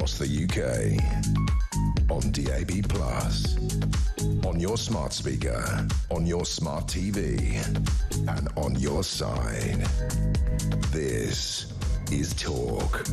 across the UK. On DAB+, on your smart speaker, on your smart TV, and on your side. This is Talk.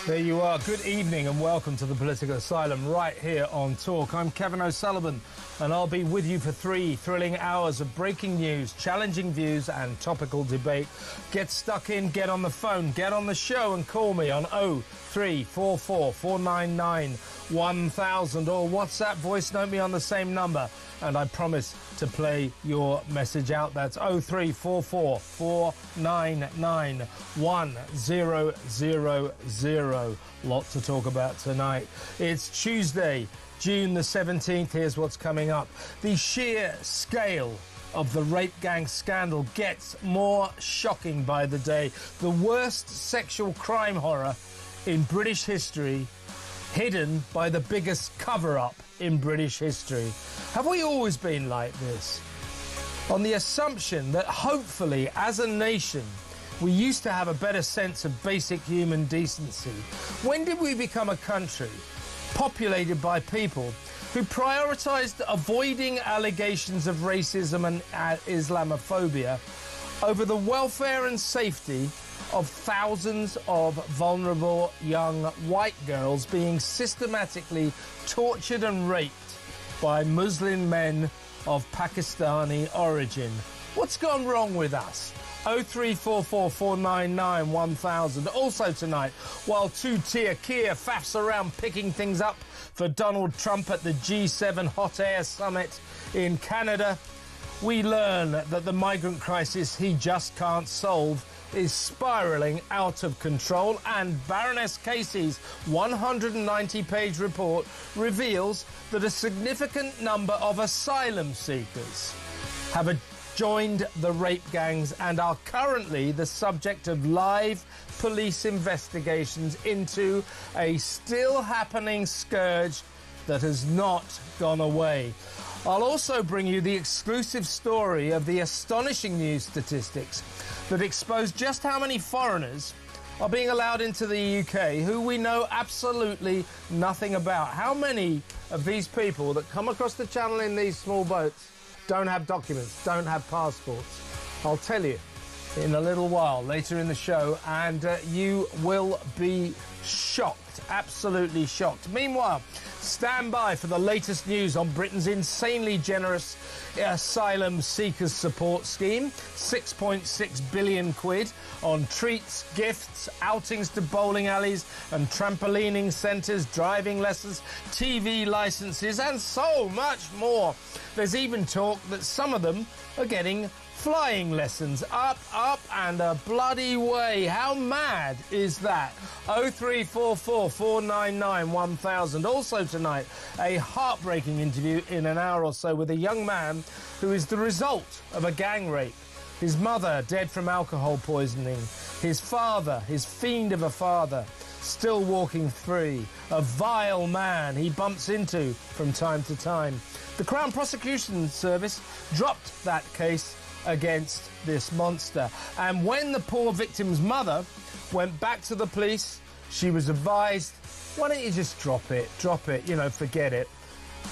There you are. Good evening and welcome to the Political Asylum right here on Talk. I'm Kevin O'Sullivan and I'll be with you for 3 thrilling hours of breaking news, challenging views and topical debate. Get stuck in, get on the phone, get on the show and call me on 0344 499 1000 or WhatsApp voice note me on the same number and I promise to play your message out. That's 0344 499 1000. Lot to talk about tonight. It's Tuesday, June the 17th. Here's what's coming up. The sheer scale of the rape gang scandal gets more shocking by the day. The worst sexual crime horror in British history, hidden by the biggest cover-up in British history. Have we always been like this? On the assumption that hopefully, as a nation, we used to have a better sense of basic human decency. When did we become a country populated by people who prioritised avoiding allegations of racism and Islamophobia over the welfare and safety of thousands of vulnerable young white girls being systematically tortured and raped by Muslim men of Pakistani origin? What's gone wrong with us? 0344 499 1000. Also tonight, while two-tier Kia faffs around picking things up for Donald Trump at the G7 Hot Air Summit in Canada, we learn that the migrant crisis he just can't solve is spiralling out of control, and Baroness Casey's 190-page report reveals that a significant number of asylum seekers have joined the rape gangs and are currently the subject of live police investigations into a still happening scourge that has not gone away. I'll also bring you the exclusive story of the astonishing news statistics that expose just how many foreigners are being allowed into the UK who we know absolutely nothing about. How many of these people that come across the channel in these small boats don't have documents, don't have passports? I'll tell you in a little while later in the show, and you will be shocked, absolutely shocked. Meanwhile, stand by for the latest news on Britain's insanely generous asylum seekers support scheme. 6.6 billion quid on treats, gifts, outings to bowling alleys and trampolining centres, driving lessons, TV licences and so much more. There's even talk that some of them are getting flying lessons. Up and a bloody way. How mad is that? 0344 499 1000. Also tonight, a heartbreaking interview in an hour or so with a young man who is the result of a gang rape. His mother dead from alcohol poisoning. His father, his fiend of a father, still walking free. A vile man he bumps into from time to time. The Crown Prosecution Service dropped that case against this monster. And when the poor victim's mother went back to the police, she was advised, why don't you just drop it, you know, forget it.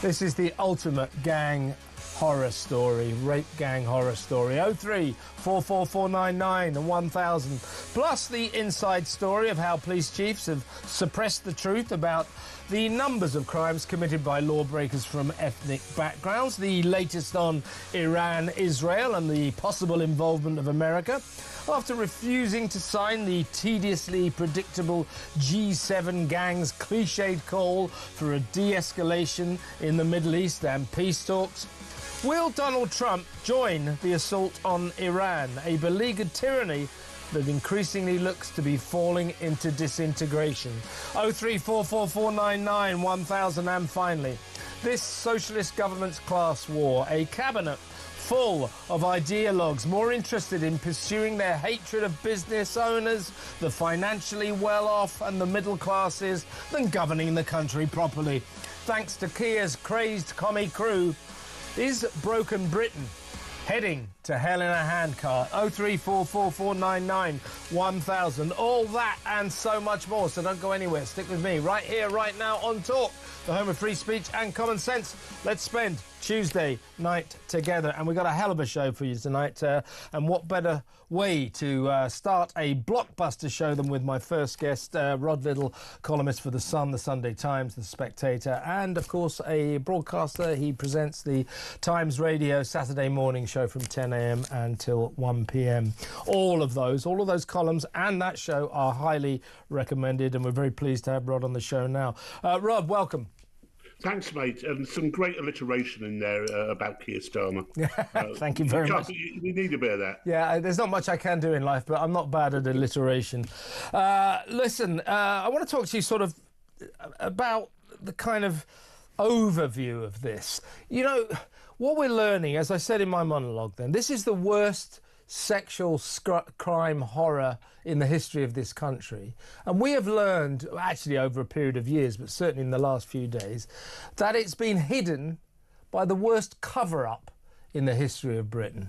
This is the ultimate gang horror story, rape gang horror story. 0344 499 and 1000. Plus the inside story of how police chiefs have suppressed the truth about the numbers of crimes committed by lawbreakers from ethnic backgrounds, the latest on Iran, Israel and the possible involvement of America after refusing to sign the tediously predictable G7 gang's cliched call for a de-escalation in the Middle East and peace talks. Will Donald Trump join the assault on Iran, a beleaguered tyranny that increasingly looks to be falling into disintegration? 0344 499 1000. And finally, this socialist government's class war, a cabinet full of ideologues more interested in pursuing their hatred of business owners, the financially well-off and the middle classes than governing the country properly. Thanks to Kia's crazed commie crew, is Broken Britain heading to hell in a handcart. 03444991000. All that and so much more. So don't go anywhere. Stick with me right here, right now on Talk, the home of free speech and common sense. Let's spend Tuesday night together, and we've got a hell of a show for you tonight, and what better way to start a blockbuster show than with my first guest, Rod Liddle, columnist for The Sun, The Sunday Times, The Spectator, and of course a broadcaster. He presents the Times Radio Saturday morning show from 10 a.m. until 1 p.m. All of those columns and that show are highly recommended, and we're very pleased to have Rod on the show now. Rod, welcome. Thanks, mate, and some great alliteration in there about Keir Starmer. Thank you very much. We need a bit of that. Yeah, there's not much I can do in life, but I'm not bad at alliteration. Listen, I want to talk to you sort of about the kind of overview of this. You know, what we're learning, as I said in my monologue then, this is the worst sexual crime horror in the history of this country. And we have learned, actually over a period of years, but certainly in the last few days, that it's been hidden by the worst cover-up in the history of Britain.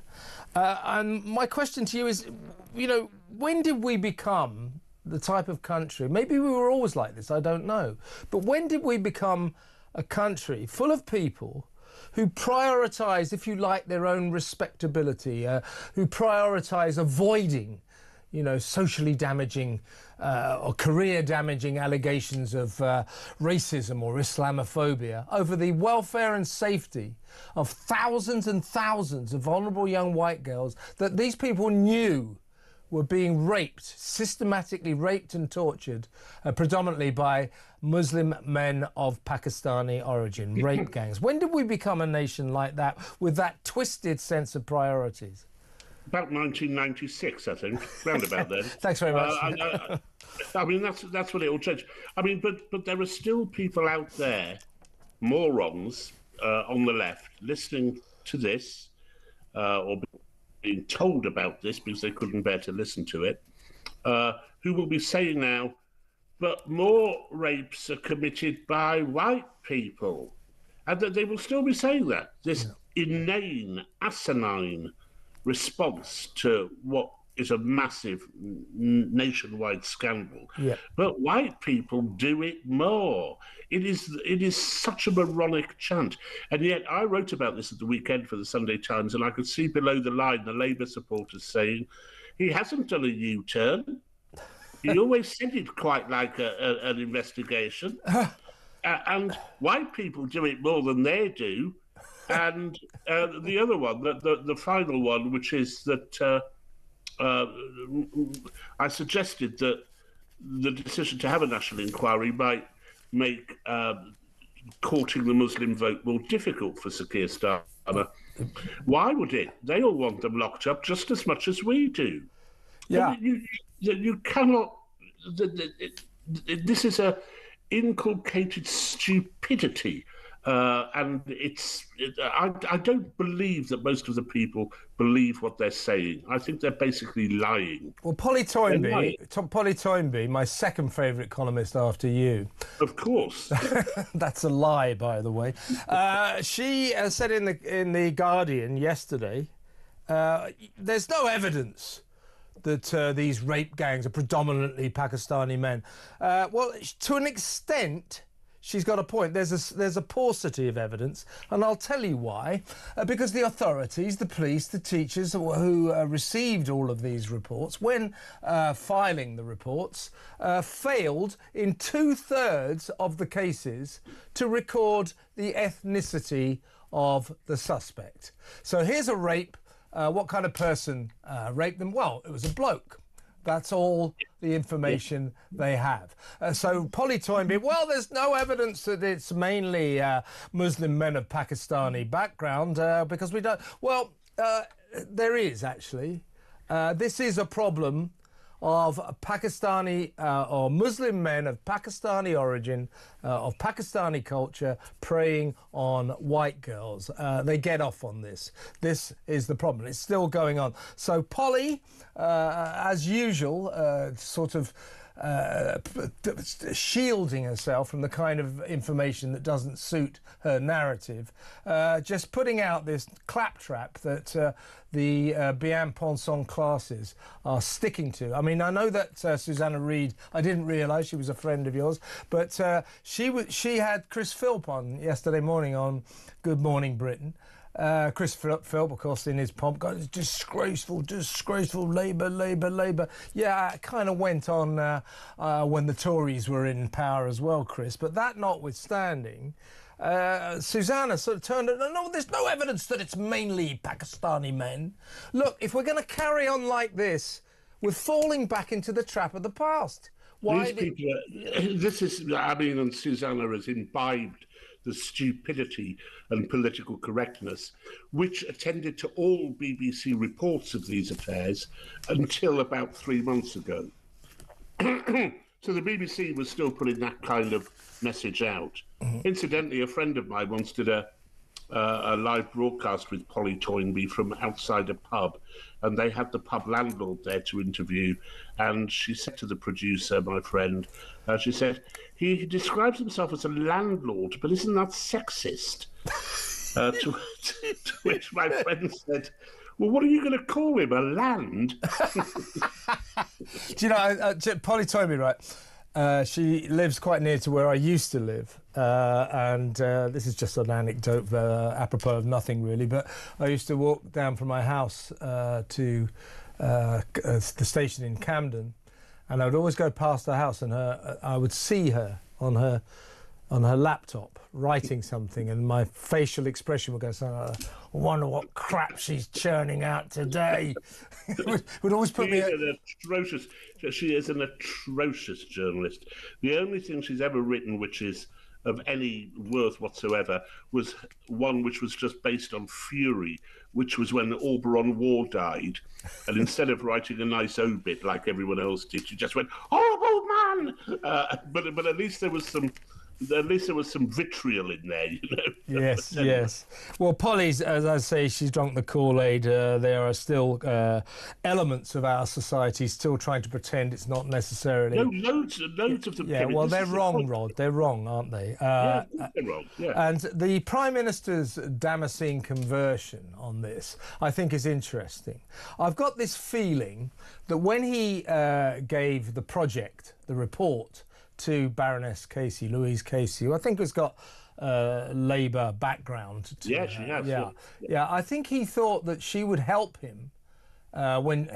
And my question to you is, you know, when did we become the type of country, maybe we were always like this, I don't know, but when did we become a country full of people who prioritise, if you like, their own respectability, who prioritise avoiding, you know, socially damaging or career-damaging allegations of racism or Islamophobia over the welfare and safety of thousands and thousands of vulnerable young white girls that these people knew were being raped, systematically raped and tortured, predominantly by Muslim men of Pakistani origin, rape gangs. When did we become a nation like that, with that twisted sense of priorities? About 1996, I think, round about then. Thanks very much. I mean, that's when it all changed. I mean, but there are still people out there, morons on the left, listening to this, or being told about this because they couldn't bear to listen to it, who will be saying now, but more rapes are committed by white people. And that they will still be saying that. This inane, asinine response to what is a massive nationwide scandal. Yeah. But white people do it more. It is such a moronic chant. And yet I wrote about this at the weekend for the Sunday Times, and I could see below the line the Labour supporters saying, he hasn't done a U-turn. He always said it quite like an investigation. And white people do it more than they do. And the other one, the final one, which is that I suggested that the decision to have a national inquiry might make courting the Muslim vote more difficult for Sir Keir Starmer. Why would it? They all want them locked up just as much as we do. Yeah, you cannot. This is a inculcated stupidity. And I don't believe that most of the people believe what they're saying. I think they're basically lying. Well, Polly Toynbee, my second favourite columnist after you. Of course. That's a lie, by the way. She said in the Guardian yesterday, there's no evidence that these rape gangs are predominantly Pakistani men. Well, to an extent, she's got a point. There's a paucity of evidence, and I'll tell you why. Because the authorities, the police, the teachers who received all of these reports, when filing the reports, failed in 2/3 of the cases to record the ethnicity of the suspect. So here's a rape. What kind of person raped them? Well, it was a bloke. That's all the information they have. So Polly Toynbee, well, there's no evidence that it's mainly Muslim men of Pakistani background because we don't... Well, there is, actually. This is a problem of Pakistani or Muslim men of Pakistani origin, of Pakistani culture, preying on white girls. They get off on this. This is the problem. It's still going on. So Polly, as usual, sort of shielding herself from the kind of information that doesn't suit her narrative, just putting out this claptrap that the bien-pensant classes are sticking to. I mean, I know that Susanna Reid, I didn't realise she was a friend of yours, but she had Chris Philp on yesterday morning on Good Morning Britain. Chris Philp, of course, in his pomp, got disgraceful, Labour. Yeah, it kind of went on when the Tories were in power as well, Chris. But that notwithstanding, Susanna sort of turned it, no, there's no evidence that it's mainly Pakistani men. Look, if we're going to carry on like this, we're falling back into the trap of the past. Why? And Susanna has imbibed the stupidity and political correctness which attended to all BBC reports of these affairs until about 3 months ago. So the BBC was still putting that kind of message out. Incidentally, a friend of mine once did a live broadcast with Polly Toynbee from outside a pub, and they had the pub landlord there to interview, and she said to the producer, my friend, she said, he describes himself as a landlord, but isn't that sexist? To which my friend said, well, what are you going to call him, a land? Do you know, Polly Toynbee, right? She lives quite near to where I used to live, and this is just an anecdote apropos of nothing really, but I used to walk down from my house to the station in Camden, and I would always go past her house, and I would see her on her laptop writing something, and my facial expression would go something like, I wonder what crap she's churning out today. would always put me... She is an atrocious journalist. The only thing she's ever written which is of any worth whatsoever was one which was just based on fury, which was when Auberon Waugh died. And instead of writing a nice obit like everyone else did, she just went, horrible man! But at least there was some vitriol in there, you know. Yes, yes. Well, Polly's, as I say, she's drunk the Kool-Aid. There are still elements of our society still trying to pretend it's not necessarily... No, loads of them. Yeah, well, they're wrong, Rod. They're wrong, aren't they? Yeah, they're wrong, yeah. And the Prime Minister's Damascene conversion on this, I think, is interesting. I've got this feeling that when he gave the project, the report, to Baroness Casey, Louise Casey, who I think has got Labour background. Yeah, she has. Yeah, I think he thought that she would help him when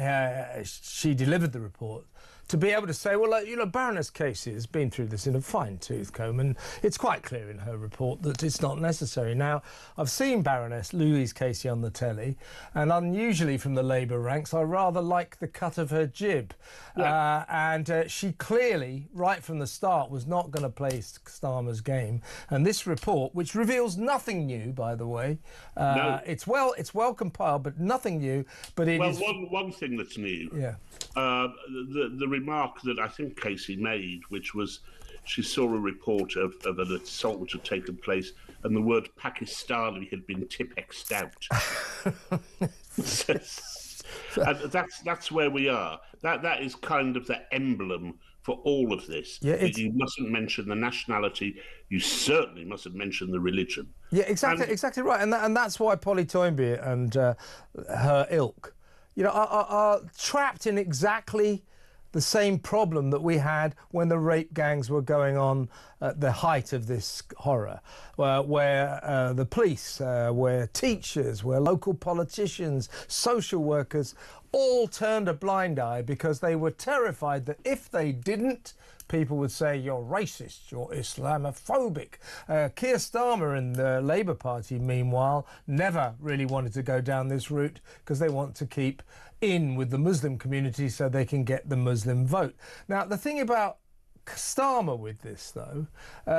she delivered the report to be able to say, well, you know, Baroness Casey has been through this in a fine-tooth comb, and it's quite clear in her report that it's not necessary. Now, I've seen Baroness Louise Casey on the telly, and unusually from the Labour ranks, I rather like the cut of her jib. Yeah. And she clearly, right from the start, was not going to play Starmer's game. And this report, which reveals nothing new, by the way, no. it's well compiled, but nothing new. But it is... one thing that's new. Yeah. The remark that I think Casey made, which was she saw a report of an assault which had taken place, and the word Pakistani had been Tipexed out. And that's where we are. That is kind of the emblem for all of this. Yeah, you mustn't mention the nationality. You certainly mustn't mention the religion. Yeah, exactly right. And that's why Polly Toynbee and her ilk, you know, are trapped in exactly the same problem that we had when the rape gangs were going on at the height of this horror, where the police, where teachers, where local politicians, social workers all turned a blind eye because they were terrified that if they didn't, people would say, you're racist, you're Islamophobic. Keir Starmer and the Labour Party, meanwhile, never really wanted to go down this route because they want to keep in with the Muslim community so they can get the Muslim vote. Now, the thing about Starmer with this, though,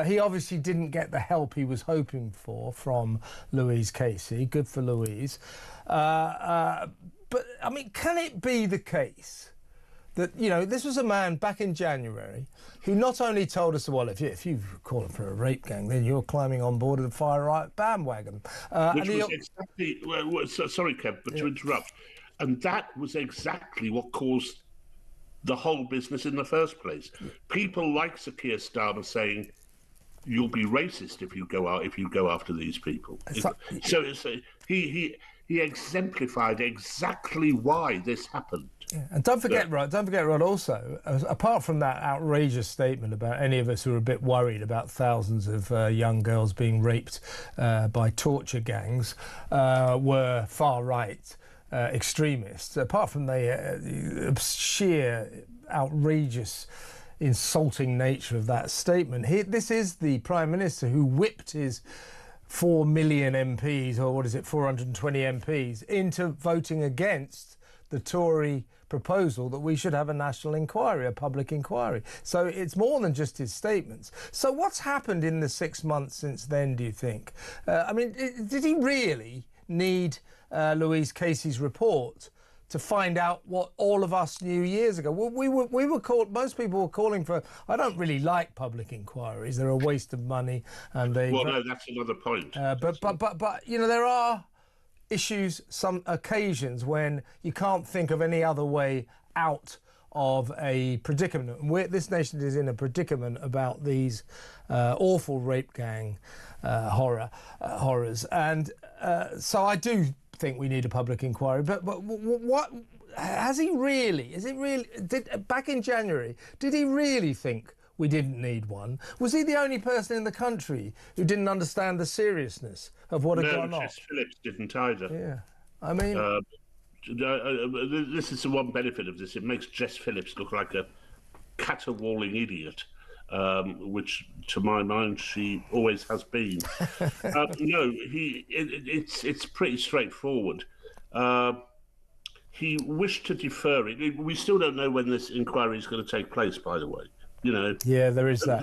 he obviously didn't get the help he was hoping for from Louise Casey. Good for Louise. But, I mean, can it be the case that, you know, this was a man back in January who not only told us, well, if you call it for a rape gang, then you're climbing on board of the far right bandwagon. Which was exactly... sorry, Kev, but to interrupt. And that was exactly what caused the whole business in the first place. People like Sir Keir Starmer saying, "You'll be racist if you go after these people." He exemplified exactly why this happened. Yeah. And don't forget, Rod, also, apart from that outrageous statement about any of us who are a bit worried about thousands of young girls being raped by torture gangs, were far-right extremists. Apart from the sheer outrageous, insulting nature of that statement, this is the Prime Minister who whipped his 4 million MPs, or what is it, 420 MPs, into voting against the Tory proposal that we should have a national inquiry, a public inquiry. So it's more than just his statements. So what's happened in the 6 months since then, do you think? Did he really need Louise Casey's report to find out what all of us knew years ago? Well, most people were calling for, I don't really like public inquiries. They're a waste of money. And no, that's another point. But there are issues, some occasions when you can't think of any other way out of a predicament. This nation is in a predicament about these awful rape gang horrors. And so I do think we need a public inquiry. But what has he really? Back in January, did he really think we didn't need one? Was he the only person in the country who didn't understand the seriousness of what had gone on? No, Jess Phillips didn't either. Yeah, I mean, this is the one benefit of this. It makes Jess Phillips look like a caterwauling idiot, which, to my mind, she always has been. It's pretty straightforward. He wished to defer it. We still don't know when this inquiry is going to take place, by the way. Yeah, there is that.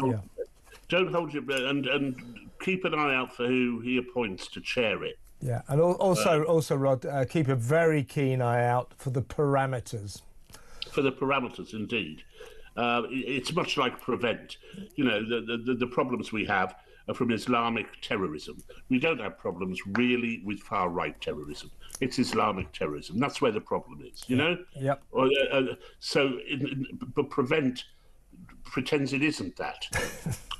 Don't hold your breath, and keep an eye out for who he appoints to chair it. Yeah, and also, Rod, keep a very keen eye out for the parameters. For the parameters, indeed. It's much like Prevent. The problems we have are from Islamic terrorism. We don't have problems really with far-right terrorism. It's Islamic terrorism. That's where the problem is. Yep. But Prevent pretends it isn't that,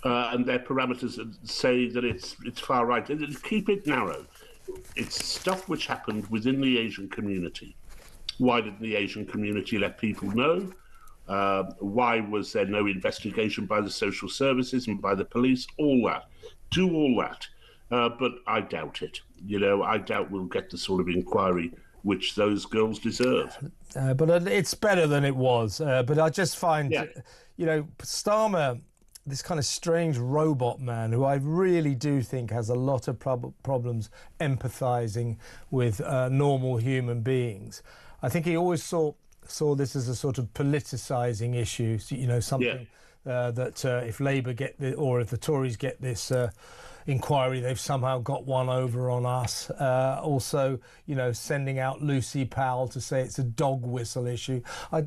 and their parameters say that it's far right. Keep it narrow. It's stuff which happened within the Asian community. Why didn't the Asian community let people know? Why was there no investigation by the social services and by the police? All that. Do all that. But I doubt it. I doubt we'll get the sort of inquiry which those girls deserve. But it's better than it was. But I just find, Starmer, this kind of strange robot man who I really do think has a lot of problems empathising with normal human beings. I think he always saw this as a sort of politicising issue, something that if Labour or if the Tories get this inquiry, they've somehow got one over on us. Also, sending out Lucy Powell to say it's a dog whistle issue. I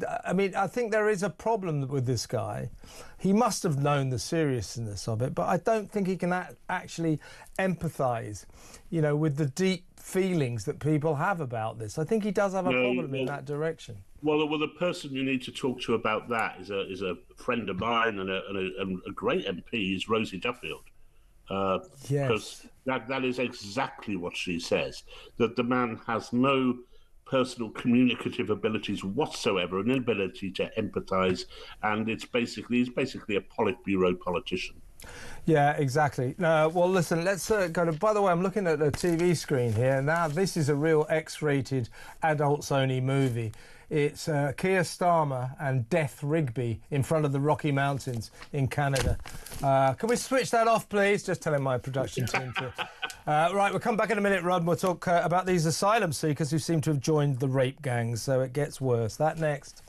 think there is a problem with this guy. He must have known the seriousness of it, but I don't think he can actually empathise, with the deep feelings that people have about this. I think he does have a problem in that direction. Well, the person you need to talk to about that is a friend of mine and a great MP is Rosie Duffield. Because that is exactly what she says, that the man has no personal communicative abilities whatsoever, an inability to empathise, and he's basically a Politburo politician. Yeah, exactly. Well, listen, let's go to... By the way, I'm looking at the TV screen here. Now, this is a real X-rated, adults-only movie. It's Keir Starmer and Death Rigby in front of the Rocky Mountains in Canada. Can we switch that off, please? Just telling my production team to... Right, we'll come back in a minute, Rod, and we'll talk about these asylum seekers who seem to have joined the rape gangs, so it gets worse. That next.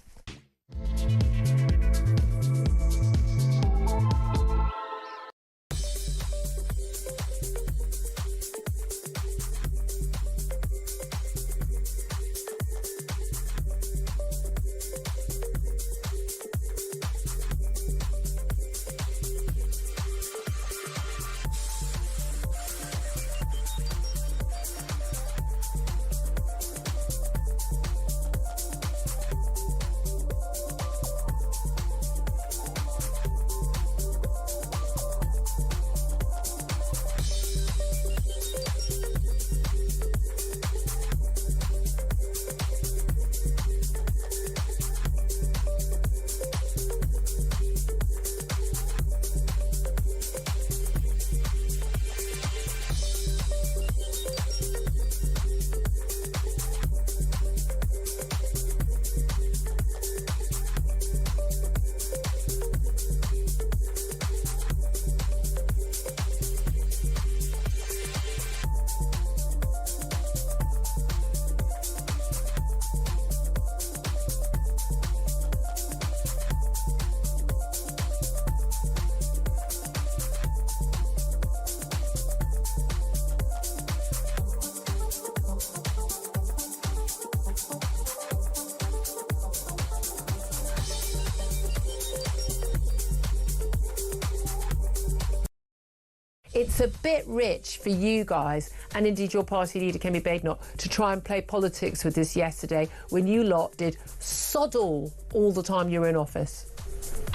It's a bit rich for you guys, and indeed your party leader, Kemi Badenoch, to try and play politics with this yesterday when you lot did sod all the time you were in office.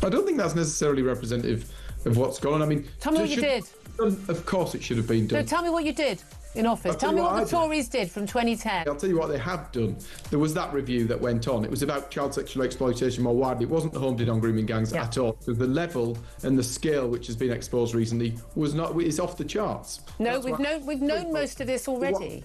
I don't think that's necessarily representative of what's gone on. I mean, tell me what you did. Of course it should have been done. No, tell me what you did in office. Tell me what the Tories did from 2010. I'll tell you what they have done. There was that review that went on. It was about child sexual exploitation more widely. It wasn't homed in on grooming gangs at all. So the level and the scale which has been exposed recently is off the charts. No, we've known most of this already.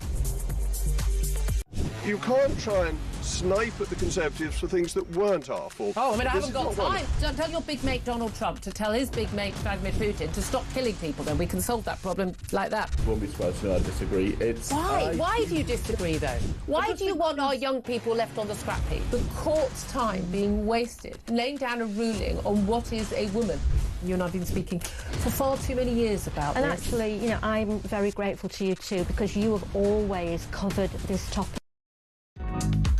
You can't try and snipe at the Conservatives for things that weren't our fault. Oh, I mean, I haven't got time. Don't tell your big mate Donald Trump to tell his big mate Vladimir Putin to stop killing people, then we can solve that problem like that. Won't be surprised to know I disagree. Why? Why do you disagree, though? Why do you want our young people left on the scrap heap? The court's time being wasted, laying down a ruling on what is a woman. You and I have been speaking for far too many years about this. And actually, you know, I'm very grateful to you too, because you have always covered this topic.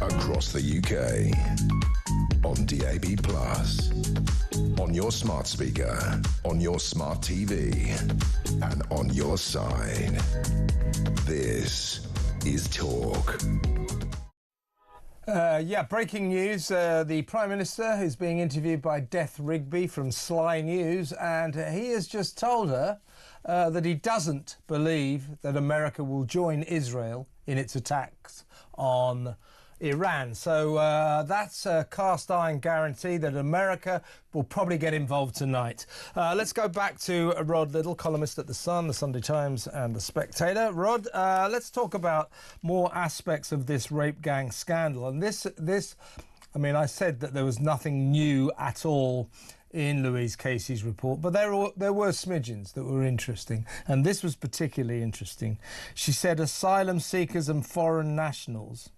Across the UK, on DAB+, on your smart speaker, on your smart TV, and on your side. This is Talk. Breaking news. The Prime Minister is being interviewed by Death Rigby from Sly News, and he has just told her that he doesn't believe that America will join Israel in its attacks on Iran. So that's a cast iron guarantee that America will probably get involved tonight. Let's go back to Rod Liddle, columnist at The Sun, The Sunday Times and The Spectator. Rod, let's talk about more aspects of this rape gang scandal. And this, I mean, I said that there was nothing new at all in Louise Casey's report, but there were smidgens that were interesting, and this was particularly interesting. She said asylum seekers and foreign nationals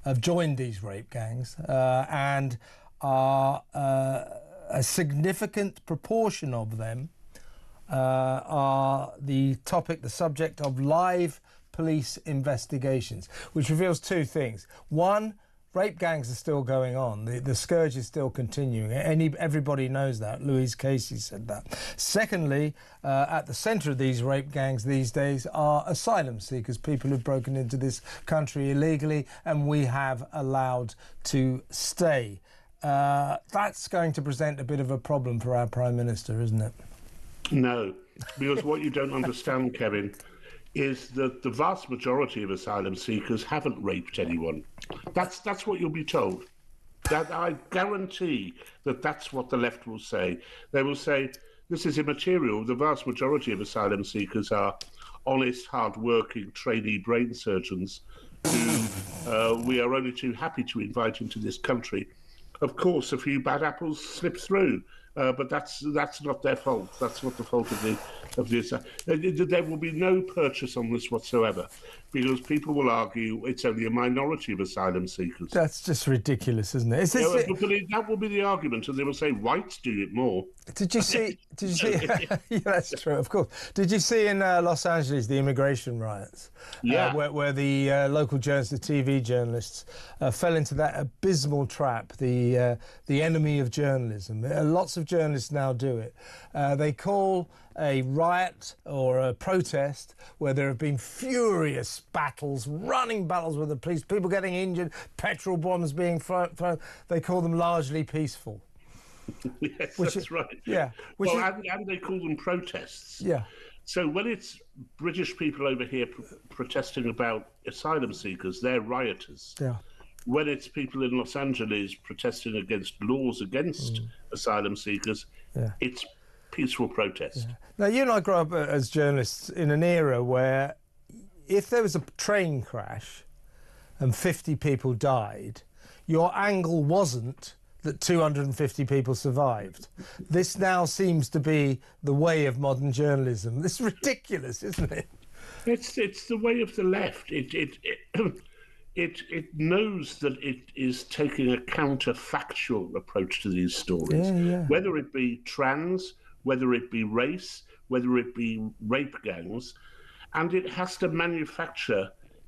have joined these rape gangs and are a significant proportion of them are the subject of live police investigations, which reveals two things. One, rape gangs are still going on. The scourge is still continuing. Everybody knows that. Louise Casey said that. Secondly, at the centre of these rape gangs these days are asylum seekers, people who've broken into this country illegally and we have allowed to stay. That's going to present a bit of a problem for our Prime Minister, isn't it? No, because what you don't understand, Kevin, is that the vast majority of asylum seekers haven't raped anyone. That's what you'll be told. That I guarantee that's what the left will say. They will say, this is immaterial. The vast majority of asylum seekers are honest, hard-working, trainee brain surgeons who we are only too happy to invite into this country. Of course, a few bad apples slip through, but that's not their fault. That's not the fault of this. There will be no purchase on this whatsoever, because people will argue it's only a minority of asylum seekers. That's just ridiculous, isn't it? That will be the argument, and they will say whites do it more. Did you see? Yeah, that's true, of course. Did you see in Los Angeles the immigration riots? Yeah. Where the local journalists, the TV journalists, fell into that abysmal trap, the enemy of journalism. Lots of journalists now do it. They call a riot or a protest where there have been furious battles, running battles with the police, people getting injured, petrol bombs being thrown. They call them largely peaceful. Yes, that's right. Yeah. And they call them protests. Yeah. So when it's British people over here protesting about asylum seekers, they're rioters. Yeah. When it's people in Los Angeles protesting against laws against asylum seekers, it's peaceful protest. Yeah. Now, you and I grew up as journalists in an era where if there was a train crash and 50 people died, your angle wasn't that 250 people survived. This now seems to be the way of modern journalism. This is ridiculous, isn't it? It's the way of the left. It knows that it is taking a counterfactual approach to these stories, whether it be trans, whether it be race, whether it be rape gangs, and it has to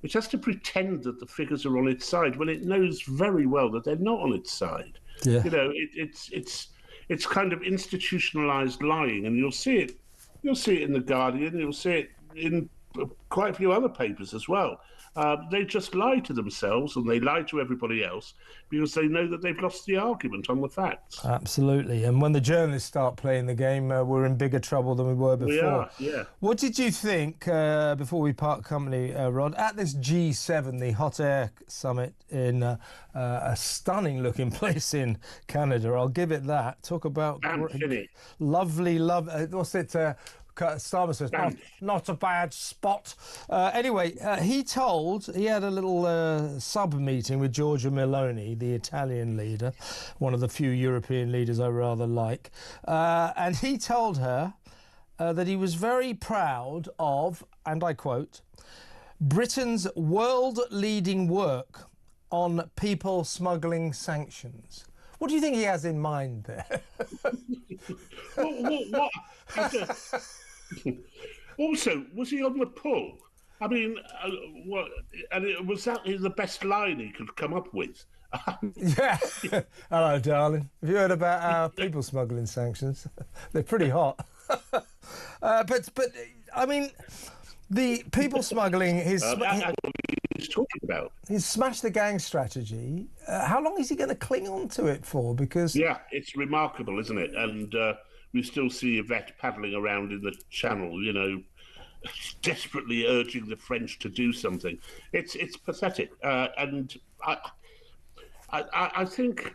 it has to pretend that the figures are on its side when it knows very well that they're not on its side. Yeah. You know, it's kind of institutionalized lying, and you'll see it You'll see it in The Guardian. You'll see it in quite a few other papers as well. They just lie to themselves and they lie to everybody else because they know that they've lost the argument on the facts. Absolutely. And when the journalists start playing the game, we're in bigger trouble than we were before. We are, yeah. What did you think, before we part company, Rod, at this G7, the hot air summit in a stunning-looking place in Canada? I'll give it that. Talk about lovely, what's it? Starmer says, not a bad spot. Anyway, he had a little sub-meeting with Giorgia Meloni, the Italian leader, one of the few European leaders I rather like. And he told her that he was very proud of, and I quote, Britain's world-leading work on people smuggling sanctions. What do you think he has in mind there? What? Also, was he on the pull? I mean, was that the best line he could come up with? Yeah. Hello, darling. Have you heard about our people smuggling sanctions? They're pretty hot. But I mean, the people smuggling he's talking about. He's smashed the gang strategy. How long is he going to cling on to it for? Because it's remarkable, isn't it? And we still see Yvette paddling around in the channel, desperately urging the French to do something. It's pathetic, and I think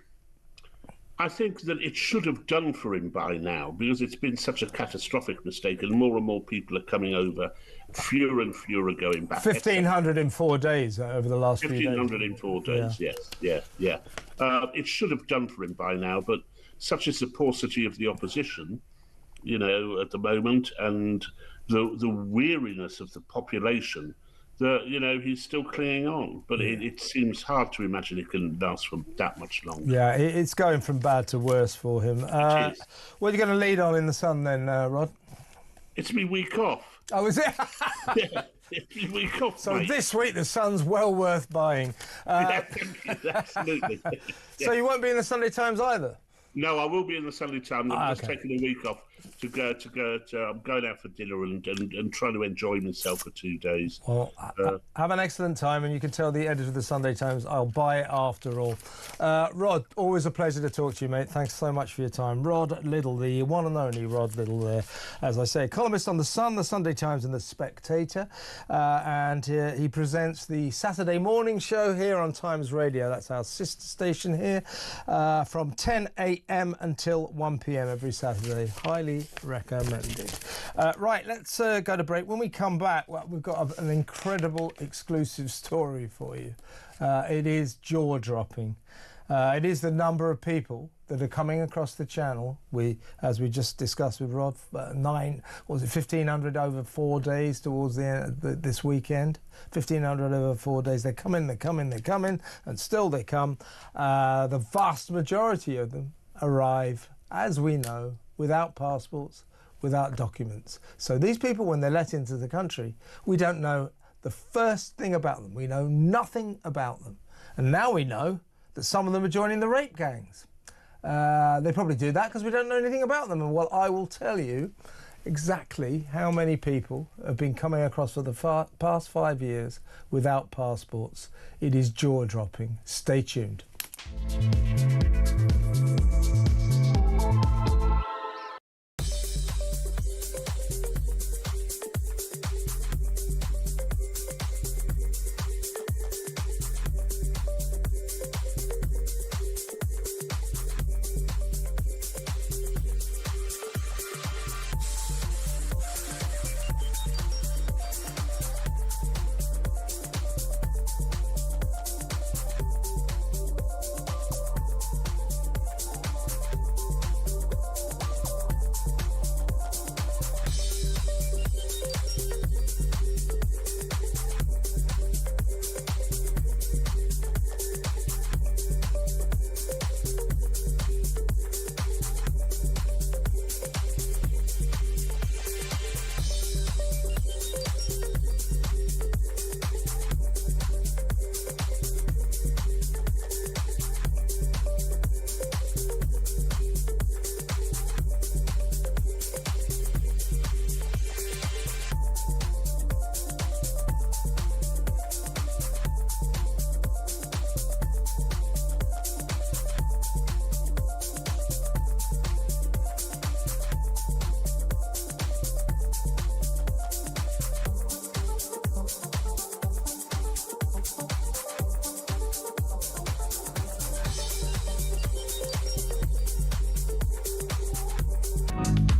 that it should have done for him by now, because it's been such a catastrophic mistake, and more people are coming over. Fewer and fewer are going back. 1,500 in 4 days over the last few days. 1,500 in 4 days. Yeah. It should have done for him by now, but such is the paucity of the opposition, at the moment, and the weariness of the population, that he's still clinging on. But it seems hard to imagine it can last for that much longer. Yeah, it's going from bad to worse for him. What are you going to lead on in the Sun then, Rod? It's me week off. Oh, is it? Yeah, it's me week off. So mate. this week the Sun's well worth buying. Absolutely. So you won't be in the Sunday Times either? No, I will be in the Sunday Times. I'm just taking a week off to go. I'm going out for dinner and trying to enjoy myself for 2 days. Well, have an excellent time, and you can tell the editor of the Sunday Times I'll buy it after all. Rod, always a pleasure to talk to you, mate. Thanks so much for your time. Rod Liddle, the one and only Rod Liddle there, as I say, columnist on The Sun, The Sunday Times and The Spectator. And he presents the Saturday morning show here on Times Radio. That's our sister station here, from 10 a.m. until 1 p.m. every Saturday. Highly recommended. Right, let's go to break. When we come back, we've got an incredible exclusive story for you. It is jaw-dropping. It is the number of people that are coming across the channel. As we just discussed with Rod, 1,500 over 4 days towards the end of this weekend. 1,500 over 4 days. They're coming, and still they come. The vast majority of them arrive, as we know, without passports, without documents. So these people, when they're let into the country, we don't know the first thing about them. We know nothing about them. And now we know that some of them are joining the rape gangs. They probably do that because we don't know anything about them. And well, I will tell you exactly how many people have been coming across for the past 5 years without passports. It is jaw-dropping. Stay tuned.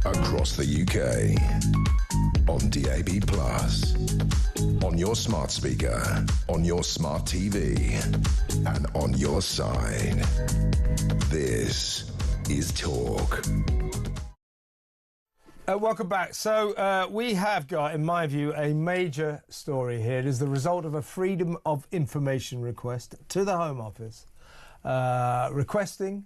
across the UK, on DAB+, on your smart speaker, on your smart TV, and on your side. This is Talk. Welcome back. So we have got, in my view, a major story here. It is the result of a Freedom of Information request to the Home Office requesting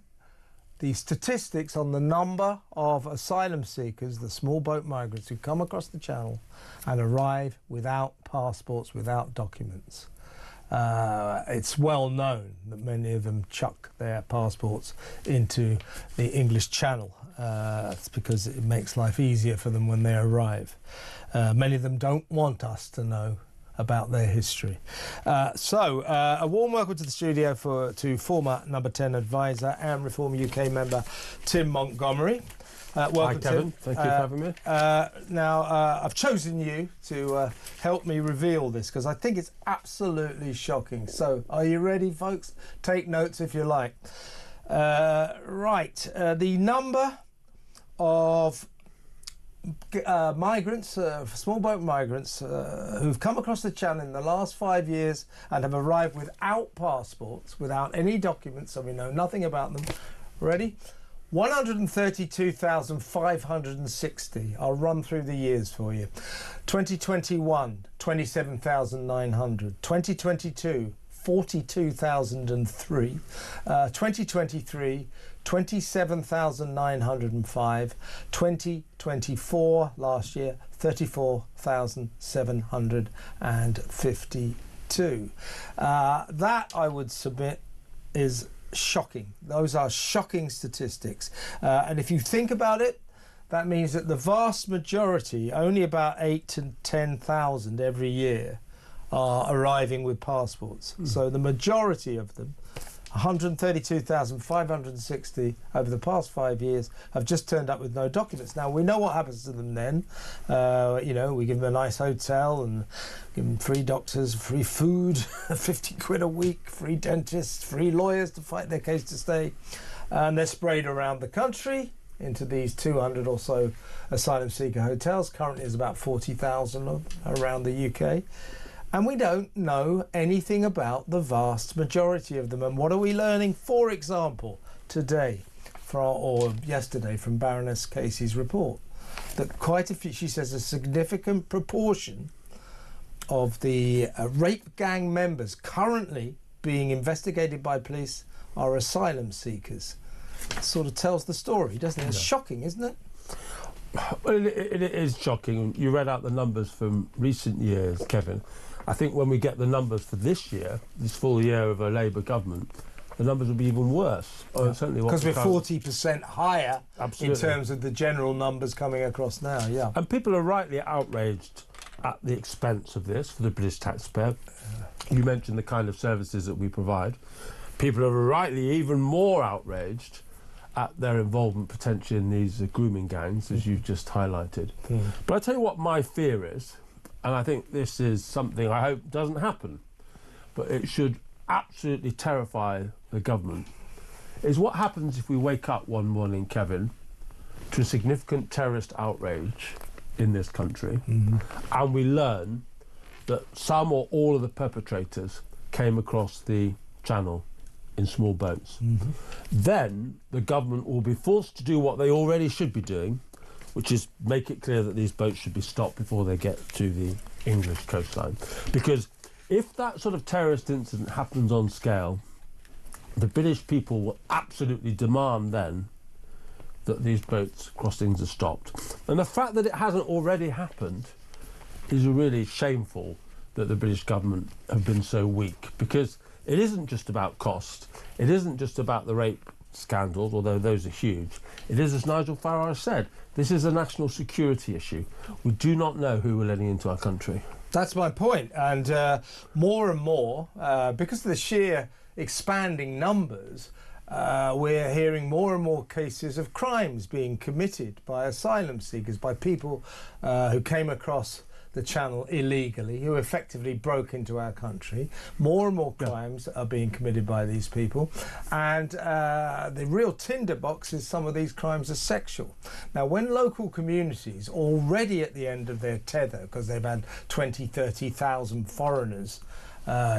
the statistics on the number of asylum seekers, the small boat migrants who come across the Channel and arrive without passports, without documents. It's well known that many of them chuck their passports into the English Channel. It's because it makes life easier for them when they arrive. Many of them don't want us to know about their history. A warm welcome to the studio to former Number 10 advisor and Reform UK member Tim Montgomery. Welcome, Hi, Kevin. Tim. Thank you for having me. I've chosen you to help me reveal this because I think it's absolutely shocking. So, are you ready, folks? Take notes if you like. The number of migrants, small boat migrants, who've come across the Channel in the last 5 years and have arrived without passports, without any documents, so we know nothing about them. Ready? 132,560. I'll run through the years for you. 2021, 27,900. 2022, 42,003. 2023, 27,905. 2024 last year, 34,752. That, I would submit, is shocking. Those are shocking statistics. And if you think about it, that means that the vast majority, only about 8 to 10,000 every year, are arriving with passports. So the majority of them, 132,560 over the past 5 years, have just turned up with no documents. Now, we know what happens to them then. We give them a nice hotel and give them free doctors, free food, 50 quid a week, free dentists, free lawyers to fight their case to stay. And they're sprayed around the country into these 200 or so asylum seeker hotels. Currently, there's about 40,000 around the UK. And we don't know anything about the vast majority of them. And what are we learning, for example, today or yesterday from Baroness Casey's report? That quite a few, she says, a significant proportion of the rape gang members currently being investigated by police are asylum seekers. Sort of tells the story, doesn't it? It's shocking, isn't it? Well, it is shocking. You read out the numbers from recent years, Kevin. I think when we get the numbers for this year, this full year of a Labour government, the numbers will be even worse. Certainly, because we're 40% higher Absolutely. in terms of the general numbers coming across now. Yeah, and people are rightly outraged at the expense of this for the British taxpayer. You mentioned the kind of services that we provide. People are rightly even more outraged at their involvement potentially in these grooming gangs, as you've just highlighted. But I tell you what my fear is. And I think this is something I hope doesn't happen, but it should absolutely terrify the government, is what happens if we wake up one morning, Kevin, to a significant terrorist outrage in this country, and we learn that some or all of the perpetrators came across the Channel in small boats. Then the government will be forced to do what they already should be doing, which is make it clear that these boats should be stopped before they get to the English coastline. Because if that sort of terrorist incident happens on scale, the British people will absolutely demand then that these boats crossings are stopped. And the fact that it hasn't already happened is really shameful, that the British government have been so weak, because it isn't just about cost, it isn't just about the rape scandals, although those are huge. It is, as Nigel Farage said, this is a national security issue. We do not know who we're letting into our country. That's my point. And more and more, because of the sheer expanding numbers, we're hearing more and more cases of crimes being committed by asylum seekers, by people who came across the channel illegally, who effectively broke into our country. More and more crimes are being committed by these people, and the real tinderbox is some of these crimes are sexual. Now, when local communities, already at the end of their tether, because they've had 20, 30,000 foreigners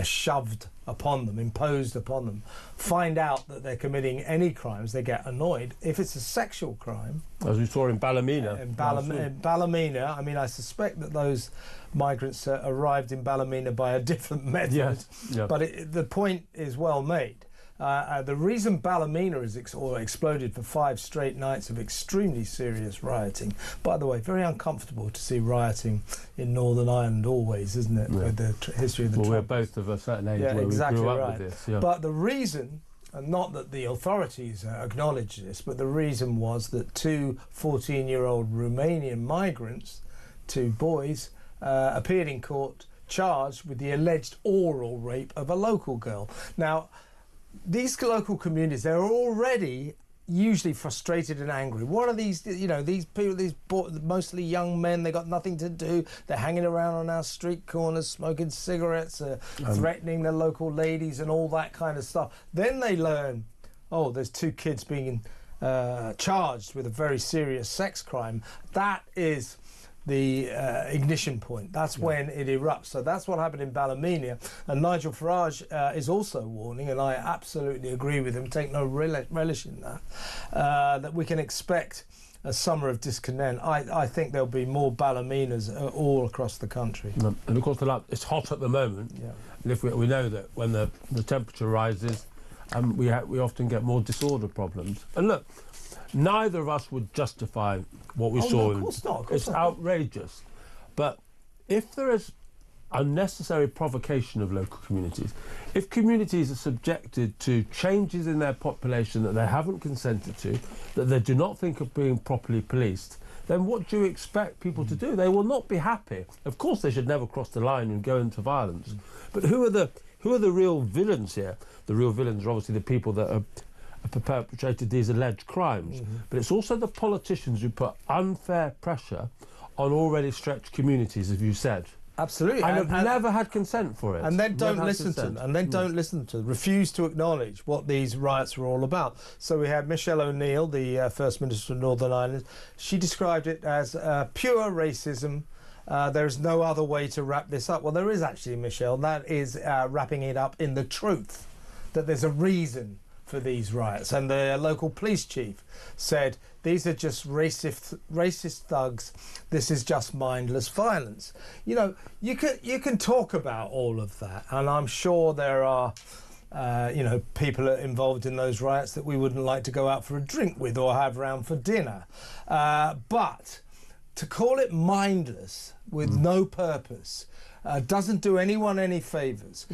shoved upon them, imposed upon them, find out that they're committing any crimes, they get annoyed. If it's a sexual crime, as we saw in Ballymena. In Ballymena, I mean, I suspect that those migrants arrived in Ballymena by a different method. Yes. Yeah. But the point is well made. The reason Ballymena has exploded for 5 straight nights of extremely serious rioting. By the way, very uncomfortable to see rioting in Northern Ireland always, isn't it? With the history of the we're both of a certain age where exactly we grew right. up with this. Yeah. But the reason, and not that the authorities acknowledge this, but the reason was that 2 14-year-old Romanian migrants, 2 boys, appeared in court charged with the alleged oral rape of a local girl. Now, these local communities, they're already usually frustrated and angry. What are these, these people, these mostly young men, they got nothing to do, they're hanging around on our street corners, smoking cigarettes, threatening the local ladies and all that kind of stuff. Then they learn, oh, there's 2 kids being charged with a very serious sex crime. That is the ignition point. That's when it erupts. So that's what happened in Ballymena. And Nigel Farage is also warning, and I absolutely agree with him, take no relish in that, that we can expect a summer of discontent. I think there'll be more Ballymenas all across the country. And of course, it's hot at the moment. Yeah. And if we know that when the temperature rises, we often get more disorder problems. And look, neither of us would justify what we saw. No, of course not. It's outrageous. But if there is unnecessary provocation of local communities, if communities are subjected to changes in their population that they haven't consented to, that they do not think are being properly policed, then what do you expect people to do? They will not be happy. Of course, they should never cross the line and go into violence. But who are the real villains here? The real villains are obviously the people that have perpetrated these alleged crimes. But it's also the politicians who put unfair pressure on already stretched communities, as you said. Absolutely. And have never had consent for it. And then don't listen to them. And then don't listen to them. Refuse to acknowledge what these riots were all about. So we had Michelle O'Neill, the First Minister of Northern Ireland. She described it as pure racism. There's no other way to wrap this up. Well, there is actually, Michelle. That is wrapping it up in the truth, that there's a reason for these riots. And the local police chief said, these are just racist thugs. This is just mindless violence. You can talk about all of that, and I'm sure there are people involved in those riots that we wouldn't like to go out for a drink with or have round for dinner. But to call it mindless with no purpose doesn't do anyone any favours,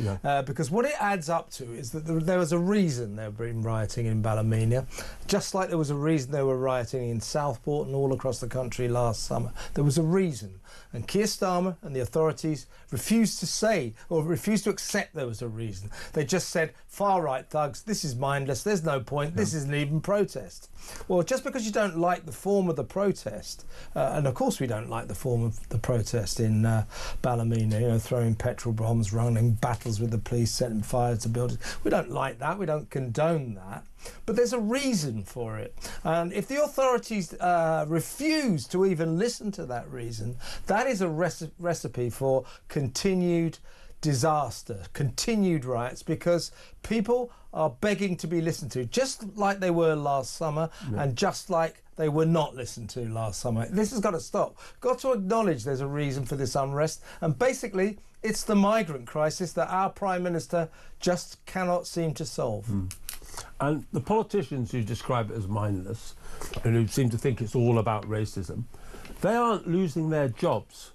because what it adds up to is that there was a reason they've been rioting in Ballymena, just like there was a reason they were rioting in Southport and all across the country last summer. There was a reason, and Keir Starmer and the authorities refused to say or refused to accept there was a reason. They just said, far-right thugs, this is mindless, there's no point, this isn't even protest. Well, just because you don't like the form of the protest, and of course we don't like the form of the protest in Ballymena, throwing petrol bombs, running battles with the police, setting fire to buildings. We don't like that, we don't condone that. But there's a reason for it. And if the authorities refuse to even listen to that reason, that is a recipe for continued disaster, continued riots, because people are begging to be listened to, just like they were last summer and just like they were not listened to last summer. This has got to stop. Got to acknowledge there's a reason for this unrest, and basically it's the migrant crisis that our Prime Minister just cannot seem to solve. And the politicians who describe it as mindless and who seem to think it's all about racism, they aren't losing their jobs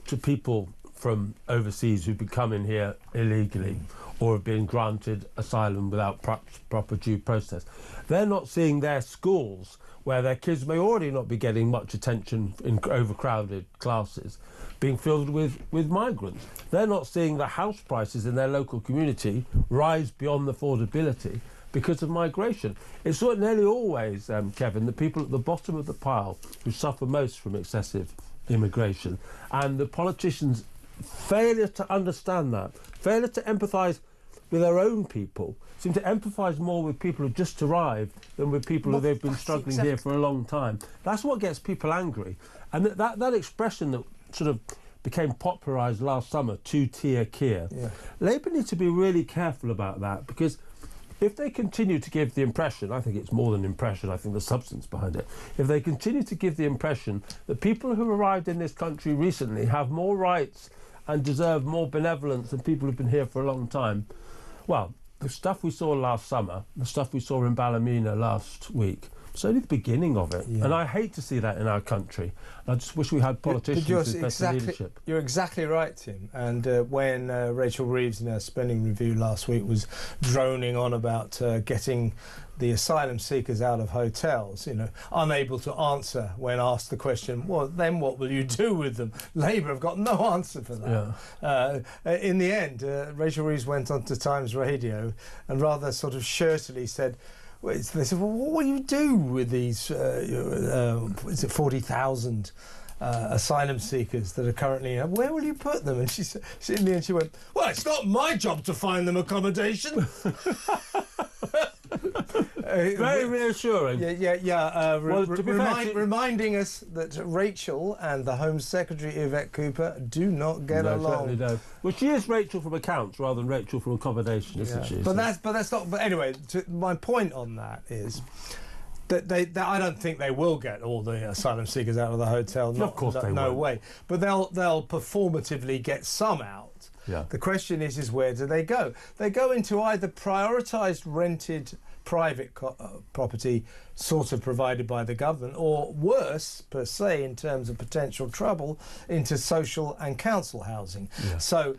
to people from overseas who've been coming here illegally or have been granted asylum without proper due process. They're not seeing their schools, where their kids may already not be getting much attention in overcrowded classes, being filled with migrants. They're not seeing the house prices in their local community rise beyond affordability because of migration. It's nearly always, Kevin, the people at the bottom of the pile who suffer most from excessive immigration. And the politicians' failure to understand that, failure to empathise with their own people, seem to empathise more with people who've just arrived than with people who they've been struggling here for a long time. That's what gets people angry. And that expression that sort of became popularised last summer, two-tier Keir, Labour need to be really careful about that, because if they continue to give the impression, I think it's more than impression, I think the substance behind it, if they continue to give the impression that people who arrived in this country recently have more rights and deserve more benevolence than people who've been here for a long time, well, the stuff we saw last summer, the stuff we saw in Ballymena last week, it's only the beginning of it. And I hate to see that in our country. I just wish we had politicians with better leadership. You're exactly right, Tim. And when Rachel Reeves in her spending review last week was droning on about getting the asylum seekers out of hotels, you know, unable to answer when asked the question, well, then what will you do with them? Labour have got no answer for that. In the end, Rachel Reeves went on to Times Radio and rather sort of shirtily said, they said, well, what will you do with these, is it 40,000 asylum seekers that are currently in? Where will you put them? And she said, in the end, she went, well, it's not my job to find them accommodation. Very reassuring. Reminding us that Rachel and the Home Secretary Yvette Cooper do not get along. Certainly don't. Well, she is Rachel from accounts rather than Rachel from accommodation, isn't she? But that's not. But anyway, my point on that is that I don't think they will get all the asylum seekers out of the hotel. Of course they won't. No way. But they'll performatively get some out. Yeah. The question is where do they go? They go into either prioritised rented private property sort of provided by the government, or worse per se in terms of potential trouble, into social and council housing. So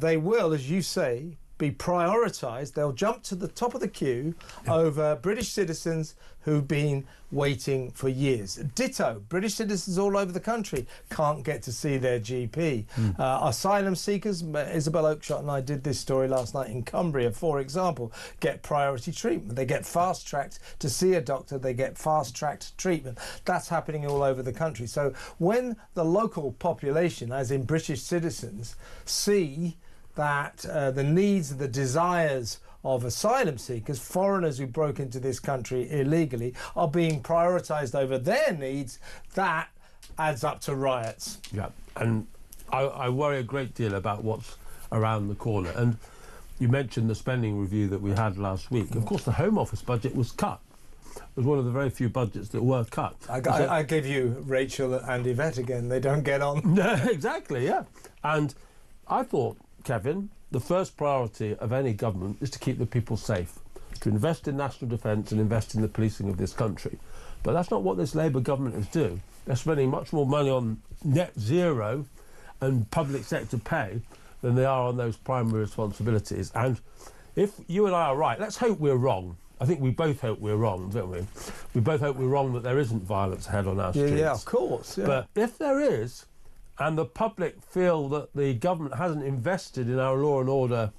they will, as you say, be prioritised. They'll jump to the top of the queue over British citizens who've been waiting for years. Ditto, British citizens all over the country can't get to see their GP. Asylum seekers, Isabel Oakeshott and I did this story last night in Cumbria, for example, get priority treatment. They get fast-tracked to see a doctor, they get fast-tracked treatment. That's happening all over the country. So when the local population, as in British citizens, see that the needs and the desires of asylum seekers, foreigners who broke into this country illegally, are being prioritised over their needs, that adds up to riots. Yeah, and I worry a great deal about what's around the corner. And you mentioned the spending review that we had last week. Of course, the Home Office budget was cut. It was one of the very few budgets that were cut. I give you Rachel and Yvette again. They don't get on. No, exactly, yeah. And I thought, Kevin, the first priority of any government is to keep the people safe, to invest in national defence and invest in the policing of this country. But that's not what this Labour government is doing. They're spending much more money on net zero and public sector pay than they are on those primary responsibilities. And if you and I are right, let's hope we're wrong. I think we both hope we're wrong, don't we? We both hope we're wrong that there isn't violence ahead on our streets. Yeah, of course. Yeah. But if there is, and the public feel that the government hasn't invested in our law and order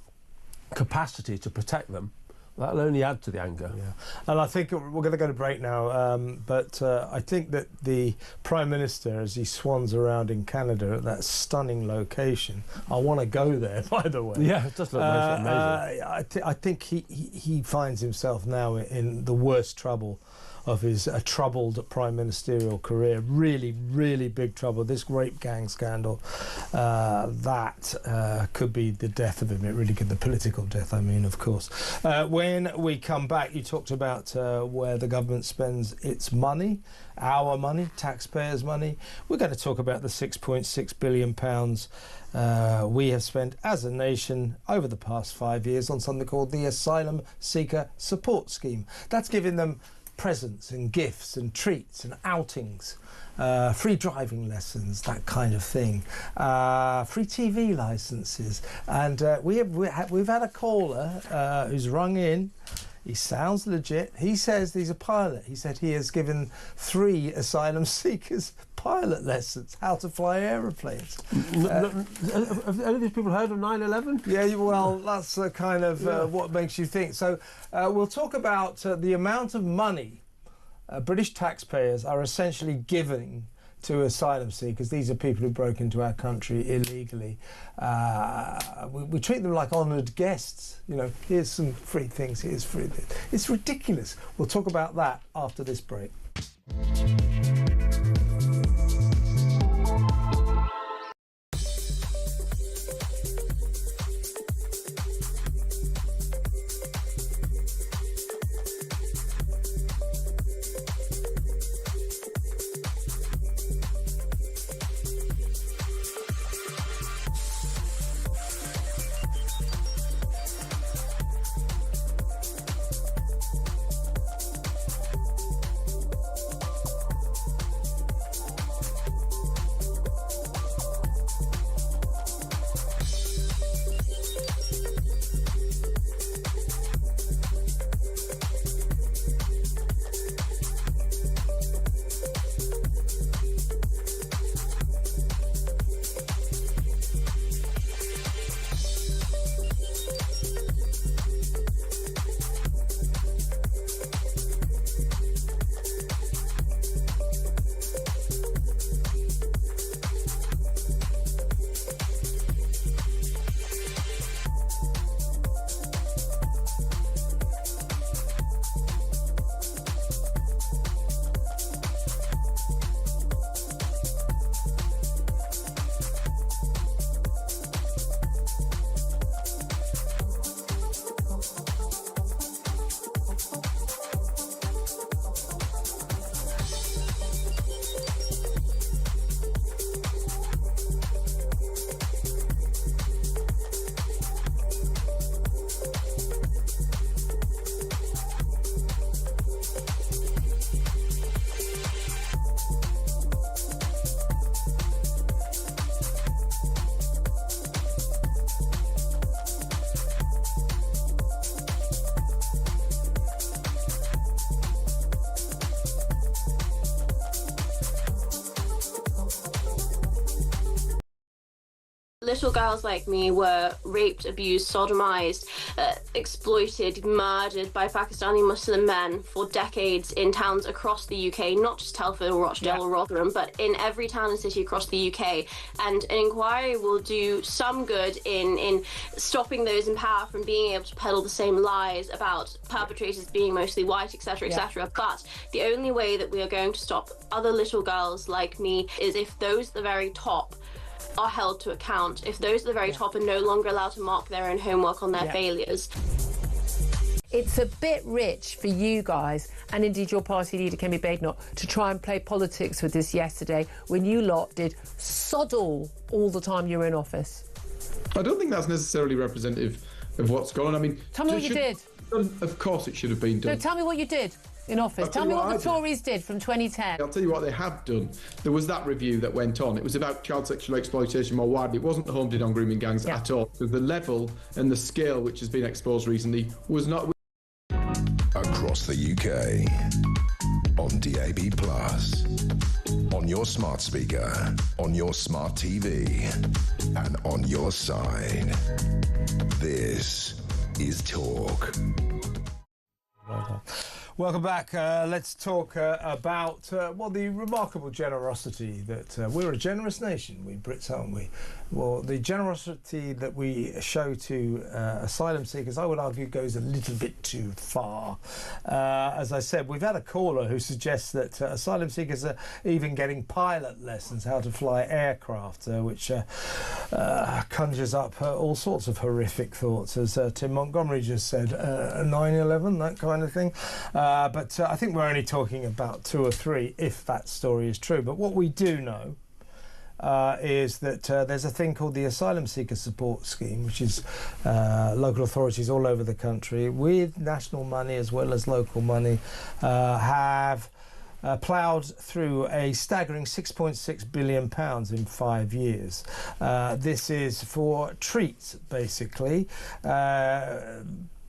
capacity to protect them, that'll only add to the anger. Yeah. And I think we're going to go to break now, but I think that the Prime Minister, as he swans around in Canada at that stunning location, I want to go there, by the way. Yeah, it does look amazing. I think he finds himself now in the worst trouble of his troubled prime ministerial career. Really, really big trouble. This rape gang scandal, that could be the death of him. It really could, the political death, I mean, of course. When we come back, you talked about where the government spends its money, our money, taxpayers' money. We're going to talk about the £6.6 billion we have spent as a nation over the past 5 years on something called the Asylum Seeker Support Scheme. That's giving them presents and gifts and treats and outings, free driving lessons, that kind of thing, free TV licences. And we've had a caller who's rung in. He sounds legit. He says he's a pilot. He said he has given 3 asylum seekers pilot lessons, how to fly aeroplanes. Have any of these people heard of 9/11? Yeah, well, that's kind of what makes you think. So we'll talk about the amount of money British taxpayers are essentially giving to asylum seekers. These are people who broke into our country illegally. We treat them like honoured guests. You know, here's some free things, here's free this. It's ridiculous. We'll talk about that after this break. Little girls like me were raped, abused, sodomized, exploited, murdered by Pakistani Muslim men for decades in towns across the UK, not just Telford or Rochdale or Rotherham, but in every town and city across the UK. And an inquiry will do some good in stopping those in power from being able to peddle the same lies about perpetrators being mostly white, etc., etc. But the only way that we are going to stop other little girls like me is if those at the very top are held to account, if those at the very top are no longer allowed to mark their own homework on their failures. It's a bit rich for you guys, and indeed your party leader, Kemi Badenoch, to try and play politics with this yesterday when you lot did sod all the time you were in office. I don't think that's necessarily representative of what's gone on. I mean, tell me what you did. Of course it should have been done. No, tell me what you did in office. Tell me what the Tories did from 2010. I'll tell you what they have done. There was that review that went on. It was about child sexual exploitation more widely. It wasn't the home did on grooming gangs at all. Because the level and the scale which has been exposed recently was not... Across the UK, on DAB+, on your smart speaker, on your smart TV, and on your side. This is Talk. Welcome back. Let's talk about the remarkable generosity that we're a generous nation, we Brits, aren't we? Well, the generosity that we show to asylum seekers, I would argue, goes a little bit too far. As I said, we've had a caller who suggests that asylum seekers are even getting pilot lessons, how to fly aircraft, which conjures up all sorts of horrific thoughts, as Tim Montgomery just said, 9/11, that kind of thing. But I think we're only talking about 2 or 3, if that story is true. But what we do know is that there's a thing called the Asylum Seeker Support Scheme, which is local authorities all over the country, with national money as well as local money, have ploughed through a staggering £6.6 billion in 5 years. This is for treats, basically.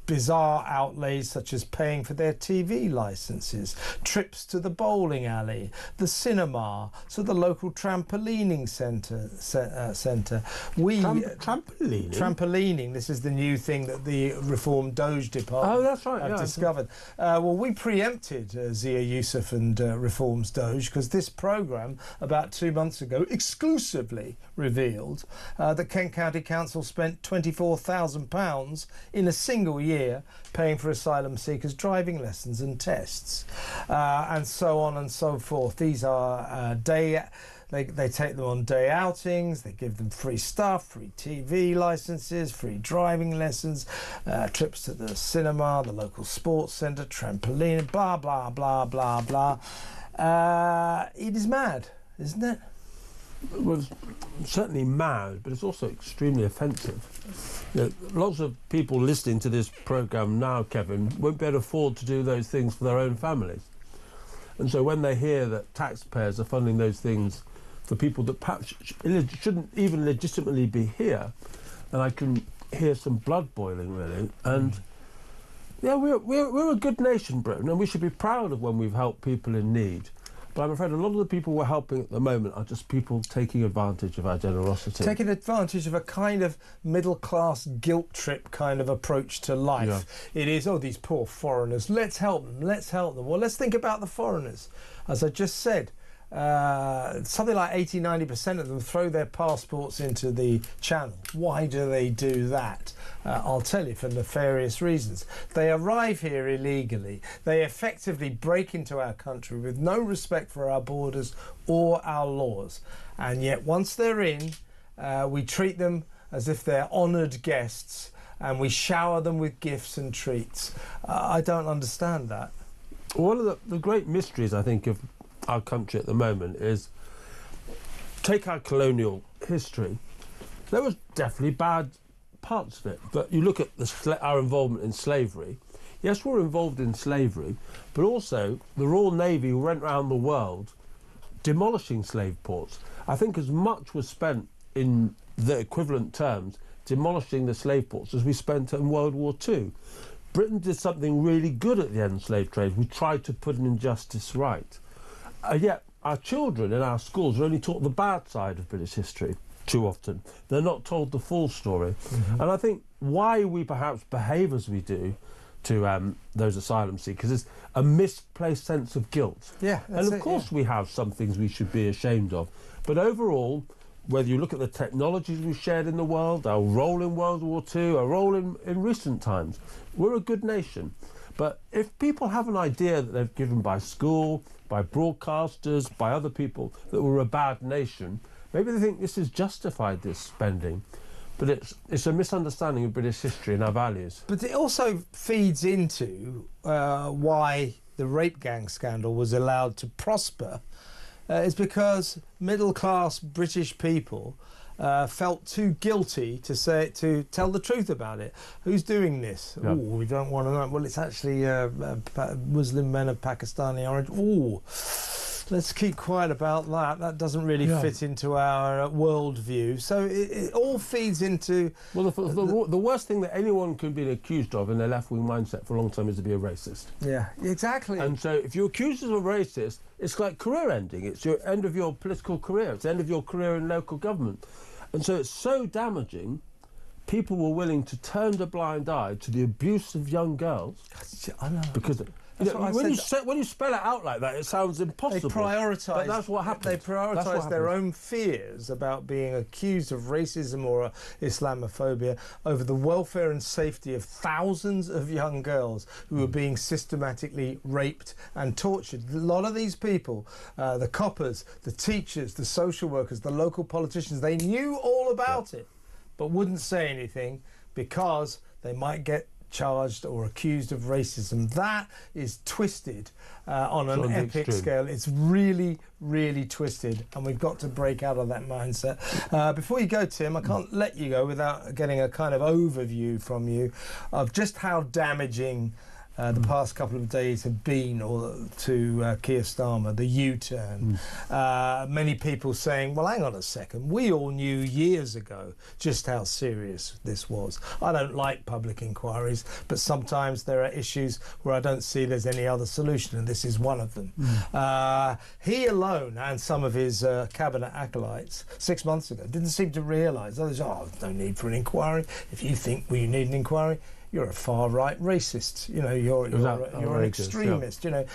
bizarre outlays such as paying for their TV licences, trips to the bowling alley, the cinema, so the local trampolining centre. Trampolining. This is the new thing that the Reform Doge Department have discovered. Well, we preempted Zia Yusuf and Reform's Doge because this programme about 2 months ago exclusively revealed that Kent County Council spent £24,000 in a single year paying for asylum seekers driving lessons and tests, and so on and so forth. These are they take them on day outings, they give them free stuff, free TV licences, free driving lessons, trips to the cinema, the local sports centre, trampoline, blah, blah, blah, blah, blah. It is mad, isn't it? Well, it's certainly mad, but it's also extremely offensive. Lots of people listening to this programme now, Kevin, won't be able to afford to do those things for their own families. And so when they hear that taxpayers are funding those things for people that perhaps shouldn't even legitimately be here, and I can hear some blood boiling, really. And yeah, we're a good nation, Britain, and we should be proud of when we've helped people in need. But I'm afraid a lot of the people we're helping at the moment are just people taking advantage of our generosity. Taking advantage of a kind of middle-class guilt trip kind of approach to life. Yeah. It is, oh, these poor foreigners, let's help them, let's help them. Well, let's think about the foreigners. As I just said, something like 80-90% of them throw their passports into the channel. Why do they do that? I'll tell you, for nefarious reasons. They arrive here illegally. They effectively break into our country with no respect for our borders or our laws. And yet once they're in, we treat them as if they're honoured guests and we shower them with gifts and treats. I don't understand that. One of the great mysteries, I think, of our country at the moment is, take our colonial history. There was definitely bad parts of it, but you look at our involvement in slavery. Yes, we're involved in slavery, but also the Royal Navy went around the world demolishing slave ports. I think as much was spent in the equivalent terms demolishing the slave ports as we spent in World War II. Britain did something really good at the end of the slave trade. We tried to put an injustice right. Yet our children in our schools are only taught the bad side of British history too often. They're not told the full story. And I think why we perhaps behave as we do to those asylum seekers is a misplaced sense of guilt. Yeah, and of course we have some things we should be ashamed of. But overall, whether you look at the technologies we've shared in the world, our role in World War II, our role in recent times, we're a good nation. But if people have an idea that they've given by school, by broadcasters, by other people, that we're a bad nation, maybe they think this has justified this spending. But it's a misunderstanding of British history and our values. But it also feeds into why the rape gang scandal was allowed to prosper. It's because middle-class British people felt too guilty to tell the truth about it. Who's doing this? Yeah. Oh, we don't want to know. Well, it's actually Muslim men of Pakistani origin. Oh, let's keep quiet about that. That doesn't really fit into our worldview. So it all feeds into... Well, the worst thing that anyone can be accused of in their left-wing mindset for a long time is to be a racist. Yeah, exactly. And so if you're accused of a racist, it's like career ending. It's your end of your political career. It's the end of your career in local government. And so it's so damaging, people were willing to turn a blind eye to the abuse of young girls. I know. Because... when you spell it out like that, it sounds impossible. They prioritise. But that's what happens. They prioritise their own fears about being accused of racism or Islamophobia over the welfare and safety of thousands of young girls who are being systematically raped and tortured. A lot of these people, the coppers, the teachers, the social workers, the local politicians, they knew all about it, but wouldn't say anything because they might get charged or accused of racism. That is twisted on an epic scale. It's really, really twisted, and we've got to break out of that mindset. Before you go, Tim, I can't let you go without getting a kind of overview from you of just how damaging the past couple of days have been to Keir Starmer, the U-turn. Many people saying, well, hang on a second, we all knew years ago just how serious this was. I don't like public inquiries, but sometimes there are issues where I don't see there's any other solution, and this is one of them. He alone and some of his cabinet acolytes 6 months ago didn't seem to realise, there's no need for an inquiry. If you think you need an inquiry, you're a far-right racist. You know, you're an extremist. Yeah. You know,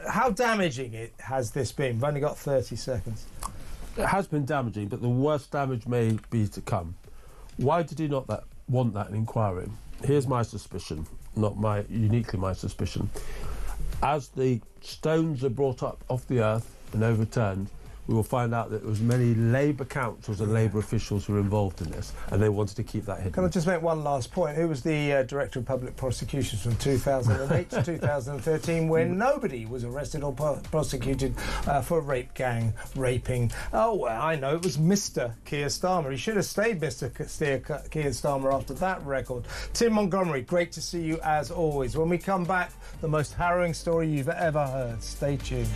how damaging has this been? We've only got 30 seconds. It has been damaging, but the worst damage may be to come. Why did he not want that inquiry? Here's my suspicion, not uniquely my suspicion. As the stones are brought up off the earth and overturned, we will find out that there was many Labour councils and Labour officials who were involved in this, and they wanted to keep that hidden. Can I just make one last point? Who was the Director of Public Prosecutions from 2008 to 2013, when nobody was arrested or prosecuted for rape gang raping? Oh, well, I know, it was Mr. Keir Starmer. He should have stayed Mr. Keir Starmer after that record. Tim Montgomery, great to see you as always. When we come back, the most harrowing story you've ever heard. Stay tuned.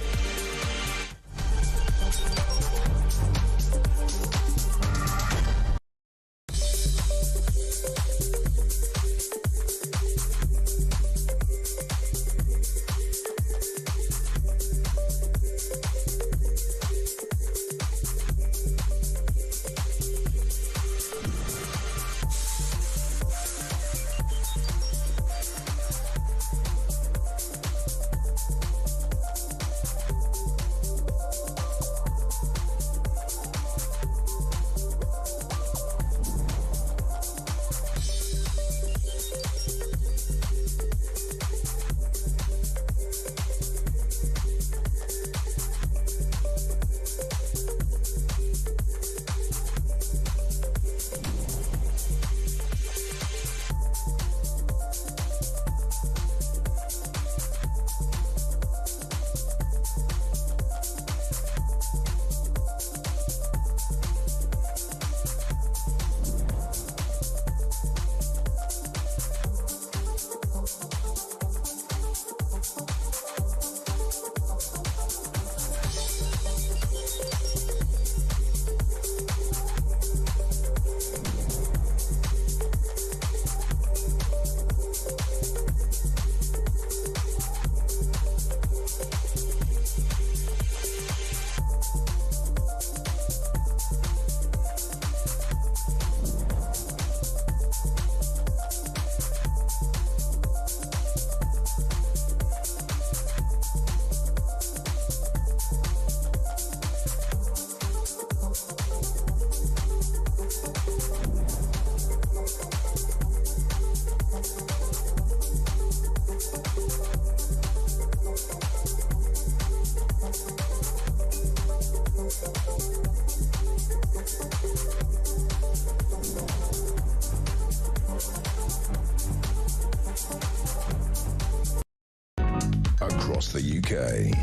Across the UK,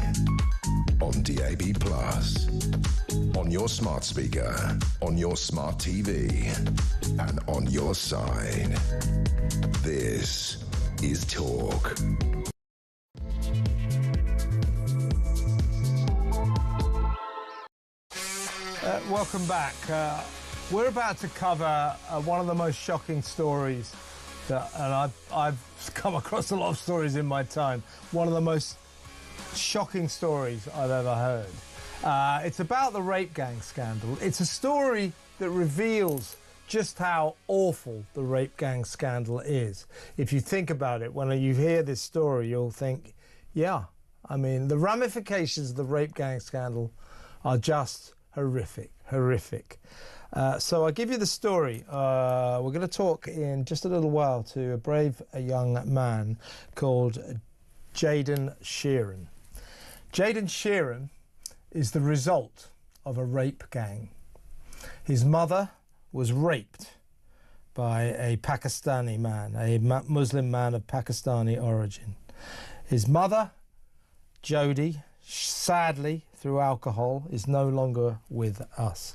on DAB+, on your smart speaker, on your smart TV, and on your side. This is Talk. Welcome back. We're about to cover one of the most shocking stories and I've come across a lot of stories in my time. One of the most shocking stories I've ever heard. It's about the rape gang scandal. It's a story that reveals just how awful the rape gang scandal is. If you think about it, when you hear this story, you'll think, yeah, I mean, the ramifications of the rape gang scandal are just horrific. So I'll give you the story. We're going to talk in just a little while to a brave young man called Jaden Sheeran. Jaden Sheeran is the result of a rape gang. His mother was raped by a Pakistani man, a Muslim man of Pakistani origin. His mother, Jodie, sadly, through alcohol, is no longer with us.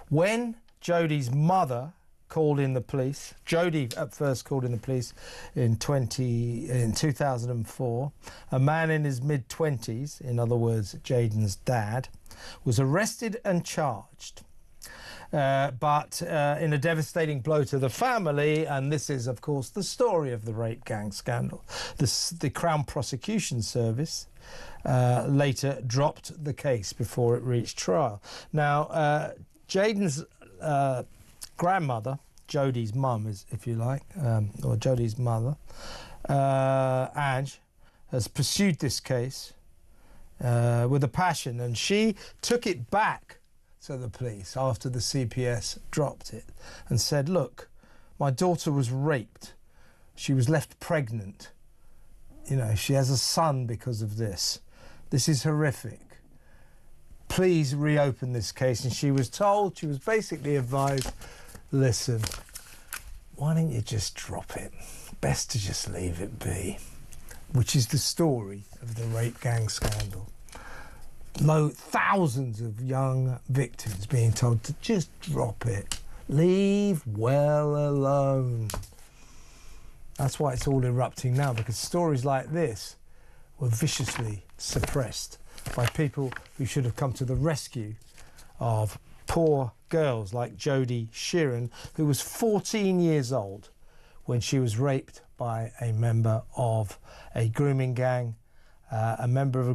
When Jodie's mother called in the police. Jodie at first called in the police in 2004. A man in his mid-20s, in other words, Jayden's dad, was arrested and charged. But in a devastating blow to the family, and this is, of course, the story of the rape gang scandal, the Crown Prosecution Service later dropped the case before it reached trial. Now, Jayden's grandmother, Jodie's mum, if you like, or Jodie's mother, Ange, has pursued this case with a passion, and she took it back to the police after the CPS dropped it and said, look, my daughter was raped. She was left pregnant. You know, she has a son because of this. This is horrific. Please reopen this case. And she was told, she was basically advised, listen, why don't you just drop it? Best to just leave it be, which is the story of the rape gang scandal. Thousands of young victims being told to just drop it. Leave well alone. That's why it's all erupting now, because stories like this were viciously suppressed by people who should have come to the rescue of poor girls like Jodie Sheeran, who was 14 years old when she was raped by a member of a grooming gang. A member of a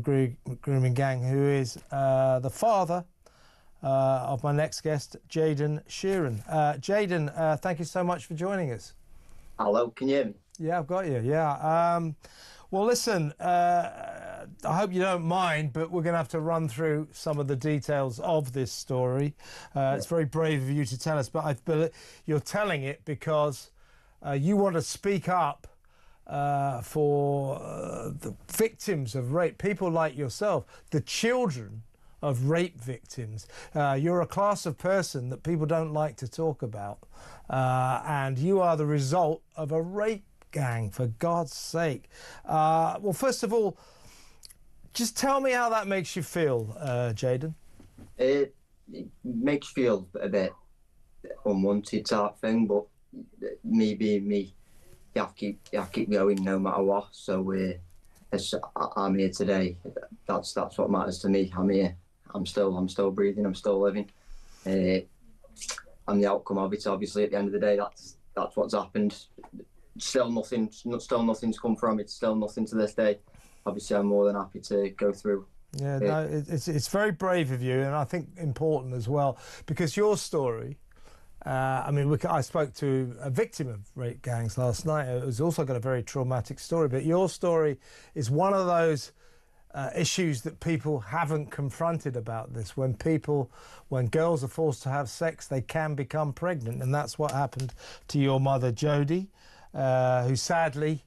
grooming gang who is the father of my next guest, Jayden Sheeran. Jayden, thank you so much for joining us. Hello, can you hear me? Yeah, I've got you, yeah. Well, listen, I hope you don't mind, but we're going to have to run through some of the details of this story. It's very brave of you to tell us, but you're telling it because you want to speak up for the victims of rape, people like yourself, the children of rape victims. You're a class of person that people don't like to talk about, and you are the result of a rape gang, for God's sake. Well, first of all, just tell me how that makes you feel, Jayden. It makes you feel a bit unwanted type thing, but me being me, you have to keep going no matter what. So I'm here today. That's what matters to me. I'm here. I'm still breathing. I'm still living. And the outcome of it, obviously, at the end of the day, that's what's happened. Still nothing's come from it. Still nothing to this day. Obviously, I'm more than happy to go through. Yeah, no, it's very brave of you, and I think important as well, because your story. I spoke to a victim of rape gangs last night. It was also got a very traumatic story, but your story is one of those issues that people haven't confronted about this. When girls are forced to have sex, they can become pregnant, and that's what happened to your mother, Jodie, who sadly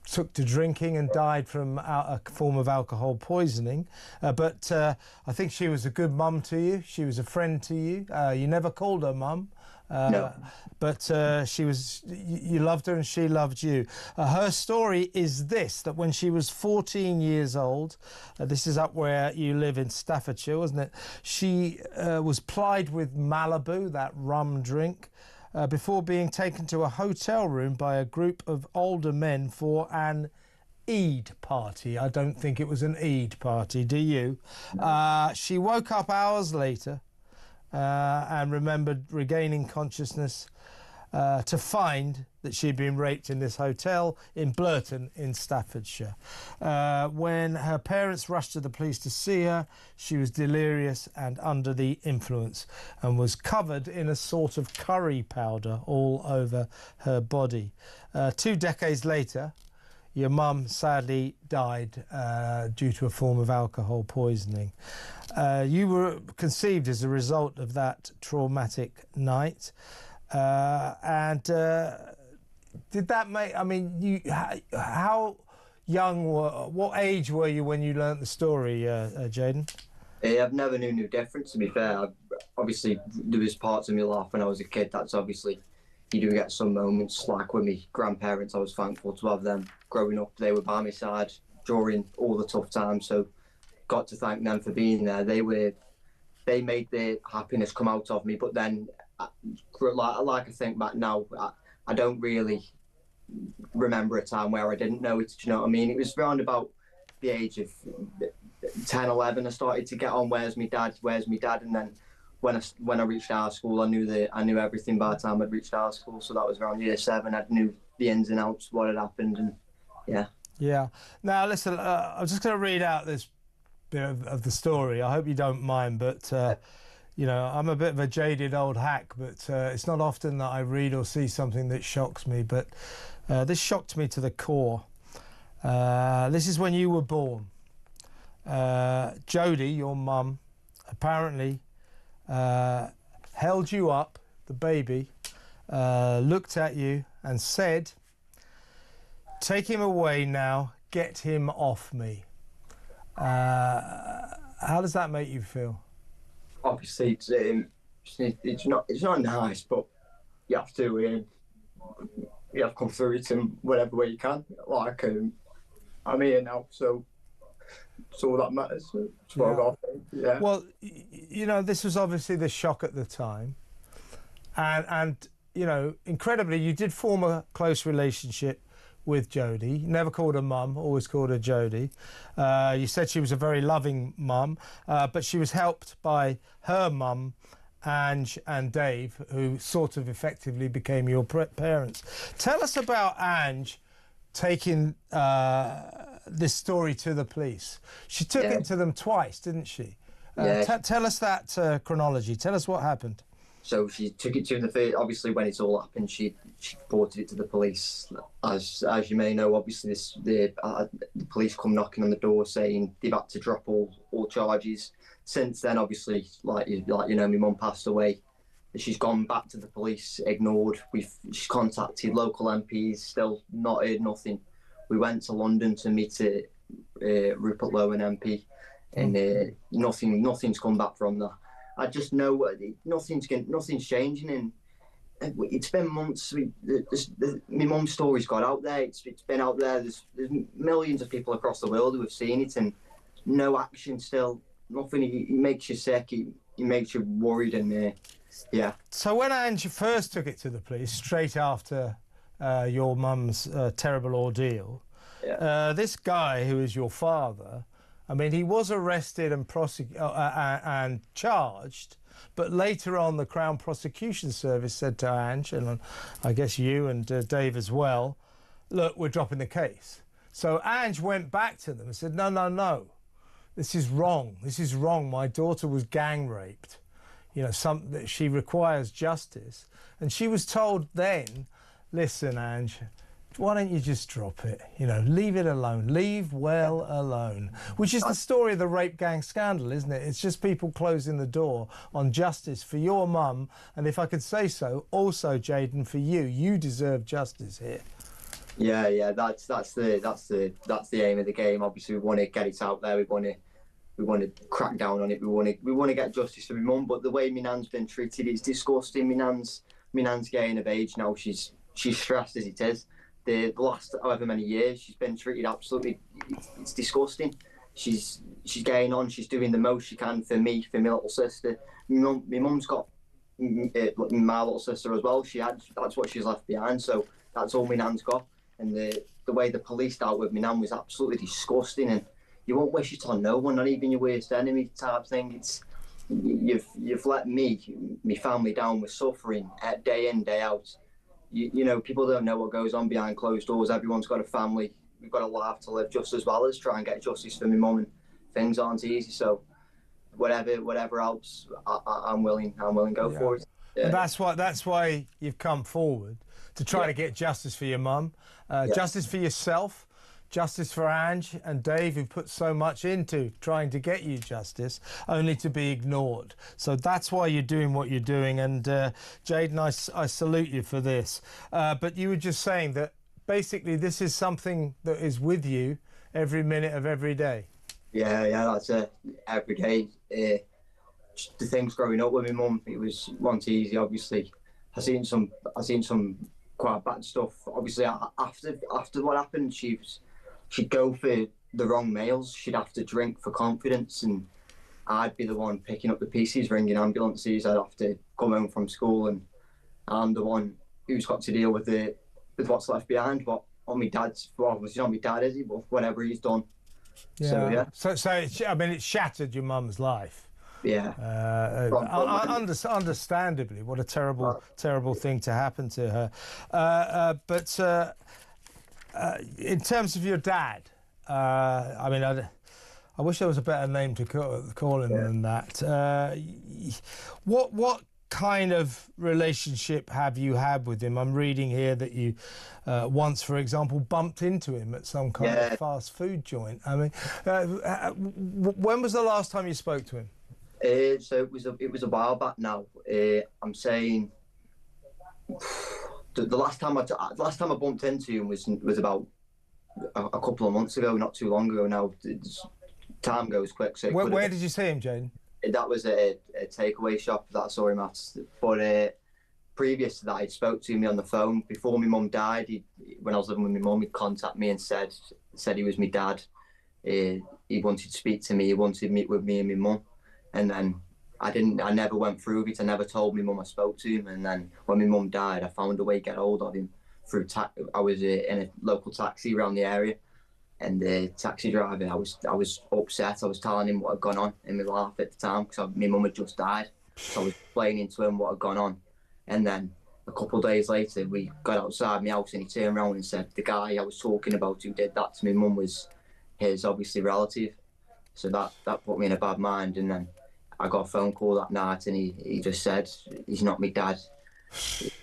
took to drinking and died from a form of alcohol poisoning. But I think she was a good mum to you. She was a friend to you. You never called her mum. No. But you loved her and she loved you. Her story is this, that when she was 14 years old, this is up where you live in Staffordshire, wasn't it? She was plied with Malibu, that rum drink, before being taken to a hotel room by a group of older men for an Eid party. I don't think it was an Eid party, do you? No. She woke up hours later and remembered regaining consciousness to find that she'd been raped in this hotel in Blurton in Staffordshire. When her parents rushed to the police to see her, she was delirious and under the influence and was covered in a sort of curry powder all over her body. 2 decades later, your mum sadly died due to a form of alcohol poisoning. You were conceived as a result of that traumatic night. Did that make, how young, what age were you when you learnt the story, Jayden? I've never knew no difference, to be fair. Obviously, there was parts of my life when I was a kid, that's obviously, you do get some moments, like with my grandparents, I was thankful to have them growing up. They were by my side during all the tough times, so got to thank them for being there. They made their happiness come out of me, but then like I think back now, I don't really remember a time where I didn't know it. Do you know what I mean? It was around about the age of 10, 11, I started to get on. Where's my dad? And then when I reached our school, I knew everything by the time I'd reached our school. So that was around year 7. I knew the ins and outs, what had happened, and yeah. Yeah. Now listen, I'm just going to read out this bit of the story. I hope you don't mind, but you know, I'm a bit of a jaded old hack, but it's not often that I read or see something that shocks me. But this shocked me to the core. This is when you were born. Jodie, your mum, apparently held you up, the baby, looked at you and said, "Take him away now, get him off me." How does that make you feel? Obviously, it's not nice, but you have to come through it in whatever way you can. Like, I'm here now, so it's all that matters. It's what I got to think, yeah. Well, you know, this was obviously the shock at the time, and you know, incredibly, you did form a close relationship with Jodie. You never called her mum, always called her Jodie. You said she was a very loving mum, but she was helped by her mum, Ange and Dave, who sort of effectively became your parents. Tell us about Ange taking this story to the police. She took it to them twice, didn't she? Tell us that chronology. Tell us what happened. So she took it to the first. Obviously, when it all happened, she reported it to the police. As you may know, obviously the police come knocking on the door saying they've had to drop all charges. Since then, obviously, like you know, my mum passed away. She's gone back to the police, ignored. She's contacted local MPs, still not heard nothing. We went to London to meet Rupert Lowen MP, and nothing's come back from that. I just know nothing's changing, and it's been months. My mum's story's got out there. It's been out there. There's millions of people across the world who have seen it, and no action still. Nothing. It makes you sick. It makes you worried, and yeah. So when Ange first took it to the police, straight after your mum's terrible ordeal, this guy who is your father, I mean, he was arrested and charged, but later on the Crown Prosecution Service said to Ange, and I guess you and Dave as well, look, we're dropping the case. So Ange went back to them and said, no, this is wrong. This is wrong. My daughter was gang raped. You know, she requires justice. And she was told then, listen, Ange, why don't you just drop it? You know, leave it alone. Leave well alone. Which is the story of the rape gang scandal, isn't it? It's just people closing the door on justice for your mum. And if I could say so, also, Jaden, for you. You deserve justice here. Yeah. That's the aim of the game. Obviously, we want to get it out there. We want to crack down on it. We want to get justice for my mum. But the way my nan's been treated is disgusting. My nan's getting of age now. She's stressed as it is. The last however many years she's been treated absolutely, it's disgusting. She's getting on. She's doing the most she can for me, for my little sister. My mum's got my little sister as well. That's what she's left behind. So that's all my nan's got. And the way the police dealt with my nan was absolutely disgusting. And you won't wish it on no one, not even your worst enemy type thing. It's you've let my family down with suffering day in, day out. You know, people don't know what goes on behind closed doors. Everyone's got a family. We've got a life to live just as well as try and get justice for my mum, and things aren't easy. So whatever helps, I'm willing to go for it. Yeah. That's why you've come forward to try to get justice for your mum, justice for yourself, justice for Ange and Dave, who put so much into trying to get you justice, only to be ignored. So that's why you're doing what you're doing. And Jaden, I salute you for this. But you were just saying that basically this is something that is with you every minute of every day. Yeah, that's it. Every day. The things growing up with my mum, it wasn't easy. Obviously, I seen some quite bad stuff. Obviously, after what happened, she'd go for the wrong meals. She'd have to drink for confidence, and I'd be the one picking up the pieces, ringing ambulances. I'd have to come home from school, and I'm the one who's got to deal with what's left behind. But on my dad's, well, he's not my dad, is he? But whatever he's done. Yeah. So yeah. So I mean, it shattered your mum's life. Yeah. Understandably, what a terrible thing to happen to her. But in terms of your dad, I mean, I wish there was a better name to call him than that. What kind of relationship have you had with him? I'm reading here that you once, for example, bumped into him at some kind of fast food joint. I mean, when was the last time you spoke to him? So it was a while back now. I'm saying the last time I bumped into him was about a couple of months ago, not too long ago now. Time goes quick. So where did you see him, Jaden? That was a takeaway shop that I saw him at. But previous to that, he spoke to me on the phone. Before my mum died, when I was living with my mum, he'd contact me and said he was my dad. He wanted to speak to me. He wanted to meet with me and my mum. And then I never went through with it. I never told my mum I spoke to him. And then when my mum died, I found a way to get hold of him through I was in a local taxi around the area, and the taxi driver, I was upset. I was telling him what had gone on in my life at the time because my mum had just died. So I was explaining to him what had gone on. And then a couple of days later, we got outside my house, and he turned around and said the guy I was talking about who did that to my mum was his obviously relative. So that put me in a bad mind. And then I got a phone call that night, and he just said he's not my dad.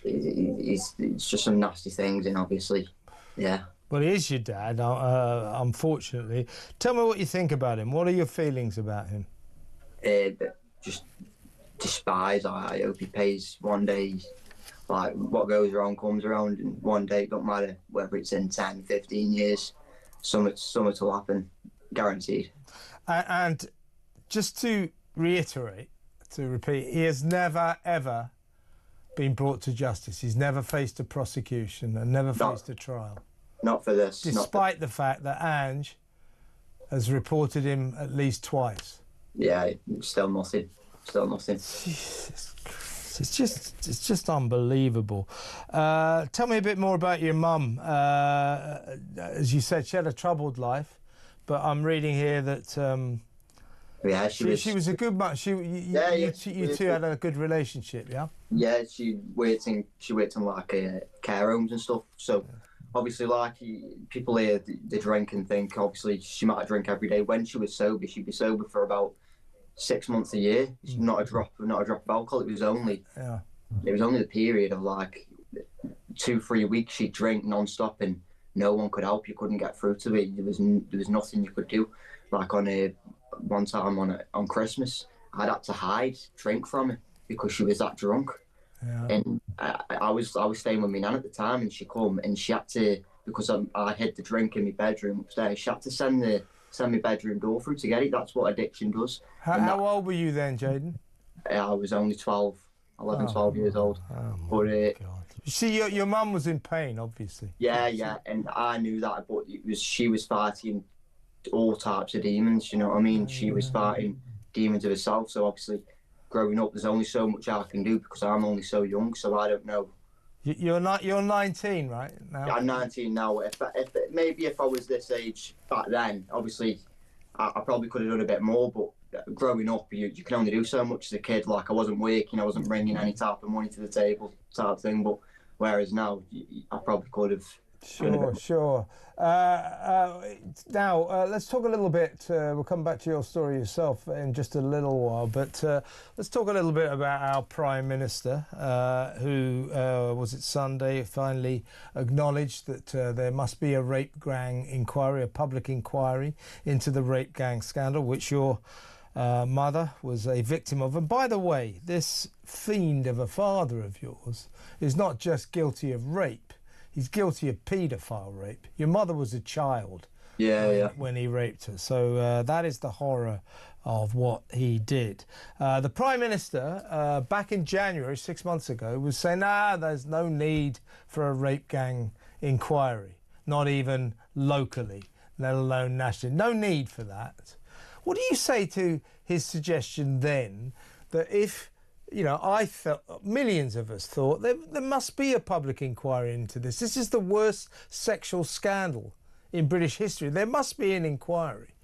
It's just some nasty things, and obviously, yeah. Well, he is your dad, unfortunately. Tell me what you think about him. What are your feelings about him? Just despise. I hope he pays one day. Like, what goes around comes around, and one day, it don't matter whether it's in 10, 15 years, something will happen, guaranteed. And just to reiterate, to repeat, he has never, ever been brought to justice. He's never faced a prosecution and never faced a trial. Not for this. Despite the fact that Ange has reported him at least twice. Yeah, still nothing. Still nothing. Jesus Christ. It's just unbelievable. Tell me a bit more about your mum. As you said, she had a troubled life, but I'm reading here that yeah, she was a good mum. You two had a good relationship, yeah? Yeah, she worked in like care homes and stuff. So obviously, like, people here, they drink and think obviously she might drink every day. When she was sober, she'd be sober for about 6 months a year. Not a drop of alcohol. It was only the period of like 2-3 weeks she'd drink non-stop, and no one could help. You couldn't get through to it. There was nothing you could do. Like one time on Christmas, I'd had to hide drink from her because she was that drunk. Yeah. And I was staying with my nan at the time, and she come and she had to, because I hid the drink in my bedroom upstairs, she had to send my bedroom door through to get it. That's what addiction does. How old were you then, Jaden? I was only 12 years old. Oh my God. You see, your mum was in pain, obviously. Yeah, and I knew that, but she was fighting all types of demons, you know what I mean? She was fighting demons of herself, so obviously growing up, there's only so much I can do because I'm only so young, so I don't know. You're 19, right? Now? I'm 19 now. If I was this age back then, obviously, I probably could have done a bit more, but growing up, you can only do so much as a kid. Like, I wasn't working, I wasn't bringing any type of money to the table type thing, but whereas now, I probably could have. Sure. Now, let's talk a little bit, we'll come back to your story yourself in just a little while, but let's talk a little bit about our Prime Minister, who, was it Sunday, finally acknowledged that there must be a rape gang inquiry, a public inquiry into the rape gang scandal, which your mother was a victim of. And by the way, this fiend of a father of yours is not just guilty of rape, he's guilty of paedophile rape. Your mother was a child when he raped her. So that is the horror of what he did. The Prime Minister, back in January, 6 months ago, was saying, there's no need for a rape gang inquiry, not even locally, let alone nationally. No need for that. What do you say to his suggestion then that if, you know, I felt, millions of us thought there must be a public inquiry into this. This is the worst sexual scandal in British history. There must be an inquiry.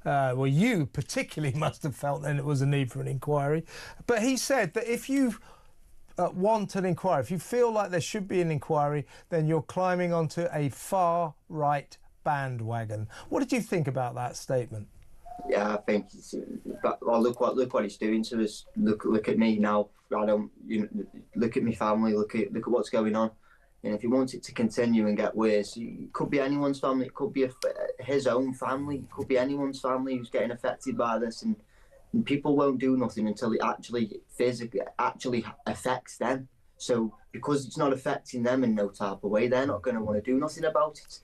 Well, you particularly must have felt then it was a need for an inquiry. But he said that if you want an inquiry, if you feel like there should be an inquiry, then you're climbing onto a far-right bandwagon. What did you think about that statement? Yeah, I think. Well, look what he's doing to us. Look at me now. I don't. Look at my family. Look at what's going on. And if he wants it to continue and get worse, it could be anyone's family. It could be his own family. It could be anyone's family who's getting affected by this, and people won't do nothing until it actually physically affects them. So because it's not affecting them in no type of way, they're not going to want to do nothing about it.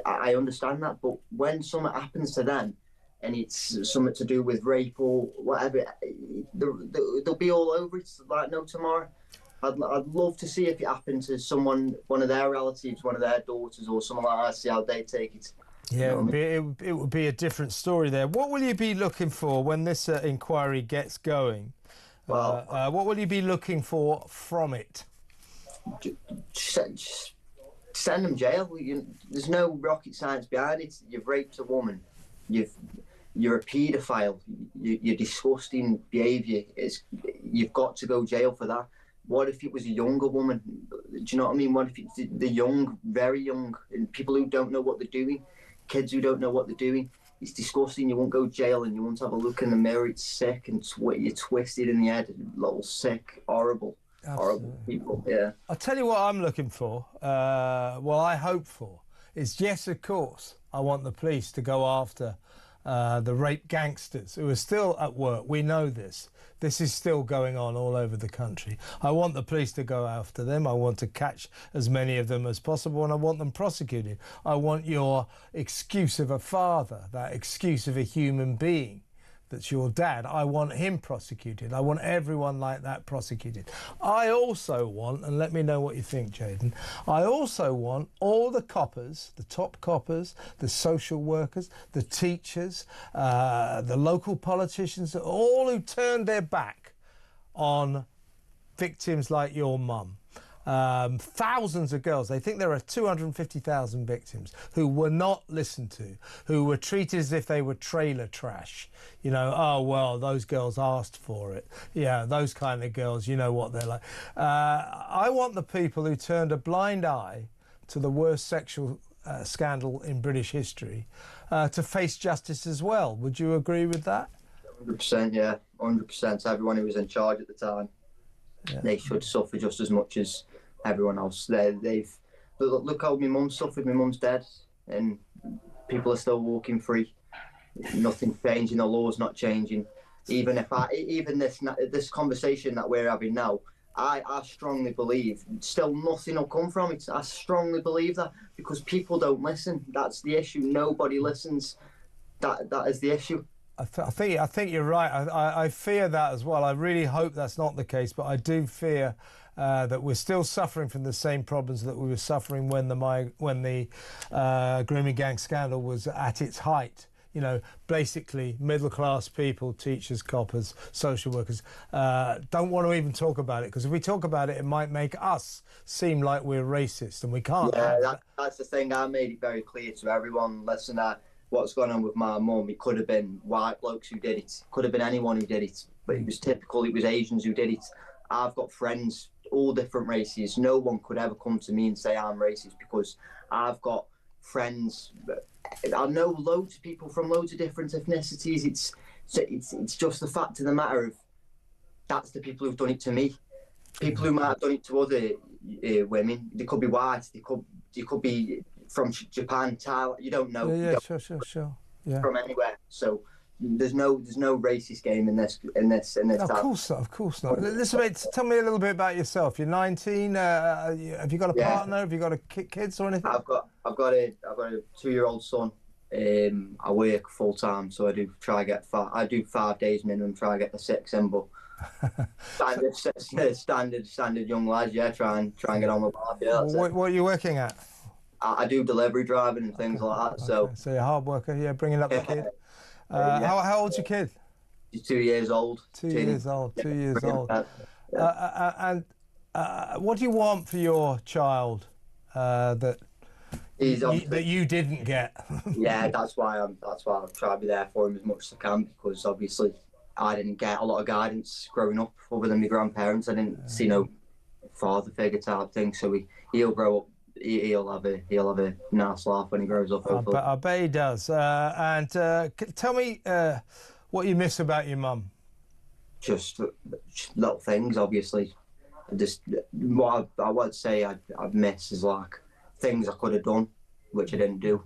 I understand that, but when something happens to them and it's something to do with rape or whatever, they'll be all over it like no tomorrow. I'd love to see if it happened to someone, one of their relatives, one of their daughters or someone like that, see how they take it. Yeah, it would be a different story there. What will you be looking for when this inquiry gets going? Well, what will you be looking for from it? Just send them jail. There's no rocket science behind it. You've raped a woman. You're a paedophile. You're disgusting behaviour. You've got to go jail for that. What if it was a younger woman? Do you know what I mean? What if it's the young, very young, and people who don't know what they're doing, kids who don't know what they're doing? It's disgusting. You won't go to jail and you won't have a look in the mirror. It's sick and you're twisted in the head. Little sick, horrible, horrible people. Yeah. I'll tell you what I'm looking for. What I hope for is, yes, of course, I want the police to go after the rape gangsters who are still at work. We know this. This is still going on all over the country. I want the police to go after them. I want to catch as many of them as possible, and I want them prosecuted. I want your excuse of a father, that excuse of a human being that's your dad, I want him prosecuted. I want everyone like that prosecuted. I also want, and let me know what you think, Jayden, I also want all the coppers, the top coppers, the social workers, the teachers, the local politicians, all who turned their back on victims like your mum. Thousands of girls, they think there are 250,000 victims who were not listened to, who were treated as if they were trailer trash. You know, oh, well, those girls asked for it. Yeah, those kind of girls, you know what they're like. I want the people who turned a blind eye to the worst sexual scandal in British history to face justice as well. Would you agree with that? 100%, yeah, 100%. Everyone who was in charge at the time. Yeah. They should suffer just as much as everyone else. They've look how my mum suffered. My mum's dead, and people are still walking free. Nothing's changing. The law's not changing. Even this conversation that we're having now, I strongly believe still nothing will come from it. I strongly believe that because people don't listen. That's the issue. Nobody listens. That is the issue. I think you're right. I fear that as well. I really hope that's not the case, but I do fear that we're still suffering from the same problems that we were suffering when the grooming gang scandal was at its height. You know, basically middle-class people, teachers, coppers, social workers, don't want to even talk about it, because if we talk about it, it might make us seem like we're racist, and we can't. Yeah, that's the thing. I made it very clear to everyone. Listen, what's going on with my mum, it could have been white blokes who did it, could have been anyone who did it, but it was typical, it was Asians who did it. I've got friends, all different races. No one could ever come to me and say I'm racist, because I've got friends, I know loads of people from loads of different ethnicities. It's just the fact of the matter of that's the people who've done it to me. People who might have done it to other women, they could be white, they could be from Japan, Thailand, you don't know. Yeah, sure. Yeah. From anywhere. So there's no racist game in this. Of course not. Listen, mate, tell me a little bit about yourself. You're 19. Have you got a partner? Have you got kids or anything? I've got a 2-year-old son. I work full time, so I do 5 days minimum. Try to get the 6 in, but standard young lads. Yeah, try and get on with life. Yeah, what are you working at? I do delivery driving and things like that. So you're a hard worker, yeah, bringing up the kid. How old's your kid? He's 2 years old. 2 years old. 2 years old. And what do you want for your child that you didn't get? Yeah, that's why I'm trying to be there for him as much as I can, because obviously I didn't get a lot of guidance growing up other than my grandparents. I didn't see no father figure type thing. So he'll grow up. He'll have a nice life when he grows up. I bet he does. And tell me what you miss about your mum. Just little things, obviously. Just what I would say I miss is like things I could have done, which I didn't do.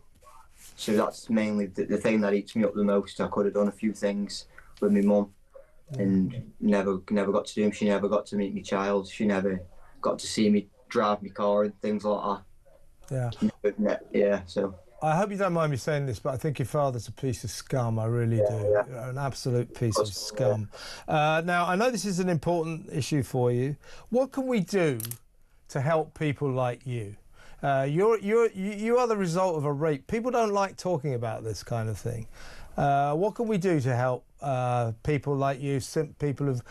So that's mainly the thing that eats me up the most. I could have done a few things with my mum, and never got to do them. She never got to meet my child. She never got to see me drive my car and things like that. Yeah. Yeah. So. I hope you don't mind me saying this, but I think your father's a piece of scum. I really do. Yeah. An absolute piece of scum. Now, I know this is an important issue for you. What can we do to help people like you? You are the result of a rape. People don't like talking about this kind of thing. What can we do to help people like you, people who've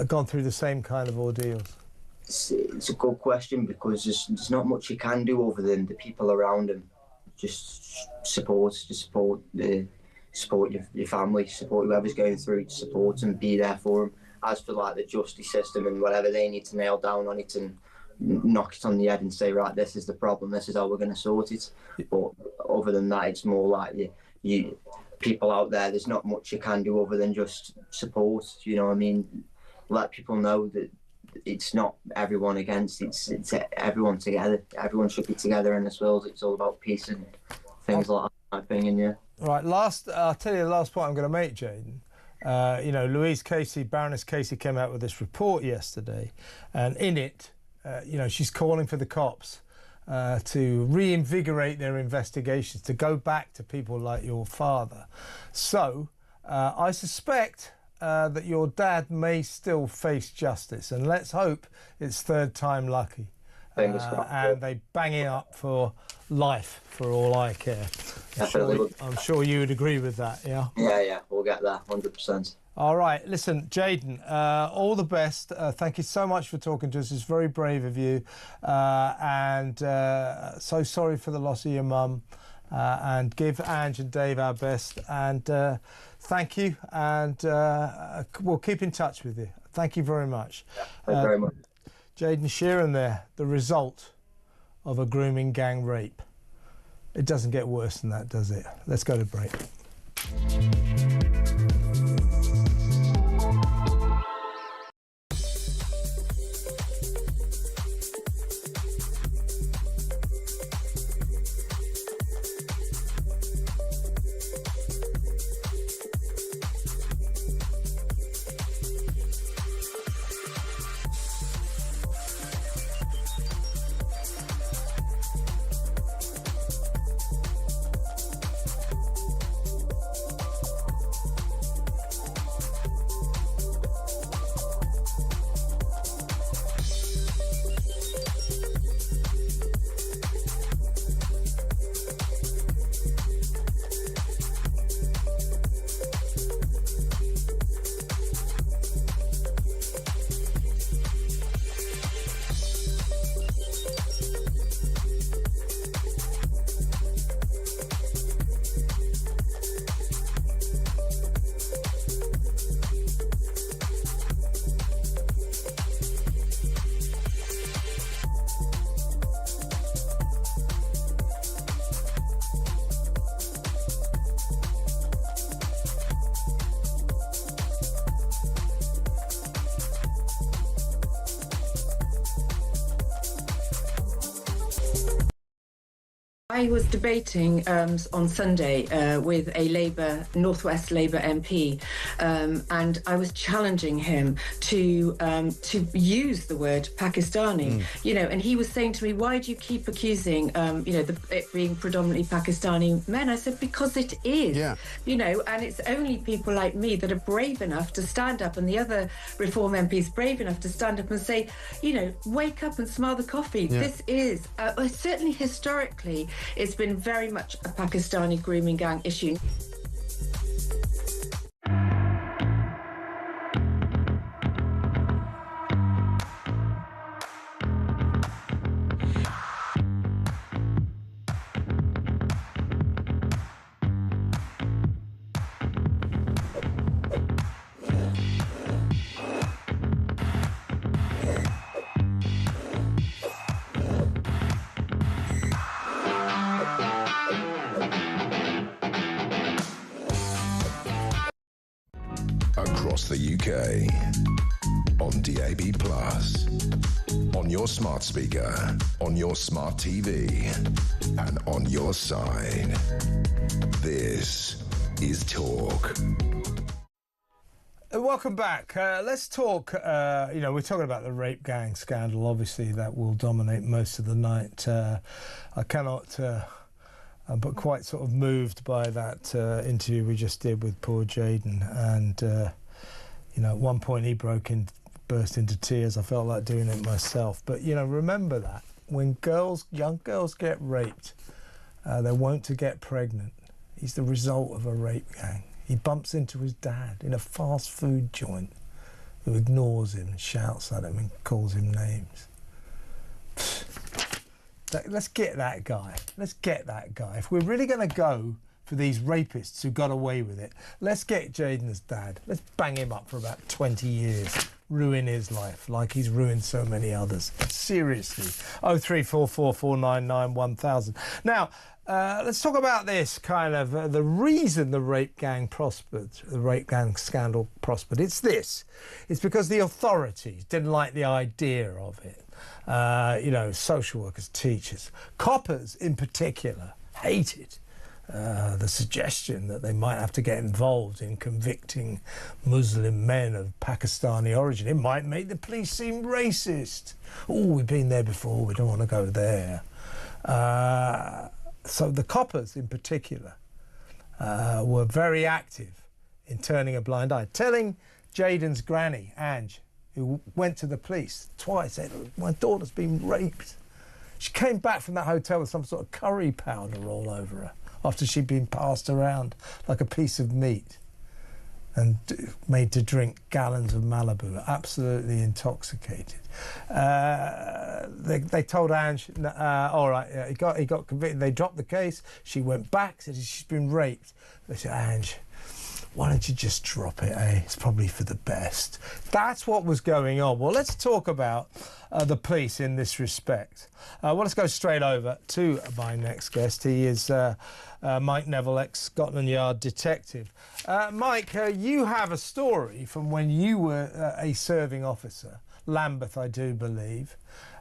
gone through the same kind of ordeals? It's a good question, because there's not much you can do other than the people around him. Just support your family, support whoever's going through, support and be there for them. As for like the justice system and whatever, they need to nail down on it and knock it on the head and say, right, this is the problem, this is how we're going to sort it. But other than that, it's more like you people out there, there's not much you can do other than just support, you know what I mean? Let people know that it's not everyone against, it's everyone together. Everyone should be together in this world. It's all about peace and things like that, my opinion, yeah. Right, I'll tell you the last point I'm going to make, Jaden. Louise Casey, Baroness Casey, came out with this report yesterday, and in it, she's calling for the cops to reinvigorate their investigations, to go back to people like your father. So, I suspect that your dad may still face justice, and let's hope it's third time lucky. And they bang it up for life, for all I care. I'm sure you would agree with that, yeah? Yeah, we'll get there, 100%. All right, listen, Jaden, all the best. Thank you so much for talking to us. It's very brave of you. And so sorry for the loss of your mum. And give Ange and Dave our best. And thank you. And we'll keep in touch with you. Thank you very much. Yeah, thank you very much. Jaden Sheeran there, the result of a grooming gang rape. It doesn't get worse than that, does it? Let's go to break. I was debating on Sunday with a Northwest Labour MP, and I was challenging him to use the word Pakistani, and he was saying to me, why do you keep accusing, it being predominantly Pakistani men? I said, because it is, and it's only people like me that are brave enough to stand up, and the other Reform MPs brave enough to stand up and say, wake up and smell the coffee. Yeah. This is, certainly historically, it's been very much a Pakistani grooming gang issue. across the UK, on DAB+, on your smart speaker, on your smart TV, and on your side. This is Talk. Welcome back. Let's talk, we're talking about the rape gang scandal. Obviously, that will dominate most of the night. I cannot but quite sort of moved by that interview we just did with poor Jaden. And, at one point he burst into tears. I felt like doing it myself. But, remember that. When young girls get raped, they're wont to get pregnant. He's the result of a rape gang. He bumps into his dad in a fast food joint who ignores him and shouts at him and calls him names. Let's get that guy. Let's get that guy. If we're really going to go for these rapists who got away with it, let's get Jaden's dad. Let's bang him up for about 20 years. Ruin his life like he's ruined so many others. Seriously. 0344 499 1000. Now, let's talk about this kind of the reason the rape gang prospered, the rape gang scandal prospered. It's this. It's because the authorities didn't like the idea of it. Social workers, teachers, coppers in particular hated the suggestion that they might have to get involved in convicting Muslim men of Pakistani origin. It might make the police seem racist. Oh, we've been there before, we don't want to go there. So the coppers in particular were very active in turning a blind eye, telling Jaden's granny, Ange, who went to the police twice, said, my daughter's been raped. She came back from that hotel with some sort of curry powder all over her after she'd been passed around like a piece of meat and made to drink gallons of Malibu, absolutely intoxicated. They told Ange, all right, he got convicted. They dropped the case. She went back, said she's been raped. They said, Ange, why don't you just drop it, eh? It's probably for the best. That's what was going on. Well, let's talk about the police in this respect. Well, let's go straight over to my next guest. He is Mike Neville, ex-Scotland Yard detective. Mike, you have a story from when you were a serving officer, Lambeth, I do believe,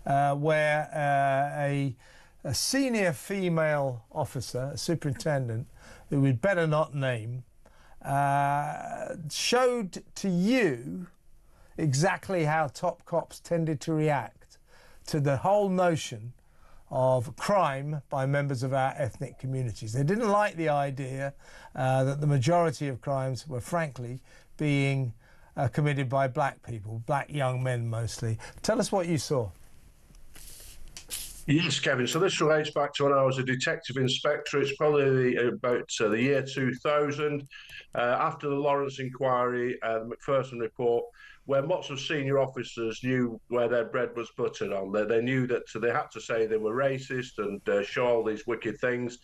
where a senior female officer, a superintendent, who we'd better not name, showed to you exactly how top cops tended to react to the whole notion of crime by members of our ethnic communities. They didn't like the idea that the majority of crimes were frankly being committed by black people, black young men mostly. Tell us what you saw. Yes, Kevin. So this relates back to when I was a detective inspector. It's probably about the year 2000, after the Lawrence inquiry and the McPherson report, where lots of senior officers knew where their bread was buttered on. They knew that they had to say they were racist and show all these wicked things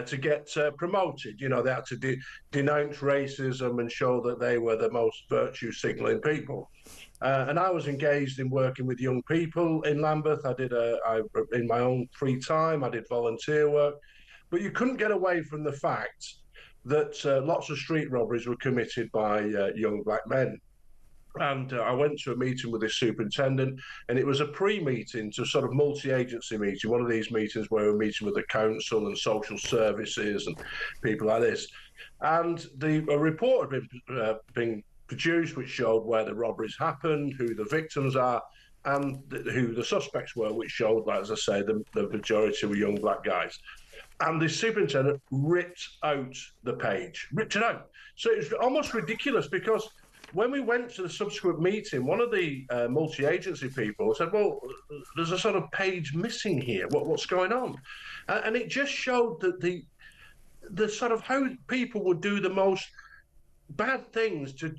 to get promoted. They had to denounce racism and show that they were the most virtue-signalling people. And I was engaged in working with young people in Lambeth. In my own free time, I did volunteer work. But you couldn't get away from the fact that lots of street robberies were committed by young black men. And I went to a meeting with this superintendent, and it was a pre-meeting to sort of multi-agency meeting, one of these meetings where we're meeting with the council and social services and people like this. And a report had been produced which showed where the robberies happened, who the victims are, and who the suspects were, which showed, like, as I say, the majority were young black guys. And the superintendent ripped out the page, ripped it out. So it's almost ridiculous, because when we went to the subsequent meeting, one of the multi-agency people said, well, there's a sort of page missing here. What's going on? And it just showed that the sort of how people would do the most bad things to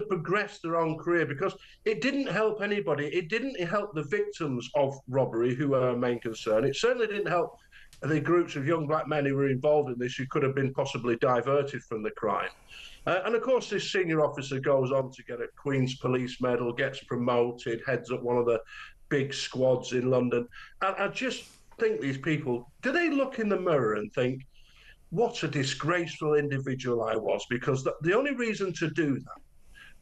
progress their own career, because it didn't help anybody. It didn't help the victims of robbery, who are our main concern. It certainly didn't help the groups of young black men who were involved in this, who could have been possibly diverted from the crime. And of course, this senior officer goes on to get a Queen's Police Medal, gets promoted, heads up one of the big squads in London. And I just think these people, do they look in the mirror and think, what a disgraceful individual I was? Because the only reason to do that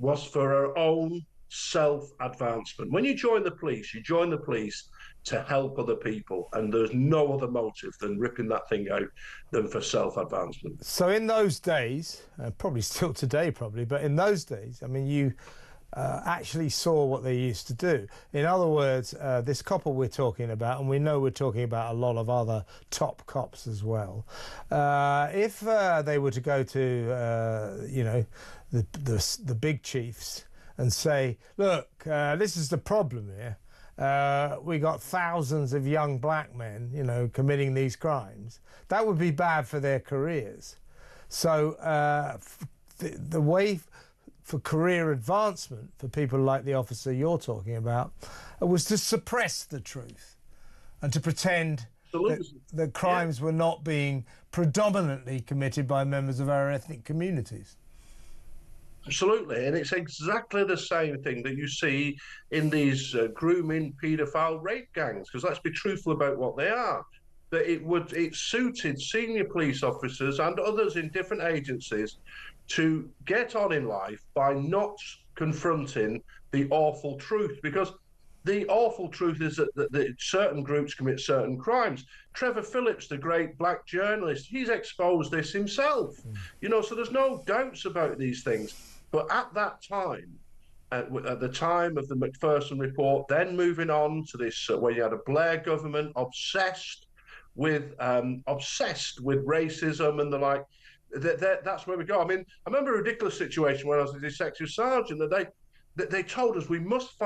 was for her own self-advancement. When you join the police to help other people, and there's no other motive than ripping that thing out than for self-advancement. So in those days, probably still today probably, but in those days, I mean, you actually saw what they used to do. In other words, this copper we're talking about, and we know we're talking about a lot of other top cops as well, if they were to go to, you know, the big chiefs and say, look, this is the problem here. We got thousands of young black men, you know, committing these crimes. That would be bad for their careers. So the way for career advancement for people like the officer you're talking about was to suppress the truth and to pretend that crimes were not being predominantly committed by members of our ethnic communities. Absolutely, and it's exactly the same thing that you see in these grooming paedophile rape gangs, because let's be truthful about what they are. That it suited senior police officers and others in different agencies to get on in life by not confronting the awful truth, because the awful truth is that certain groups commit certain crimes. Trevor Phillips, the great black journalist, he's exposed this himself. You know, so there's no doubts about these things. But at that time, at the time of the Macpherson report, then moving on to this, where you had a Blair government obsessed with racism and the like, that's where we go. I mean, I remember a ridiculous situation when I was a detective sergeant that they told us we used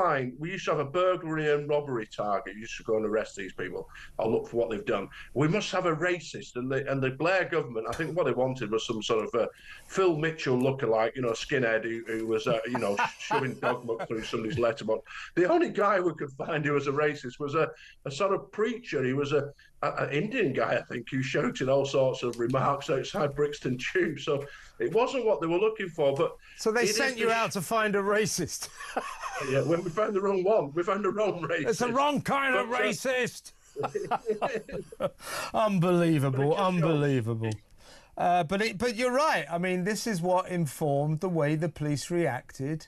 to have a burglary and robbery target. You used to go and arrest these people. I'll look for what they've done. We must have a racist. And the Blair government, I think what they wanted was some sort of Phil Mitchell lookalike, you know, skinhead who was, you know, shoving dog muck through somebody's letterbox. The only guy we could find who was a racist was a sort of preacher. He was an Indian guy, I think, who shouted all sorts of remarks outside Brixton Tube. So it wasn't what they were looking for. But so they sent you out to find a racist. Yeah, when we found the wrong one, we found the wrong racist. It's the wrong kind of racist. Unbelievable, unbelievable. But you're right. I mean, this is what informed the way the police reacted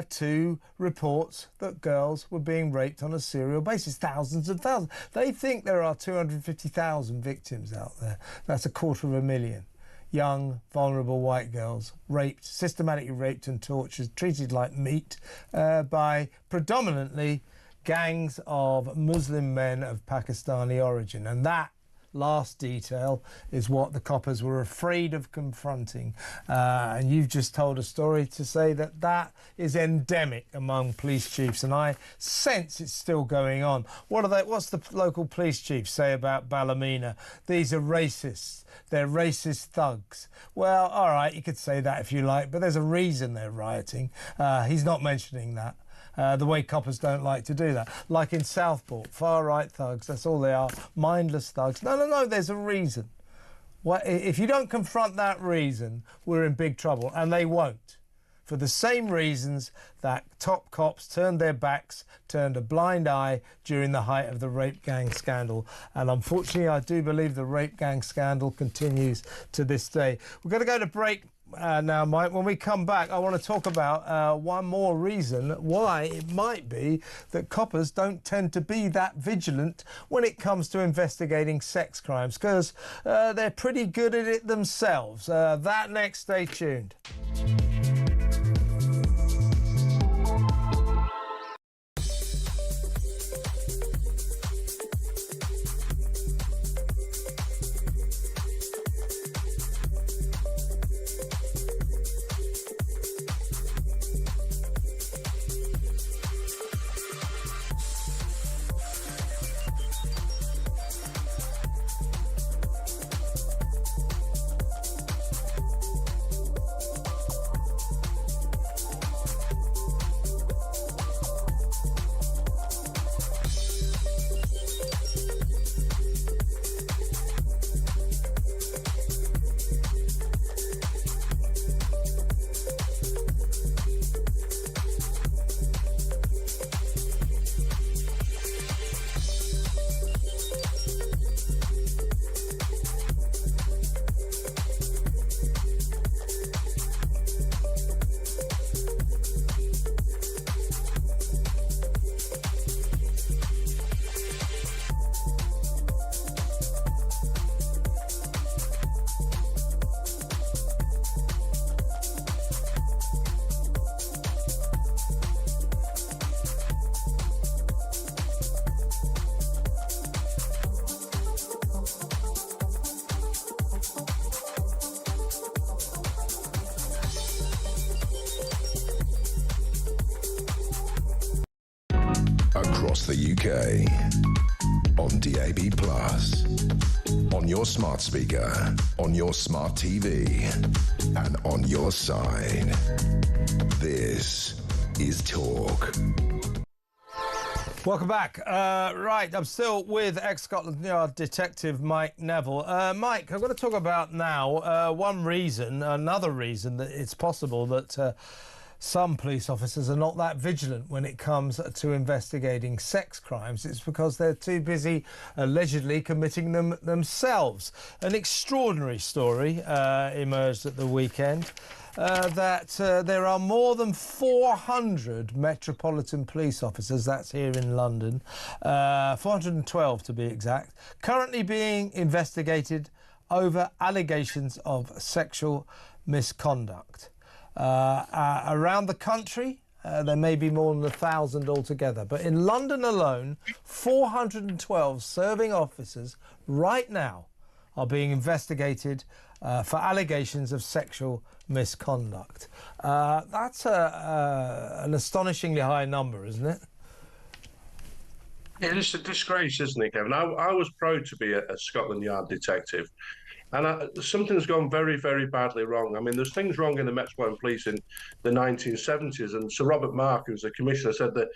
to reports that girls were being raped on a serial basis. Thousands and thousands. They think there are 250,000 victims out there. That's 250,000. Young, vulnerable white girls raped, systematically raped and tortured, treated like meat by predominantly gangs of Muslim men of Pakistani origin. And that last detail is what the coppers were afraid of confronting. And you've just told a story to say that that is endemic among police chiefs, and I sense it's still going on. What's the local police chief say about Ballymena? These are racists. They're racist thugs. Well, all right, you could say that if you like, but there's a reason they're rioting. He's not mentioning that. The way coppers don't like to do that. Like in Southport, far-right thugs, that's all they are, mindless thugs. No, there's a reason. If you don't confront that reason, we're in big trouble, and they won't. For the same reasons that top cops turned their backs, turned a blind eye during the height of the rape gang scandal. And unfortunately, I do believe the rape gang scandal continues to this day. We're going to go to break now, Mike. When we come back, I want to talk about one more reason why it might be that coppers don't tend to be that vigilant when it comes to investigating sex crimes, because they're pretty good at it themselves. That next, stay tuned. across the UK. On DAB+, on your smart speaker, on your smart TV, and on your side. This is Talk. Welcome back. Right, I'm still with ex-Scotland Yard detective Mike Neville. Mike, I'm going to talk about now another reason that it's possible that some police officers are not that vigilant when it comes to investigating sex crimes. It's because they're too busy allegedly committing them themselves. An extraordinary story emerged at the weekend that there are more than 400 Metropolitan Police officers, that's here in London, 412 to be exact, currently being investigated over allegations of sexual misconduct. Around the country, there may be more than 1,000 altogether. But in London alone, 412 serving officers right now are being investigated for allegations of sexual misconduct. That's an astonishingly high number, isn't it? It's a disgrace, isn't it, Kevin? I was proud to be a Scotland Yard detective. And something's gone very, very badly wrong. I mean, there's things wrong in the Metropolitan Police in the 1970s. And Sir Robert Mark, who's the commissioner, said that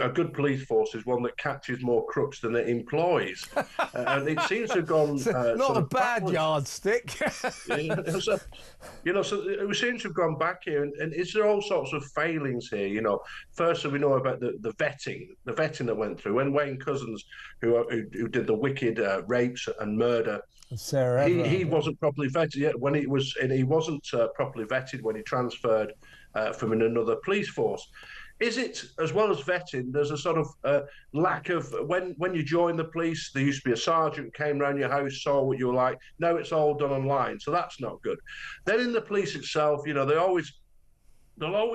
a good police force is one that catches more crooks than it employs. And it seems to have gone... not a bad yardstick. So it seems to have gone back here. And is there all sorts of failings here? You know, firstly, we know about the vetting that went through. When Wayne Couzens, who did the wicked rapes and murder... Sarah he wasn't properly vetted yet when he wasn't properly vetted when he transferred from another police force. Is it, as well as vetting, there's a sort of lack of, when you join the police, there used to be a sergeant came around your house, saw what you were like. Now it's all done online, so that's not good. Then in the police itself, you know, there'll always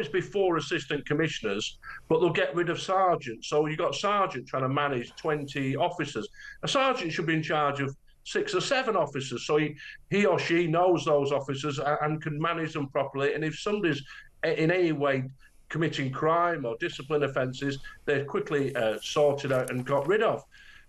be 4 assistant commissioners, but they'll get rid of sergeants. So you've got a sergeant trying to manage 20 officers. A sergeant should be in charge of 6 or 7 officers, so he or she knows those officers and can manage them properly. And if somebody's in any way committing crime or discipline offences, they're quickly sorted out and got rid of.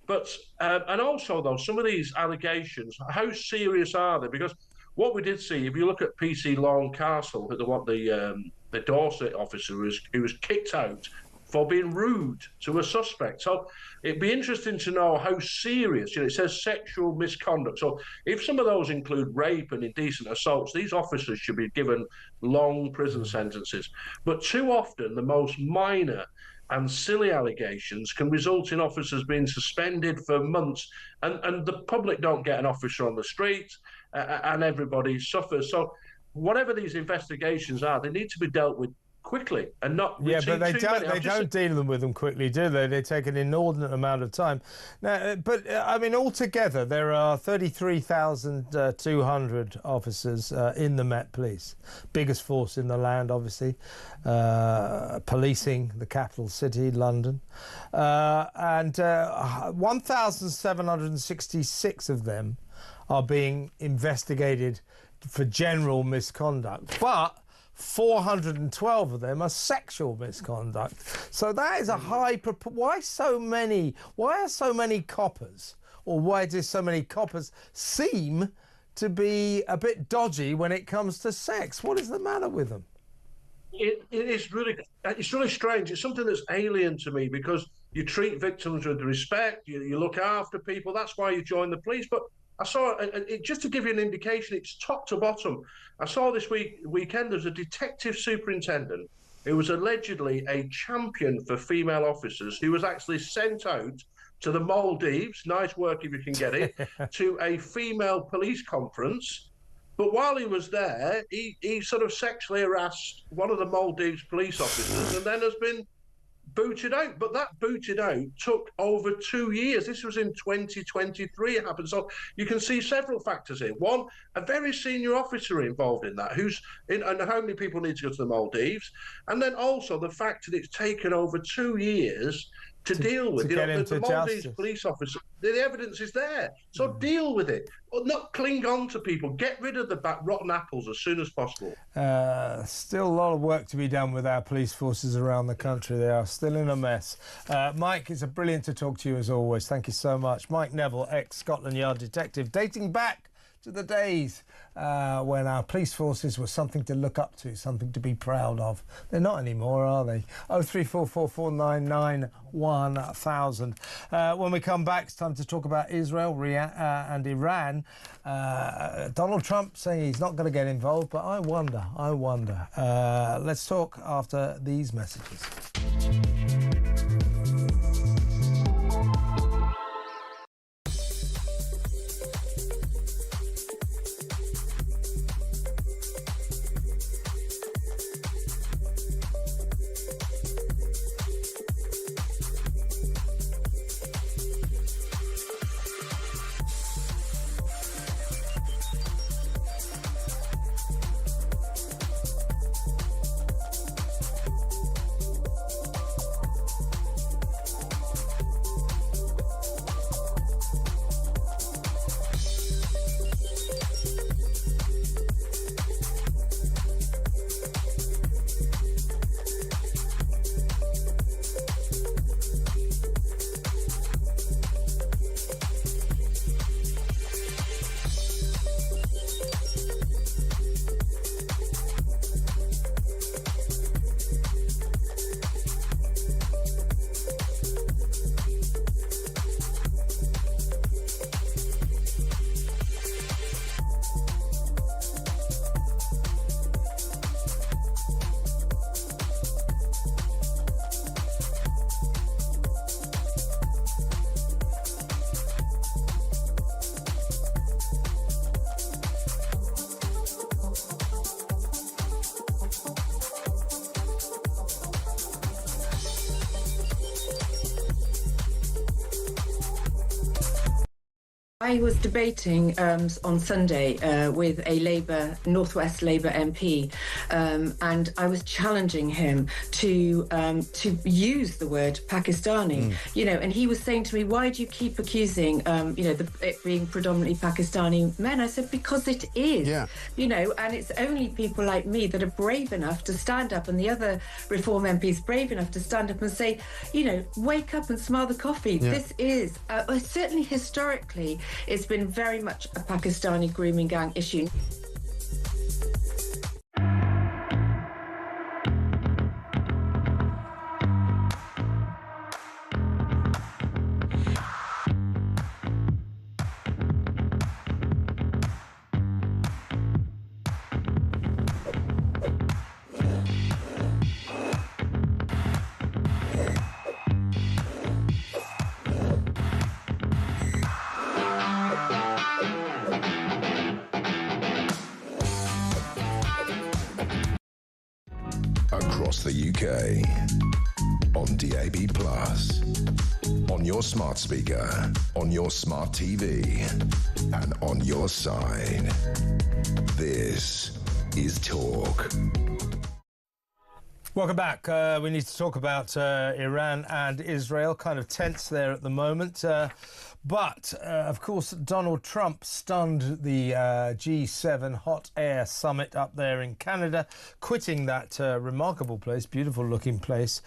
But and also, though, some of these allegations, how serious are they? Because what we did see, if you look at PC Long Castle, the Dorset officer who was kicked out for being rude to a suspect. So it'd be interesting to know how serious, you know, it says sexual misconduct. So if some of those include rape and indecent assaults, these officers should be given long prison sentences. But too often, the most minor and silly allegations can result in officers being suspended for months, and the public don't get an officer on the street, and everybody suffers. So whatever these investigations are, they need to be dealt with quickly and not... Yeah, but they don't deal with them quickly, do they? They take an inordinate amount of time. Now, but I mean, altogether, there are 33,200 officers in the Met Police, biggest force in the land, obviously, policing the capital city, London, and 1,766 of them are being investigated for general misconduct, but 412 of them are sexual misconduct. So that is a high why are so many coppers, or why do so many coppers seem to be a bit dodgy when it comes to sex? What is the matter with them? It's really strange. It's something that's alien to me, because you treat victims with respect, you look after people, that's why you join the police. But I saw, just to give you an indication, it's top to bottom. I saw this weekend there's a detective superintendent who was allegedly a champion for female officers, who was actually sent out to the Maldives, nice work if you can get it, to a female police conference. But while he was there, he sort of sexually harassed one of the Maldives police officers and then has been booted out. But that booted out took over 2 years. This was in 2023 it happened. So you can see several factors here. One, a very senior officer involved in that, and how many people need to go to the Maldives. And then also the fact that it's taken over 2 years to deal with. To get him to the Maldives justice. police officer, the evidence is there. So deal with it. Or not cling on to people. Get rid of the rotten apples as soon as possible. Still a lot of work to be done with our police forces around the country. They are still in a mess. Mike, it's brilliant to talk to you as always. Thank you so much. Mike Neville, ex-Scotland Yard detective, dating back to the days when our police forces were something to look up to, something to be proud of. They're not anymore, are they? 03444991000. When we come back, it's time to talk about Israel and Iran. Donald Trump saying he's not going to get involved, but I wonder. Let's talk after these messages. I was debating on Sunday with a Northwest Labour MP, and I was challenging him to use the word Pakistani. And he was saying to me, "Why do you keep accusing, it being predominantly Pakistani men?" I said, "Because it is, and it's only people like me that are brave enough to stand up, and the other Reform MPs brave enough to stand up and say, wake up and smell the coffee. This is certainly historically." It's been very much a Pakistani grooming gang issue. Across the UK, on DAB+, on your smart speaker, on your smart TV, and on your side. This is Talk. Welcome back. We need to talk about Iran and Israel. Kind of tense there at the moment. But, of course, Donald Trump stunned the G7 hot air summit up there in Canada, quitting that remarkable place, beautiful-looking place,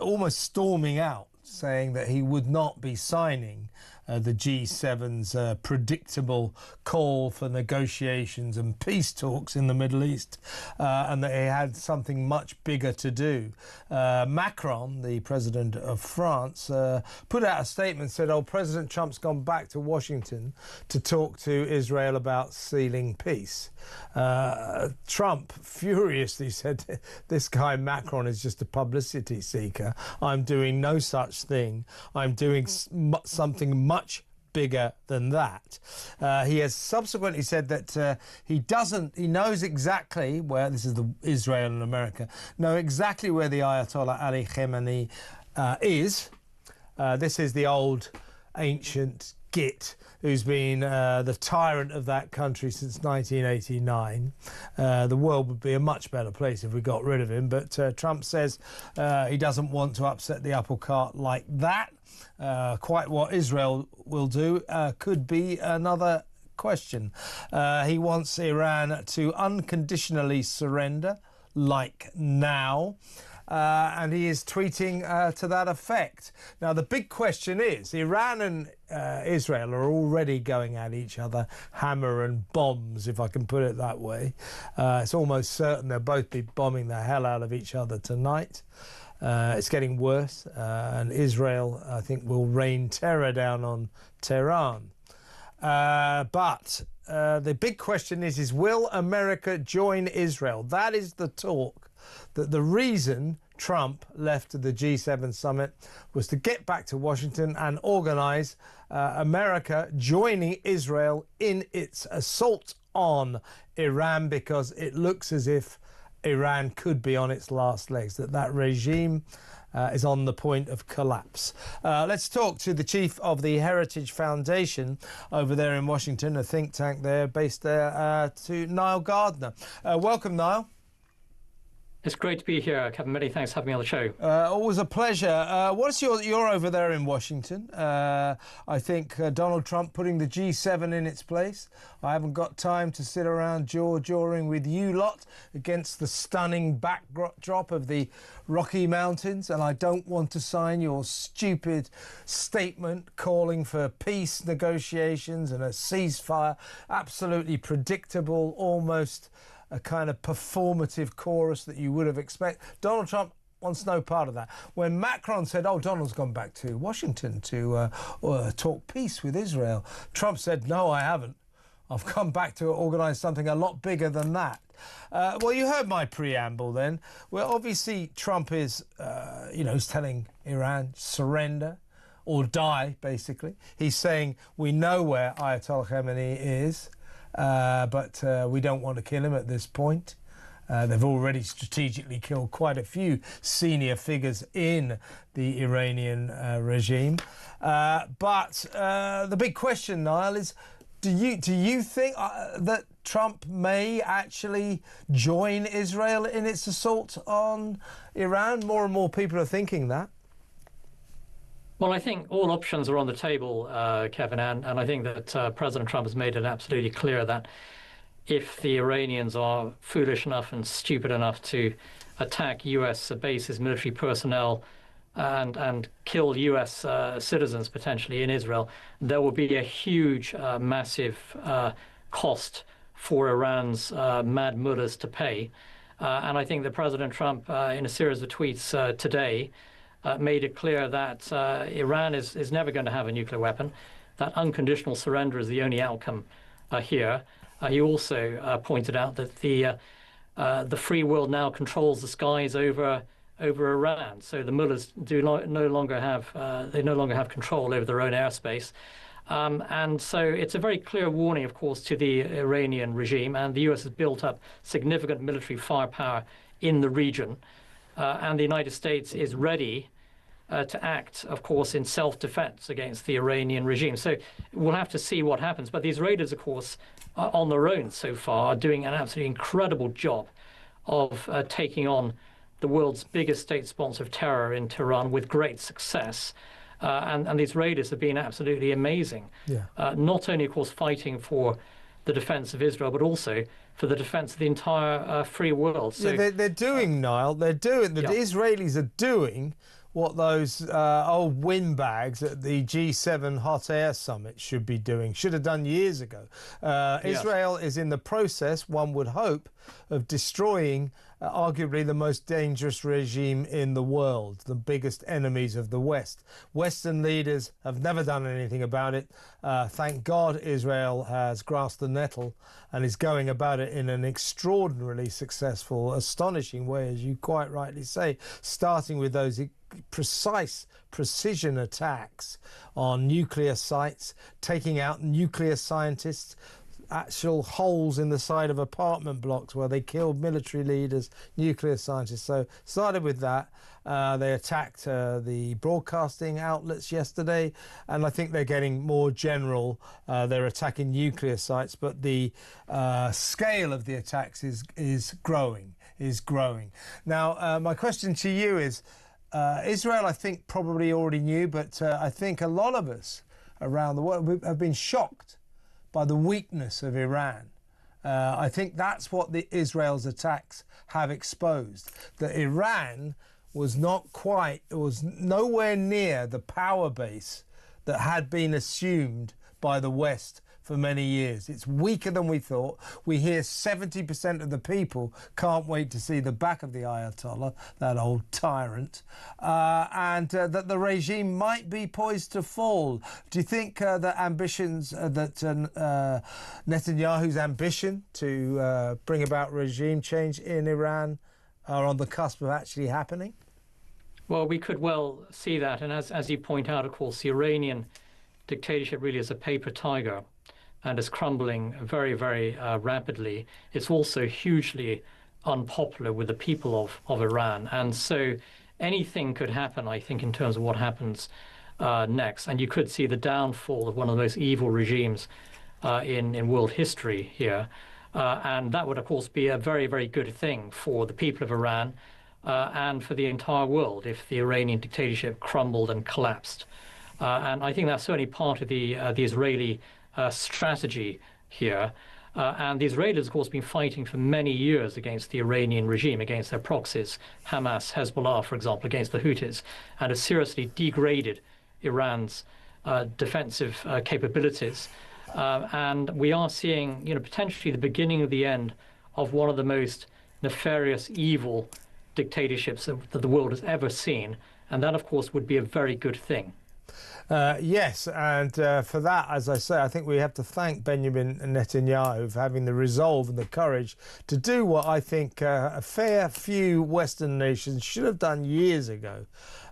almost storming out, saying that he would not be signing the G7's predictable call for negotiations and peace talks in the Middle East, and that he had something much bigger to do. Macron, the president of France, put out a statement, said, President Trump's gone back to Washington to talk to Israel about sealing peace. Trump furiously said, this guy Macron is just a publicity seeker. I'm doing no such thing. I'm doing something much bigger than that. He has subsequently said that he knows exactly where, this is Israel and America, know exactly where the Ayatollah Ali Khamenei is. This is the old ancient git who's been the tyrant of that country since 1989. The world would be a much better place if we got rid of him, but Trump says he doesn't want to upset the apple cart like that. Quite what Israel will do could be another question. He wants Iran to unconditionally surrender, like now. And he is tweeting to that effect. Now, the big question is, Iran and Israel are already going at each other, hammer and bombs, if I can put it that way. It's almost certain they'll both be bombing the hell out of each other tonight. It's getting worse, and Israel, I think, will rain terror down on Tehran. But the big question is will America join Israel? That is the talk. That the reason Trump left the G7 summit was to get back to Washington and organise America joining Israel in its assault on Iran, because it looks as if Iran could be on its last legs, that regime is on the point of collapse. Let's talk to the chief of the Heritage Foundation over there in Washington, a think tank there based there, to Niall Gardner. Welcome, Niall. It's great to be here, Kevin. Many thanks for having me on the show. Always a pleasure. What's you're over there in Washington? I think Donald Trump putting the G7 in its place. I haven't got time to sit around jaw-jawing with you lot against the stunning backdrop of the Rocky Mountains, and I don't want to sign your stupid statement calling for peace negotiations and a ceasefire. Absolutely predictable, almost a kind of performative chorus that you would have expected. Donald Trump wants no part of that. When Macron said, oh, Donald's gone back to Washington to talk peace with Israel, Trump said, no, I haven't. I've come back to organise something a lot bigger than that. Well, you heard my preamble then. Well, obviously, Trump is, he's telling Iran, surrender or die, basically. He's saying, we know where Ayatollah Khamenei is. But we don't want to kill him at this point. They've already strategically killed quite a few senior figures in the Iranian regime. But the big question, Niall, is do you think that Trump may actually join Israel in its assault on Iran? More and more people are thinking that. Well, I think all options are on the table, Kevin, and I think that President Trump has made it absolutely clear that if the Iranians are foolish enough and stupid enough to attack U.S. bases, military personnel, and kill U.S. citizens potentially in Israel, there will be a huge, massive cost for Iran's mad mullahs to pay. And I think that President Trump, in a series of tweets today, made it clear that Iran is never going to have a nuclear weapon, that unconditional surrender is the only outcome here. He also pointed out that the free world now controls the skies over Iran, so the mullahs no longer have control over their own airspace. And so it's a very clear warning, of course, to the Iranian regime, and the US has built up significant military firepower in the region. And the United States is ready to act, of course, in self-defense against the Iranian regime. So we'll have to see what happens. But the Israelis, of course, on their own so far, are doing an absolutely incredible job of taking on the world's biggest state sponsor of terror in Tehran with great success. And the Israelis have been absolutely amazing. Yeah. Not only, of course, fighting for the defense of Israel, but also for the defense of the entire free world. So, yeah, they're doing, Niall, the Israelis are doing what those old windbags at the G7 Hot Air Summit should have done years ago. Israel is in the process, one would hope, of destroying arguably the most dangerous regime in the world, the biggest enemies of the West. Western leaders have never done anything about it. Thank God Israel has grasped the nettle and is going about it in an extraordinarily successful, astonishing way, as you quite rightly say, starting with those precision attacks on nuclear sites, taking out nuclear scientists, actual holes in the side of apartment blocks where they killed military leaders, nuclear scientists. So started with that. They attacked the broadcasting outlets yesterday, and I think they're getting more general. They're attacking nuclear sites, but the scale of the attacks is growing. Now, my question to you is, Israel, I think, probably already knew, but I think a lot of us around the world have been shocked by the weakness of Iran. I think that's what Israel's attacks have exposed, that Iran was nowhere near the power base that had been assumed by the West for many years. It's weaker than we thought. We hear 70% of the people can't wait to see the back of the Ayatollah, that old tyrant, and that the regime might be poised to fall. Do you think that ambitions, that Netanyahu's ambition to bring about regime change in Iran are on the cusp of actually happening? Well, we could well see that. And as you point out, of course, the Iranian dictatorship really is a paper tiger and is crumbling very, very rapidly. It's also hugely unpopular with the people of Iran. And so anything could happen, I think, in terms of what happens next. And you could see the downfall of one of the most evil regimes in world history here. And that would, of course, be a very, very good thing for the people of Iran and for the entire world if the Iranian dictatorship crumbled and collapsed. And I think that's certainly part of the Israeli strategy here. And the Israelis, of course, have been fighting for many years against the Iranian regime, against their proxies, Hamas, Hezbollah, for example, against the Houthis, and have seriously degraded Iran's defensive capabilities. And we are seeing, potentially the beginning of the end of one of the most nefarious, evil dictatorships that the world has ever seen. And that, of course, would be a very good thing. Yes, and for that, as I say, I think we have to thank Benjamin Netanyahu for having the resolve and the courage to do what I think a fair few Western nations should have done years ago,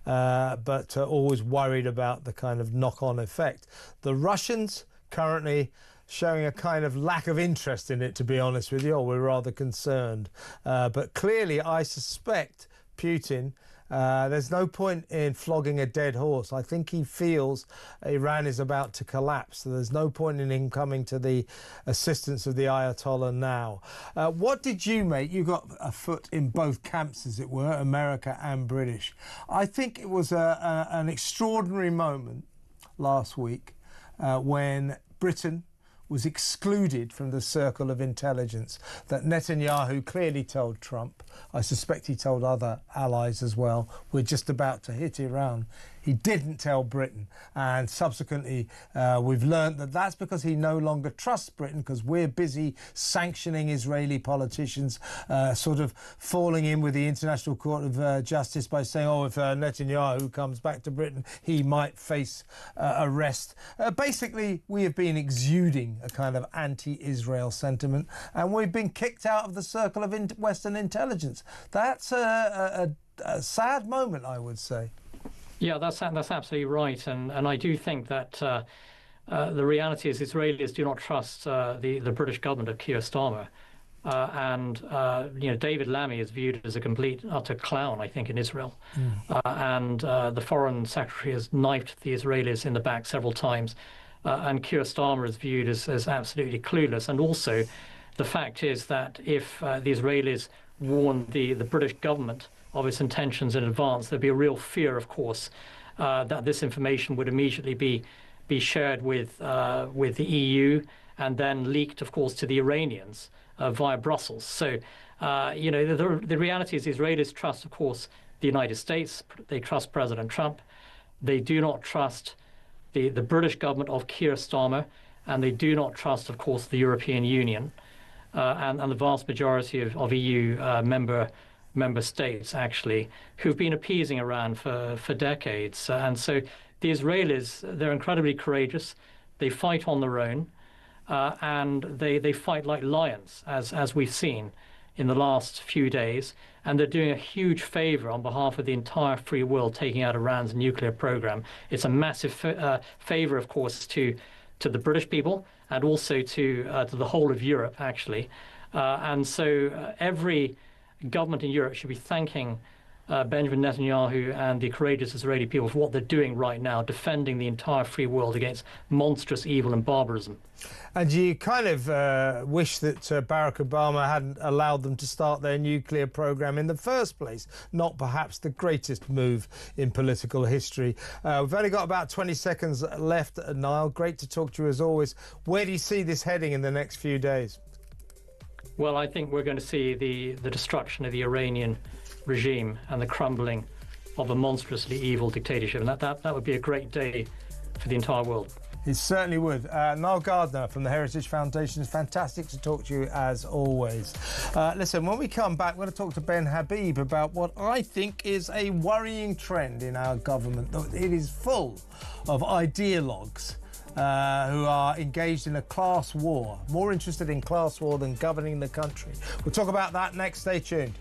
but always worried about the kind of knock-on effect. The Russians currently showing a kind of lack of interest in it, to be honest with you, or we're rather concerned. But clearly, I suspect Putin, there's no point in flogging a dead horse. I think he feels Iran is about to collapse, so there's no point in him coming to the assistance of the Ayatollah now. What did you make? You got a foot in both camps, as it were, America and British. I think it was an extraordinary moment last week when Britain was excluded from the circle of intelligence that Netanyahu clearly told Trump. I suspect he told other allies as well. We're just about to hit Iran. He didn't tell Britain, and subsequently we've learned that that's because he no longer trusts Britain, because we're busy sanctioning Israeli politicians, sort of falling in with the International Court of Justice by saying, oh, if Netanyahu comes back to Britain, he might face arrest. Basically, we have been exuding a kind of anti-Israel sentiment, and we've been kicked out of the circle of Western intelligence. That's a sad moment, I would say. Yeah, that's absolutely right, and I do think that the reality is Israelis do not trust the British government of Keir Starmer, and David Lammy is viewed as a complete utter clown, I think, in Israel, and the Foreign Secretary has knifed the Israelis in the back several times, and Keir Starmer is viewed as absolutely clueless. And also, the fact is that if the Israelis warned the British government of its intentions in advance, there'd be a real fear, of course, that this information would immediately be shared with the EU and then leaked, of course, to the Iranians via Brussels. So, the reality is the Israelis trust, of course, the United States. They trust President Trump. They do not trust the British government of Keir Starmer, and they do not trust, of course, the European Union and the vast majority of EU member states, actually, who've been appeasing Iran for decades. And so the Israelis, they're incredibly courageous. They fight on their own, and they fight like lions, as we've seen in the last few days. And they're doing a huge favor on behalf of the entire free world, taking out Iran's nuclear program. It's a massive favor, of course, to to the British people and also to the whole of Europe, actually. And so every government in Europe should be thanking Benjamin Netanyahu and the courageous Israeli people for what they're doing right now, defending the entire free world against monstrous evil and barbarism. And you kind of wish that Barack Obama hadn't allowed them to start their nuclear program in the first place. Not perhaps the greatest move in political history. We've only got about 20 seconds left, Niall. Great to talk to you as always. Where do you see this heading in the next few days? Well, I think we're going to see the destruction of the Iranian regime and the crumbling of a monstrously evil dictatorship. And that would be a great day for the entire world. It certainly would. Niall Gardner from the Heritage Foundation. It's fantastic to talk to you as always. Listen, when we come back, we're going to talk to Ben Habib about what I think is a worrying trend in our government. It is full of ideologues who are engaged in a class war, more interested in class war than governing the country. We'll talk about that next. Stay tuned.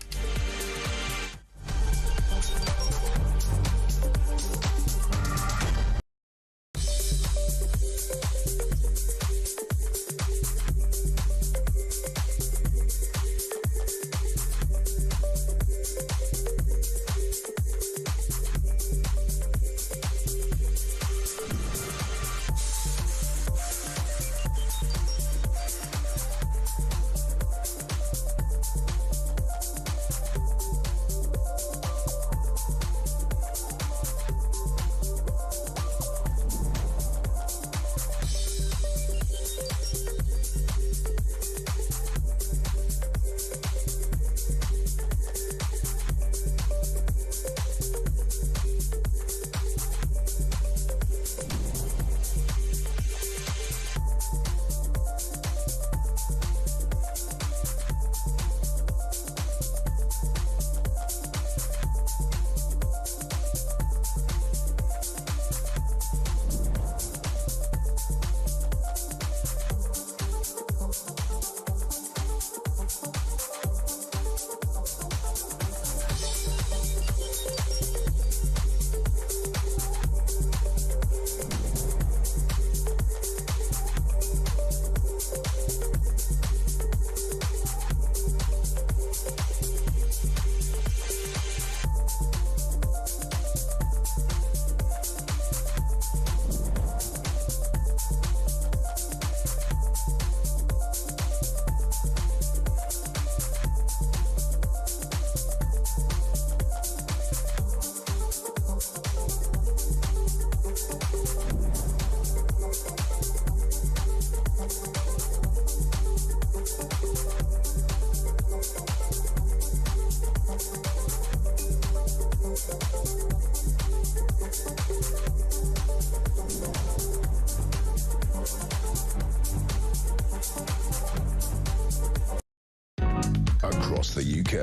Across the UK,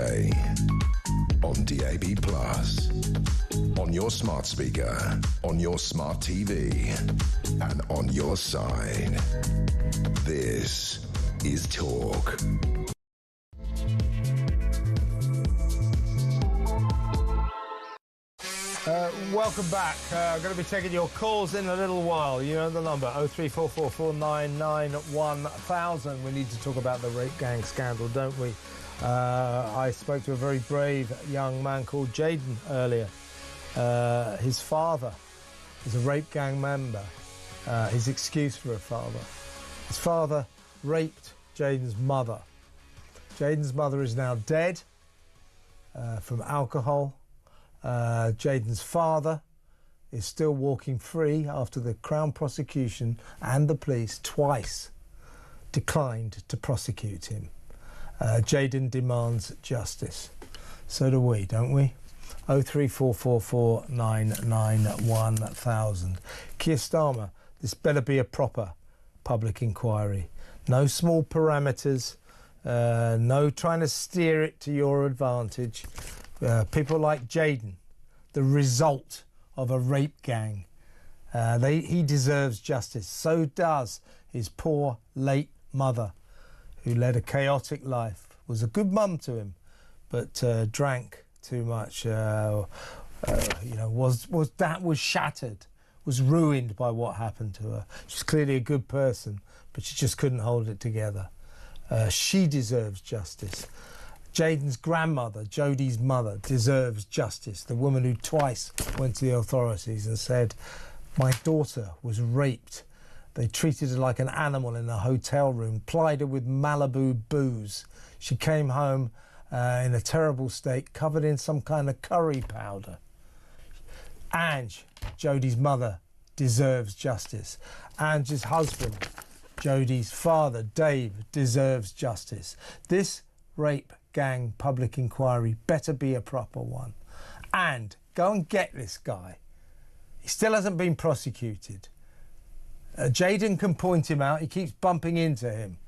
on DAB+, on your smart speaker, on your smart TV, and on your side. This is Talk. Welcome back. I'm going to be taking your calls in a little while. You know the number, 03444991000. We need to talk about the rape gang scandal, don't we? I spoke to a very brave young man called Jaden earlier. His father is a rape gang member. His excuse for a father. His father raped Jaden's mother. Jaden's mother is now dead from alcohol. Jaden's father is still walking free after the Crown prosecution and the police twice declined to prosecute him. Jaden demands justice. So do we, don't we? 03444991000. Keir Starmer, this better be a proper public inquiry. No small parameters, no trying to steer it to your advantage. People like Jaden, the result of a rape gang, he deserves justice. So does his poor late mother, who led a chaotic life, was a good mum to him, but drank too much. Was shattered was ruined by what happened to her. She's clearly a good person, but she just couldn't hold it together. She deserves justice. Jaden's grandmother, Jodie's mother, deserves justice. The woman who twice went to the authorities and said, my daughter was raped. They treated her like an animal in a hotel room, plied her with Malibu booze. She came home in a terrible state, covered in some kind of curry powder. Ange, Jodie's mother, deserves justice. Ange's husband, Jodie's father, Dave, deserves justice. This rape gang public inquiry better be a proper one. And go and get this guy. He still hasn't been prosecuted. Jaden can point him out. He keeps bumping into him.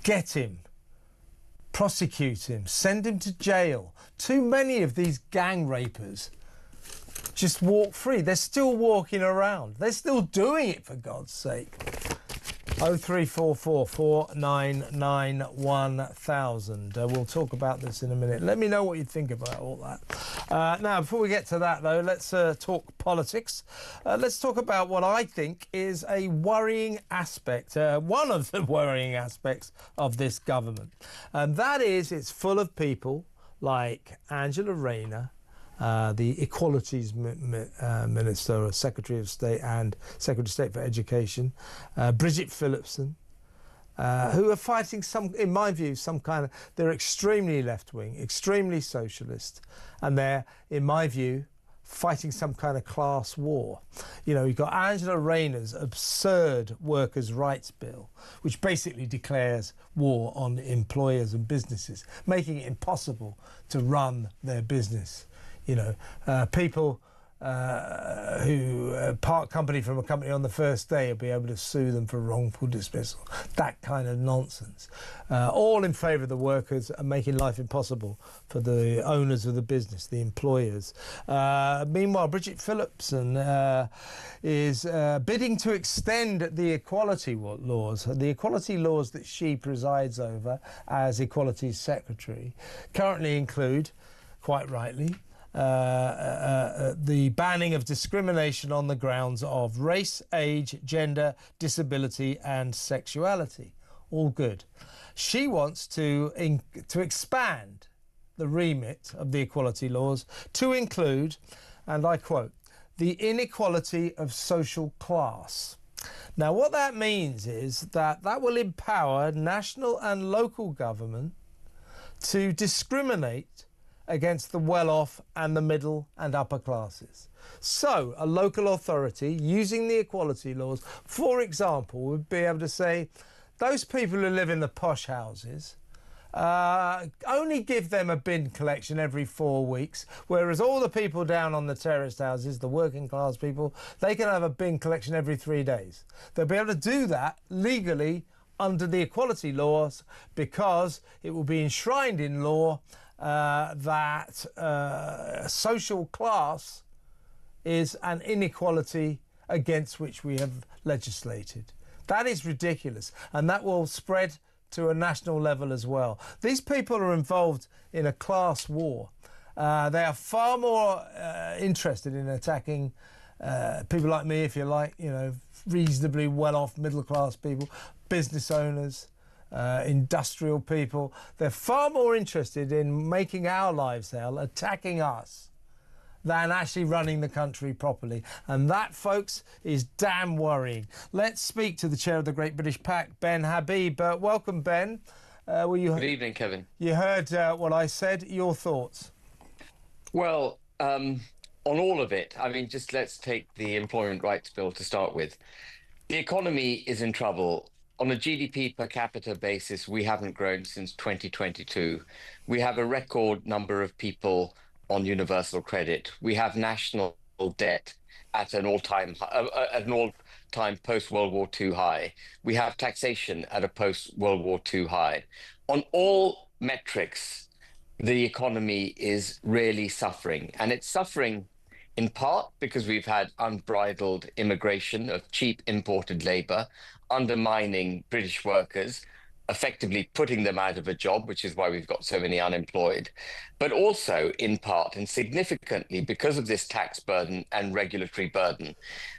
Get him. Prosecute him. Send him to jail. Too many of these gang rapers just walk free. They're still walking around. They're still doing it, for God's sake. 0344 499 1000. We'll talk about this in a minute. Let me know what you think about all that. Now, before we get to that, though, let's talk politics. Let's talk about what I think is a worrying aspect, one of the worrying aspects of this government. And that is it's full of people like Angela Rayner, the Equalities Minister, or Secretary of State, and Secretary of State for Education, Bridget Phillipson, who are fighting in my view, they're extremely left-wing, extremely socialist, and they're, in my view, fighting some kind of class war. You know, you've got Angela Rayner's absurd workers' rights bill, which basically declares war on employers and businesses, making it impossible to run their business. You know, people who part company from a company on the first day will be able to sue them for wrongful dismissal. That kind of nonsense. All in favour of the workers and making life impossible for the owners of the business, the employers. Meanwhile, Bridget Phillipson is bidding to extend the equality laws. The equality laws that she presides over as Equalities Secretary currently include, quite rightly, the banning of discrimination on the grounds of race, age, gender, disability and sexuality. All good. She wants to expand the remit of the equality laws to include, and I quote, the inequality of social class. Now, what that means is that will empower national and local government to discriminate against the well-off and the middle and upper classes. So a local authority using the equality laws, for example, would be able to say, those people who live in the posh houses, only give them a bin collection every 4 weeks, whereas all the people down on the terraced houses, the working class people, they can have a bin collection every 3 days. They'll be able to do that legally under the equality laws because it will be enshrined in law that social class is an inequality against which we have legislated. That is ridiculous, and that will spread to a national level as well. These people are involved in a class war. They are far more interested in attacking people like me, if you like, you know, reasonably well-off middle-class people, business owners, industrial people. They're far more interested in making our lives hell, attacking us, than actually running the country properly. And that, folks, is damn worrying. Let's speak to the chair of the Great British PAC, Ben Habib. Welcome, Ben. Good evening, Kevin. You heard what I said. Your thoughts? Well, on all of it, I mean, just let's take the Employment Rights Bill to start with. The economy is in trouble. On a GDP per capita basis, we haven't grown since 2022. We have a record number of people on universal credit. We have national debt at an all-time post-World War II high. We have taxation at a post-World War II high. On all metrics, the economy is really suffering, and it's suffering in part because we've had unbridled immigration of cheap imported labor, undermining British workers, effectively putting them out of a job, which is why we've got so many unemployed, but also in part and significantly because of this tax burden and regulatory burden.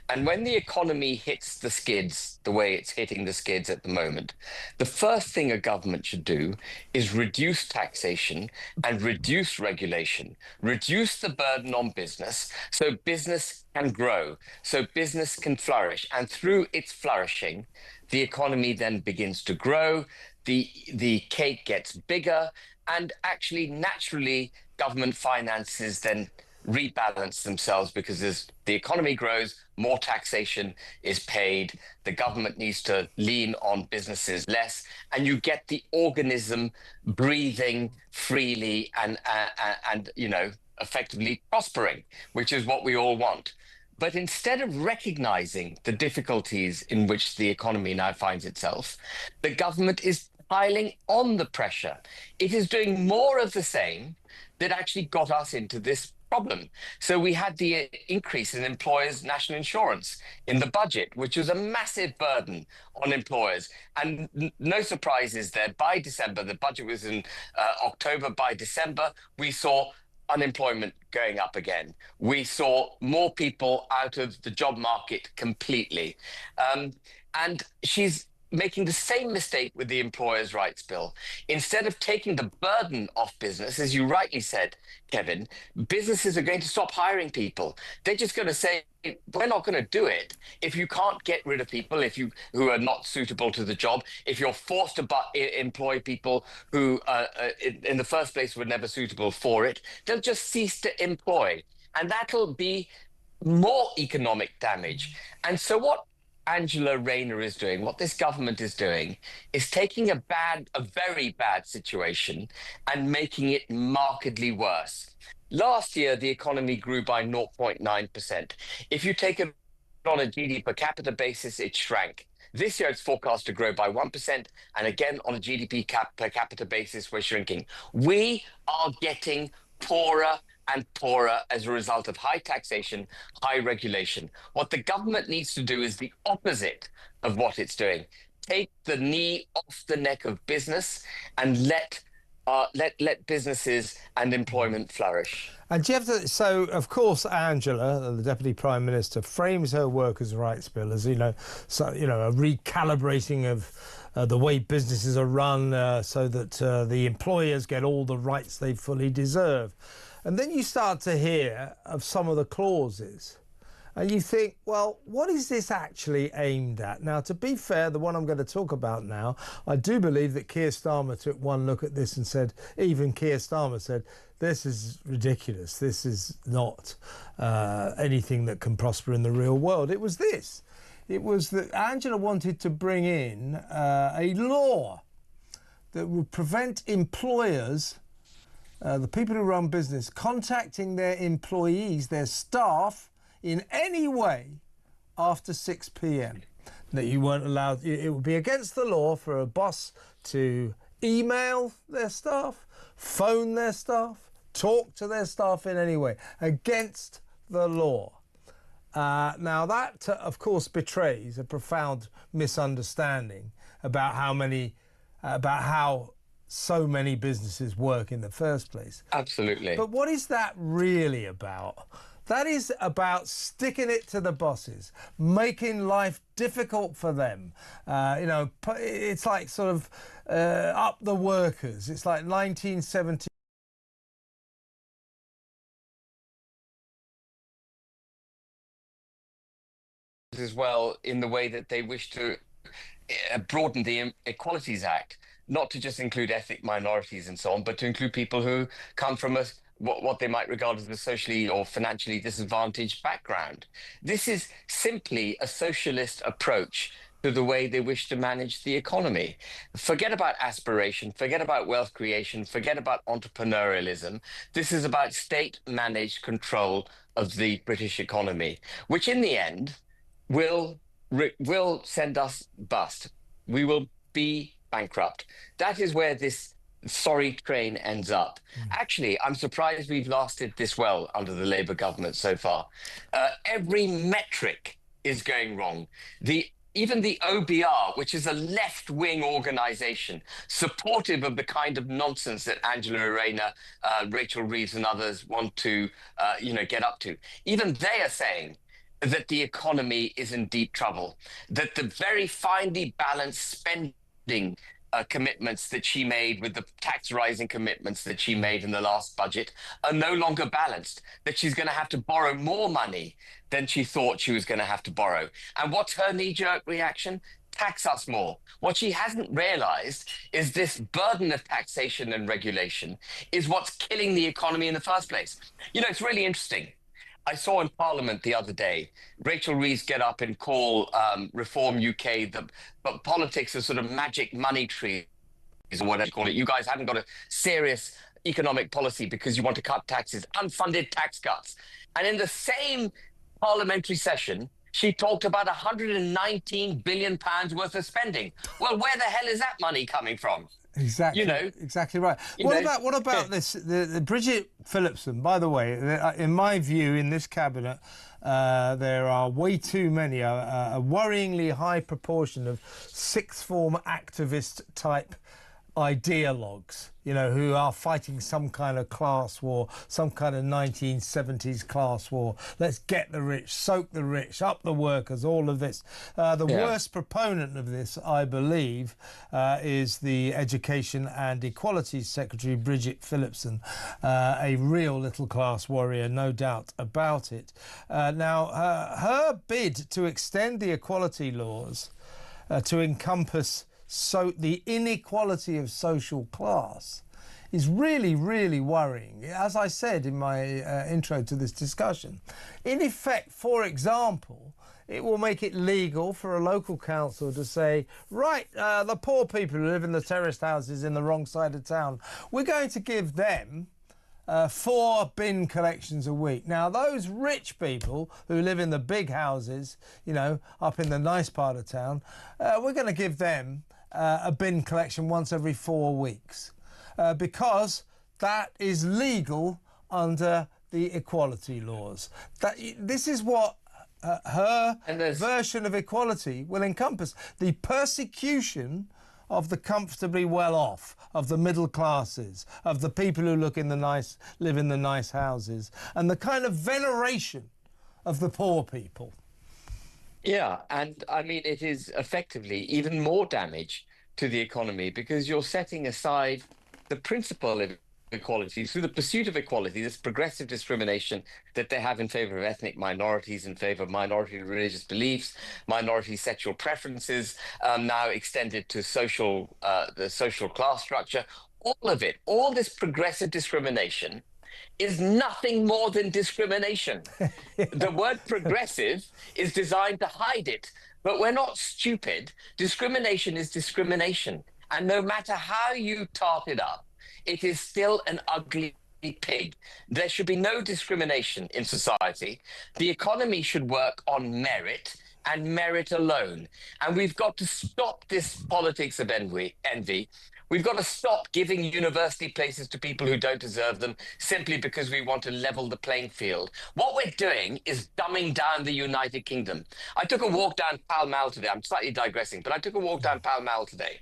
And when the economy hits the skids the way it's hitting the skids at the moment, the first thing a government should do is reduce taxation and reduce regulation, reduce the burden on business so business can grow, so business can flourish. And through its flourishing, the economy then begins to grow, the cake gets bigger, and actually, naturally, government finances then rebalance themselves because as the economy grows, more taxation is paid, the government needs to lean on businesses less, and you get the organism breathing freely and you know, effectively prospering, which is what we all want. But instead of recognizing the difficulties in which the economy now finds itself, the government is piling on the pressure. It is doing more of the same that actually got us into this problem. So we had the increase in employers' national insurance in the budget, which was a massive burden on employers. And no surprises there. By December, the budget was in October. By December, we saw unemployment going up again. We saw more people out of the job market completely. And she's making the same mistake with the Employers' Rights Bill. Instead of taking the burden off business, as you rightly said, Kevin, businesses are going to stop hiring people. They're just going to say, we're not going to do it. If you can't get rid of people who are not suitable to the job, if you're forced to employ people who in the first place were never suitable for it, they'll just cease to employ. And that'll be more economic damage. And so what Angela Rayner is doing, what this government is doing, is taking a very bad situation and making it markedly worse. Last year, the economy grew by 0.9%. If you take it on a GDP per capita basis, it shrank. This year, it's forecast to grow by 1%. And again, on a GDP per capita basis, we're shrinking. We are getting poorer and poorer as a result of high taxation, high regulation. What the government needs to do is the opposite of what it's doing. Take the knee off the neck of business and let businesses and employment flourish. And do you have to, so of course Angela, the Deputy Prime Minister, frames her workers' rights bill as a recalibrating of the way businesses are run so that the employers get all the rights they fully deserve. And then you start to hear of some of the clauses and you think, well, what is this actually aimed at? Now, to be fair, the one I'm going to talk about now, I do believe that Keir Starmer took one look at this and said, even Keir Starmer said, this is ridiculous. This is not anything that can prosper in the real world. It was this. It was that Angela wanted to bring in a law that would prevent employers, the people who run business, contacting their employees, their staff, in any way after 6 p.m. That you weren't allowed, it would be against the law for a boss to email their staff, phone their staff, talk to their staff in any way, against the law. Now that, of course, betrays a profound misunderstanding about how so many businesses work in the first place. Absolutely. But what is that really about? That is about sticking it to the bosses, making life difficult for them. It's like sort of up the workers. It's like 1970. As well, in the way that they wish to broaden the Equalities Act, not to just include ethnic minorities and so on, but to include people who come from what they might regard as a socially or financially disadvantaged background. This is simply a socialist approach to the way they wish to manage the economy. Forget about aspiration, forget about wealth creation, forget about entrepreneurialism. This is about state-managed control of the British economy, which in the end will send us bust. We will be bankrupt. That is where this sorry train ends up. Actually, I'm surprised we've lasted this well under the Labour government so far. Every metric is going wrong. The even the OBR, which is a left-wing organization supportive of the kind of nonsense that Angela Arena, Rachel Reeves and others want to, get up to, even they are saying that the economy is in deep trouble, that the very finely balanced spending commitments that she made with the tax rising commitments that she made in the last budget are no longer balanced, that she's going to have to borrow more money than she thought she was going to have to borrow. And what's her knee-jerk reaction? Tax us more. What she hasn't realized is this burden of taxation and regulation is what's killing the economy in the first place. You know, it's really interesting. I saw in Parliament the other day, Rachel Reeves get up and call Reform UK but politics is sort of magic money trees, or whatever you call it. You guys haven't got a serious economic policy because you want to cut taxes, unfunded tax cuts. And in the same parliamentary session, she talked about £119 billion worth of spending. Well, where the hell is that money coming from? Exactly. Exactly right. What about this? The Bridget Phillipson, by the way, in my view, in this cabinet, there are way too many, a worryingly high proportion of sixth form activist type ideologues, who are fighting some kind of class war, some kind of 1970s class war. Let's get the rich, soak the rich, up the workers, all of this. Worst proponent of this, I believe, is the Education and Equality Secretary, Bridget Phillipson, a real little class warrior, no doubt about it. Now, her bid to extend the equality laws to encompass the inequality of social class is really, really worrying. As I said in my intro to this discussion, in effect, for example, it will make it legal for a local council to say, right, the poor people who live in the terraced houses in the wrong side of town, we're going to give them 4 bin collections a week. Now, those rich people who live in the big houses, up in the nice part of town, we're going to give them a bin collection once every 4 weeks because that is legal under the equality laws. This is what her version of equality will encompass: the persecution of the comfortably well-off, of the middle classes, of the people who live in the nice houses, and the kind of veneration of the poor people. Yeah, and I mean, it is effectively even more damage to the economy because you're setting aside the principle of equality through the pursuit of equality, this progressive discrimination that they have in favor of ethnic minorities, in favor of minority religious beliefs, minority sexual preferences, now extended to the social class structure. All of it, all this progressive discrimination is nothing more than discrimination. The word progressive is designed to hide it, but we're not stupid. Discrimination is discrimination. And no matter how you tart it up, it is still an ugly pig. There should be no discrimination in society. The economy should work on merit and merit alone. And we've got to stop this politics of envy. We've got to stop giving university places to people who don't deserve them simply because we want to level the playing field. What we're doing is dumbing down the United Kingdom. I took a walk down Pall Mall today. I'm slightly digressing, but I took a walk down Pall Mall today.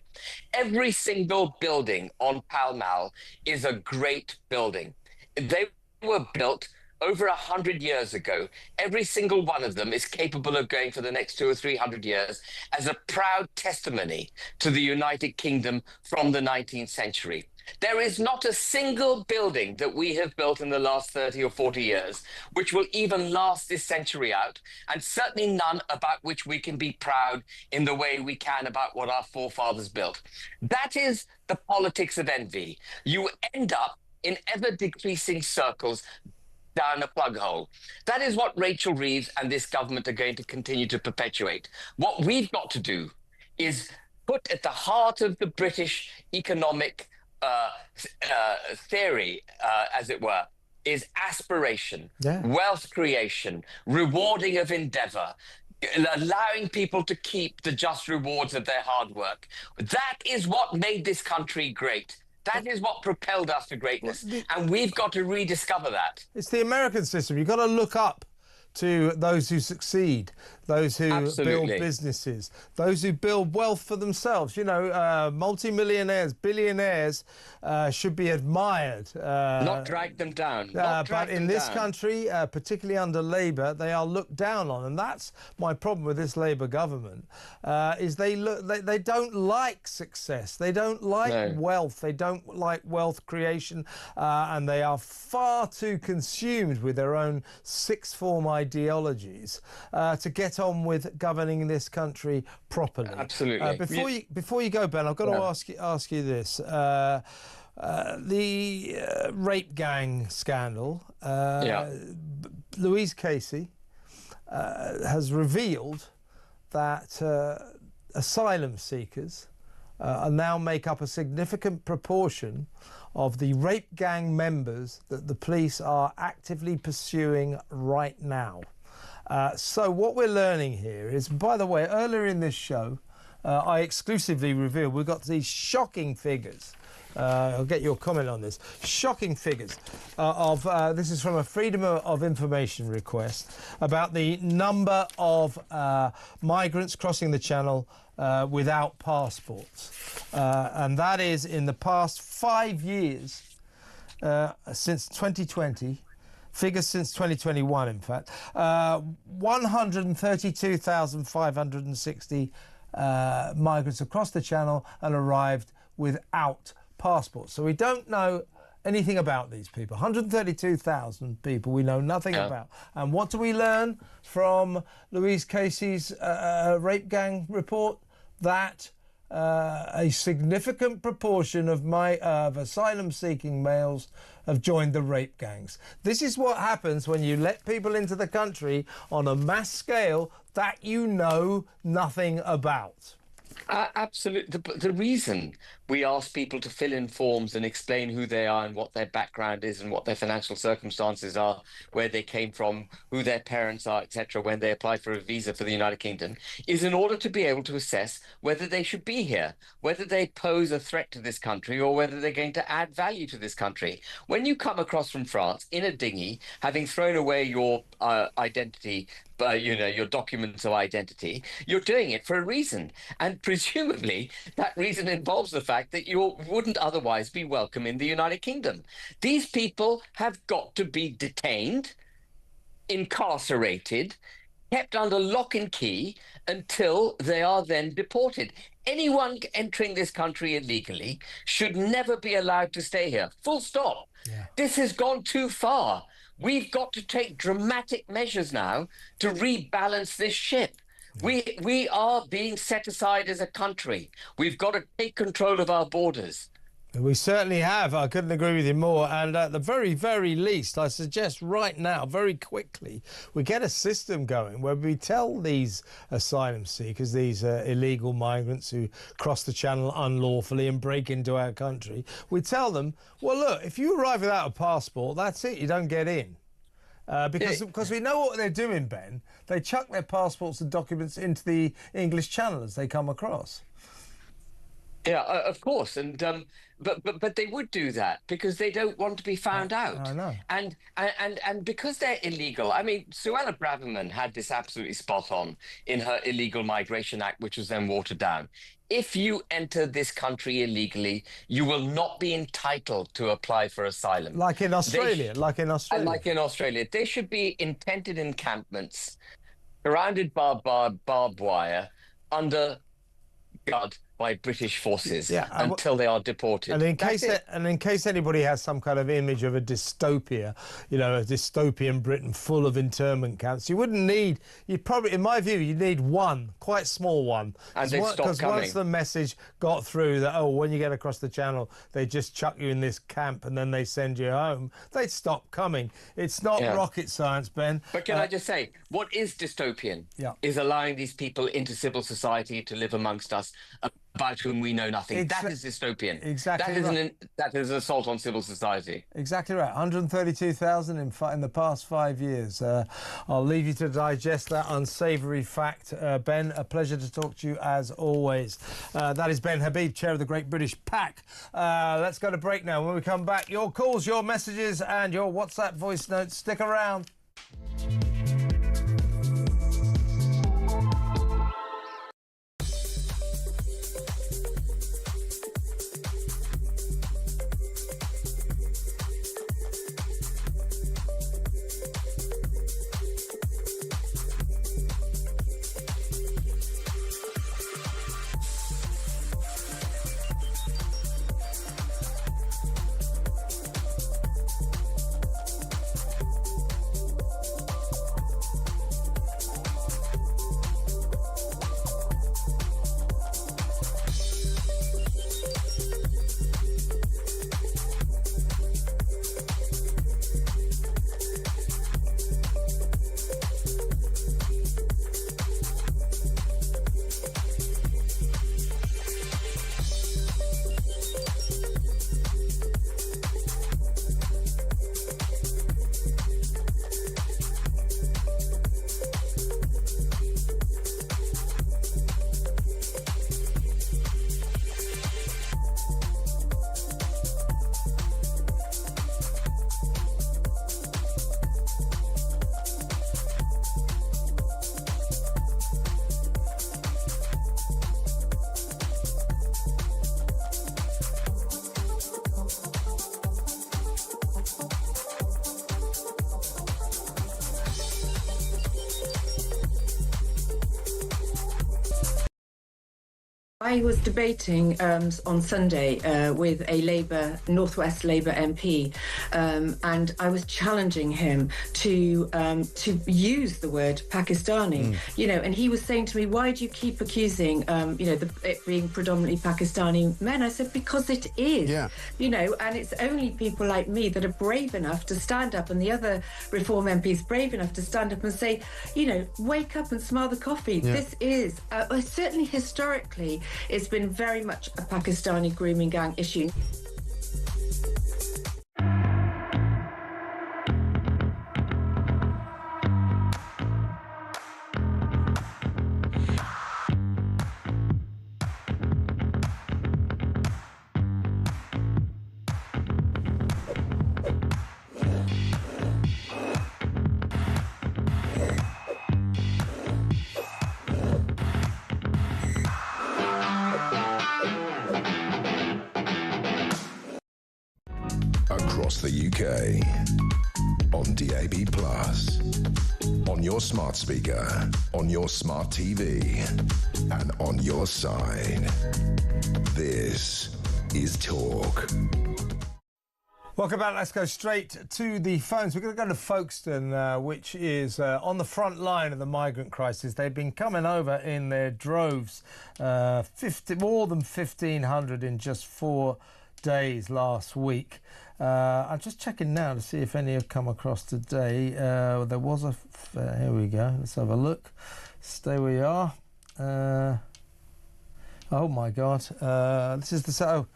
Every single building on Pall Mall is a great building. They were built over 100 years ago. Every single one of them is capable of going for the next 200 or 300 years as a proud testimony to the United Kingdom from the 19th century. There is not a single building that we have built in the last 30 or 40 years which will even last this century out, and certainly none about which we can be proud in the way we can about what our forefathers built. That is the politics of envy. You end up in ever-decreasing circles down a plug hole. That is what Rachel Reeves and this government are going to continue to perpetuate. What we've got to do is put at the heart of the British economic theory, as it were, is aspiration, wealth creation, rewarding of endeavour, allowing people to keep the just rewards of their hard work. That is what made this country great. That is what propelled us to greatness, and we've got to rediscover that. It's the American system. You've got to look up to those who succeed. those who Absolutely. build businesses, those who build wealth for themselves. You know, multimillionaires, billionaires should be admired. Not drag them down. But in this country, particularly under Labour, they are looked down on, and that's my problem with this Labour government. Is they don't like success, they don't like wealth, they don't like wealth creation, and they are far too consumed with their own sixth form ideologies to get on with governing this country properly. Absolutely. Before you go, Ben, I've got to ask you this. The rape gang scandal, Louise Casey has revealed that asylum seekers now make up a significant proportion of the rape gang members that the police are actively pursuing right now. So what we're learning here is, by the way, earlier in this show, I exclusively revealed we've got these shocking figures. I'll get your comment on this. Shocking figures of this is from a Freedom of Information request about the number of migrants crossing the Channel without passports, and that is in the past 5 years since 2020. Figures since 2021, in fact, 132,560 migrants across the Channel and arrived without passports. So we don't know anything about these people. 132,000 people we know nothing about. And what do we learn from Louise Casey's rape gang report? That a significant proportion of asylum-seeking males have joined the rape gangs. This is what happens when you let people into the country on a mass scale that you know nothing about. Absolutely. The reason we ask people to fill in forms and explain who they are and what their background is and what their financial circumstances are, where they came from, who their parents are, etc., when they apply for a visa for the United Kingdom, is in order to be able to assess whether they should be here, whether they pose a threat to this country or whether they're going to add value to this country. When you come across from France in a dinghy, having thrown away your identity, your documents of identity, you're doing it for a reason. And presumably that reason involves the fact that you wouldn't otherwise be welcome in the United Kingdom. These people have got to be detained, incarcerated, kept under lock and key until they are then deported. Anyone entering this country illegally should never be allowed to stay here. Full stop. This has gone too far. We've got to take dramatic measures now to rebalance this ship. We are being set aside as a country. We've got to take control of our borders. We certainly have. I couldn't agree with you more. And at the very, very least, I suggest right now, very quickly, we get a system going where we tell these asylum seekers, these illegal migrants who cross the Channel unlawfully and break into our country, we tell them, well, look, if you arrive without a passport, that's it, you don't get in. Because we know what they're doing, Ben. They chuck their passports and documents into the English Channel as they come across. Yeah, of course, and but they would do that because they don't want to be found out. I know. And because they're illegal. I mean, Suella Braverman had this absolutely spot on in her Illegal Migration Act, which was then watered down. If you enter this country illegally, you will not be entitled to apply for asylum. Like in Australia. Like in Australia. They should be in tented encampments, surrounded by barbed wire, under guard by British forces until they are deported. And in case anybody has some kind of image of a dystopia, a dystopian Britain full of internment camps, you wouldn't need, in my view, you'd need one, quite small one. And they'd stop coming. Because once the message got through that, when you get across the Channel, they just chuck you in this camp and then they send you home, they'd stop coming. It's not rocket science, Ben. But can I just say, what is dystopian is allowing these people into civil society to live amongst us, about whom we know nothing. That is dystopian. Exactly. That is an assault on civil society. Exactly right. 132,000 in the past 5 years. I'll leave you to digest that unsavoury fact. Ben, a pleasure to talk to you as always. That is Ben Habib, chair of the Great British PAC. Let's go to break now. When we come back, your calls, your messages and your WhatsApp voice notes. Stick around. I was debating on Sunday with a Northwest Labour MP, and I was challenging him to use the word Pakistani. And he was saying to me, "Why do you keep accusing, it being predominantly Pakistani men?" I said, "Because it is. Yeah. And it's only people like me that are brave enough to stand up, and the other Reform MPs brave enough to stand up and say, wake up and smell the coffee. Yeah. This is certainly historically." It's been very much a Pakistani grooming gang issue. Across the UK, on DAB+, on your smart speaker, on your smart TV, and on your side. This is Talk. Welcome back. Let's go straight to the phones. We're going to go to Folkestone, which is on the front line of the migrant crisis. They've been coming over in their droves, more than 1,500 in just 4 days last week. I'm just checking now to see if any have come across today. There was a... here we go. Let's have a look. Stay where you are. Oh, my God. This is the...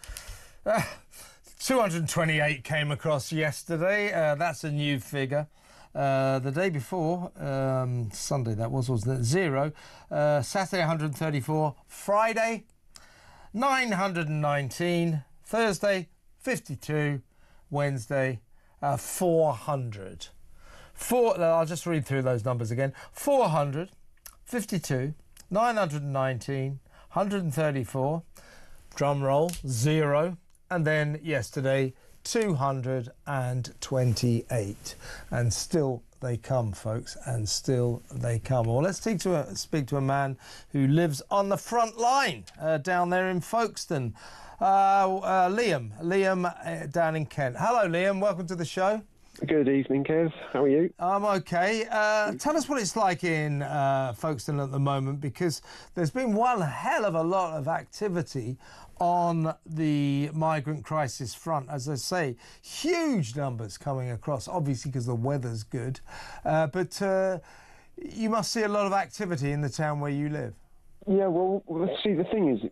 228 came across yesterday. That's a new figure. The day before, Sunday that wasn't it? 0. Saturday, 134. Friday, 919. Thursday, 52. Wednesday, 400. I'll just read through those numbers again. 400, 52, 919, 134. Drum roll, 0. And then yesterday, 228. And still they come, folks, and still they come. Well, let's speak to a man who lives on the front line down there in Folkestone. Liam down in Kent. Hello, Liam. Welcome to the show. Good evening, Kev. How are you? I'm okay. Tell us what it's like in Folkestone at the moment, because there's been one hell of a lot of activity on the migrant crisis front. As I say, huge numbers coming across, obviously because the weather's good. But you must see a lot of activity in the town where you live. Yeah, well, see, the thing is,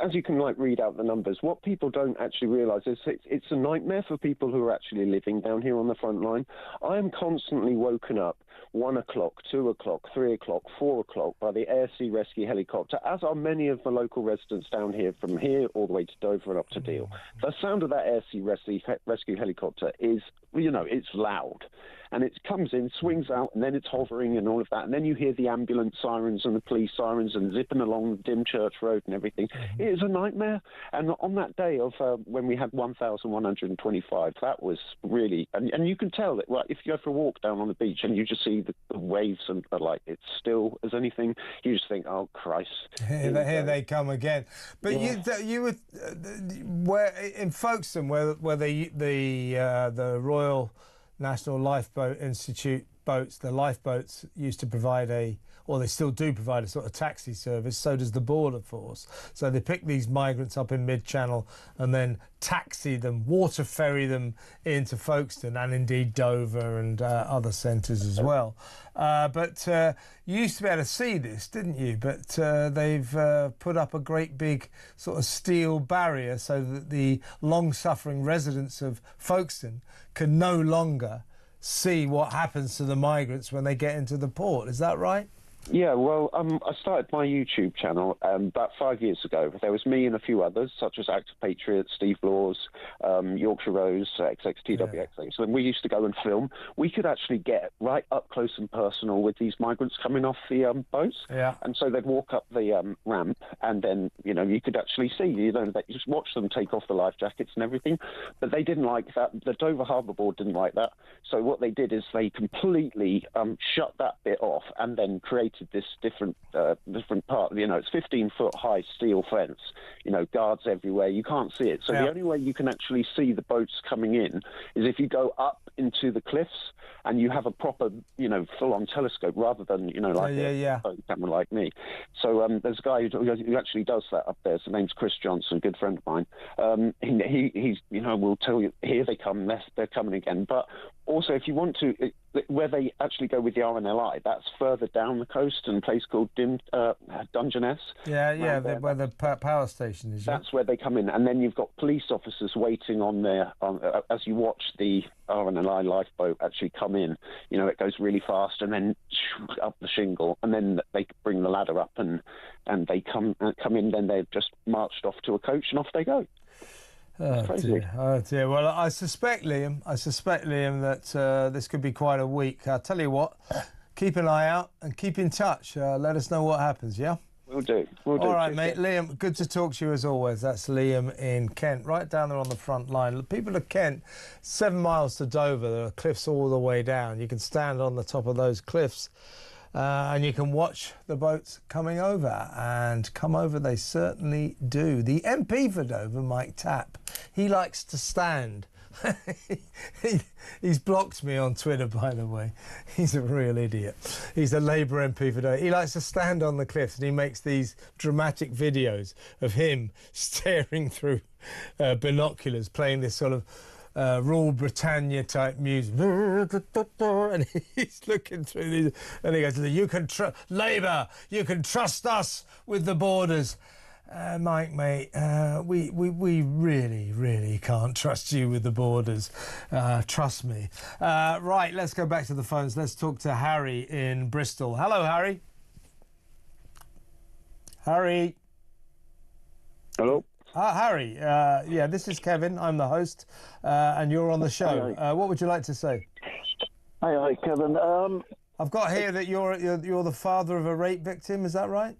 as you can read out the numbers, what people don't actually realise is it's a nightmare for people who are actually living down here on the front line. I am constantly woken up 1 o'clock, 2 o'clock, 3 o'clock, 4 o'clock by the air sea rescue helicopter, as are many of the local residents down here, from here all the way to Dover and up to Deal. The sound of that air sea rescue helicopter is, it's loud. And it comes in, swings out, and then it's hovering and all of that. And then you hear the ambulance sirens and the police sirens and zipping along Dymchurch Road and everything. It is a nightmare. And on that day of when we had 1,125, that was really... And you can tell that if you go for a walk down on the beach and you just see the waves and it's still as anything, you just think, oh, Christ. Here they come again. But yeah. you were... where in Folkestone, where the Royal National Lifeboat Institute boats, the lifeboats used to provide or they still do provide a sort of taxi service. So does the Border Force. So they pick these migrants up in mid-channel and then taxi them, water ferry them into Folkestone and indeed Dover and other centres as well. But you used to be able to see this, didn't you? But they've put up a great big sort of steel barrier so that the long-suffering residents of Folkestone can no longer see what happens to the migrants when they get into the port. Is that right? Yeah, well, I started my YouTube channel about 5 years ago. There was me and a few others, such as Active Patriot, Steve Laws, Yorkshire Rose, XXTWXX. And we used to go and film. We could actually get right up close and personal with these migrants coming off the boats. Yeah. And so they'd walk up the ramp, and then, you know, you could actually see, you know, that you just watch them take off the life jackets and everything. But they didn't like that. The Dover Harbour Board didn't like that. So what they did is they completely shut that bit off and then created this different part. You know, it's 15-foot high steel fence, you know, guards everywhere. You can't see it. So the only way you can actually see the boats coming in is if you go up into the cliffs and you have a proper, you know, full-on telescope rather than, you know, like a camera like me. So there's a guy who actually does that up there. His name's Chris Johnson, a good friend of mine. He's, you know, will tell you, here they come, they're coming again. But also, if you want to, where they actually go with the RNLI, that's further down the coast in a place called Dungeness. Yeah, where the power station is. That's where they come in. And then you've got police officers waiting on there as you watch the RNLI lifeboat actually come in. You know, it goes really fast and then up the shingle, and then they bring the ladder up and they come in, then they're just marched off to a coach and off they go. Oh dear. Well, I suspect, Liam, that this could be quite a week. I'll tell you what, keep an eye out and keep in touch. Let us know what happens, yeah? We'll do. All right, mate. Liam, good to talk to you as always. That's Liam in Kent, right down there on the front line. People of Kent, 7 miles to Dover, there are cliffs all the way down. You can stand on the top of those cliffs and you can watch the boats coming over, and come over they certainly do. The MP for Dover, Mike Tapp, he likes to stand. He's blocked me on Twitter, by the way. He's a real idiot. He's a Labour MP for Dover. He likes to stand on the cliffs and he makes these dramatic videos of him staring through binoculars, playing this sort of Rule Britannia type music, and he's looking through these, and he goes, "You can Labour, you can trust us with the borders." Mike, mate, we really can't trust you with the borders. Trust me. Right, let's go back to the phones. Let's talk to Harry in Bristol. Hello, Harry. Harry. Hello. Harry, yeah, this is Kevin. I'm the host, and you're on the show. What would you like to say? Hi, Kevin. I've got here that you're the father of a rape victim. Is that right?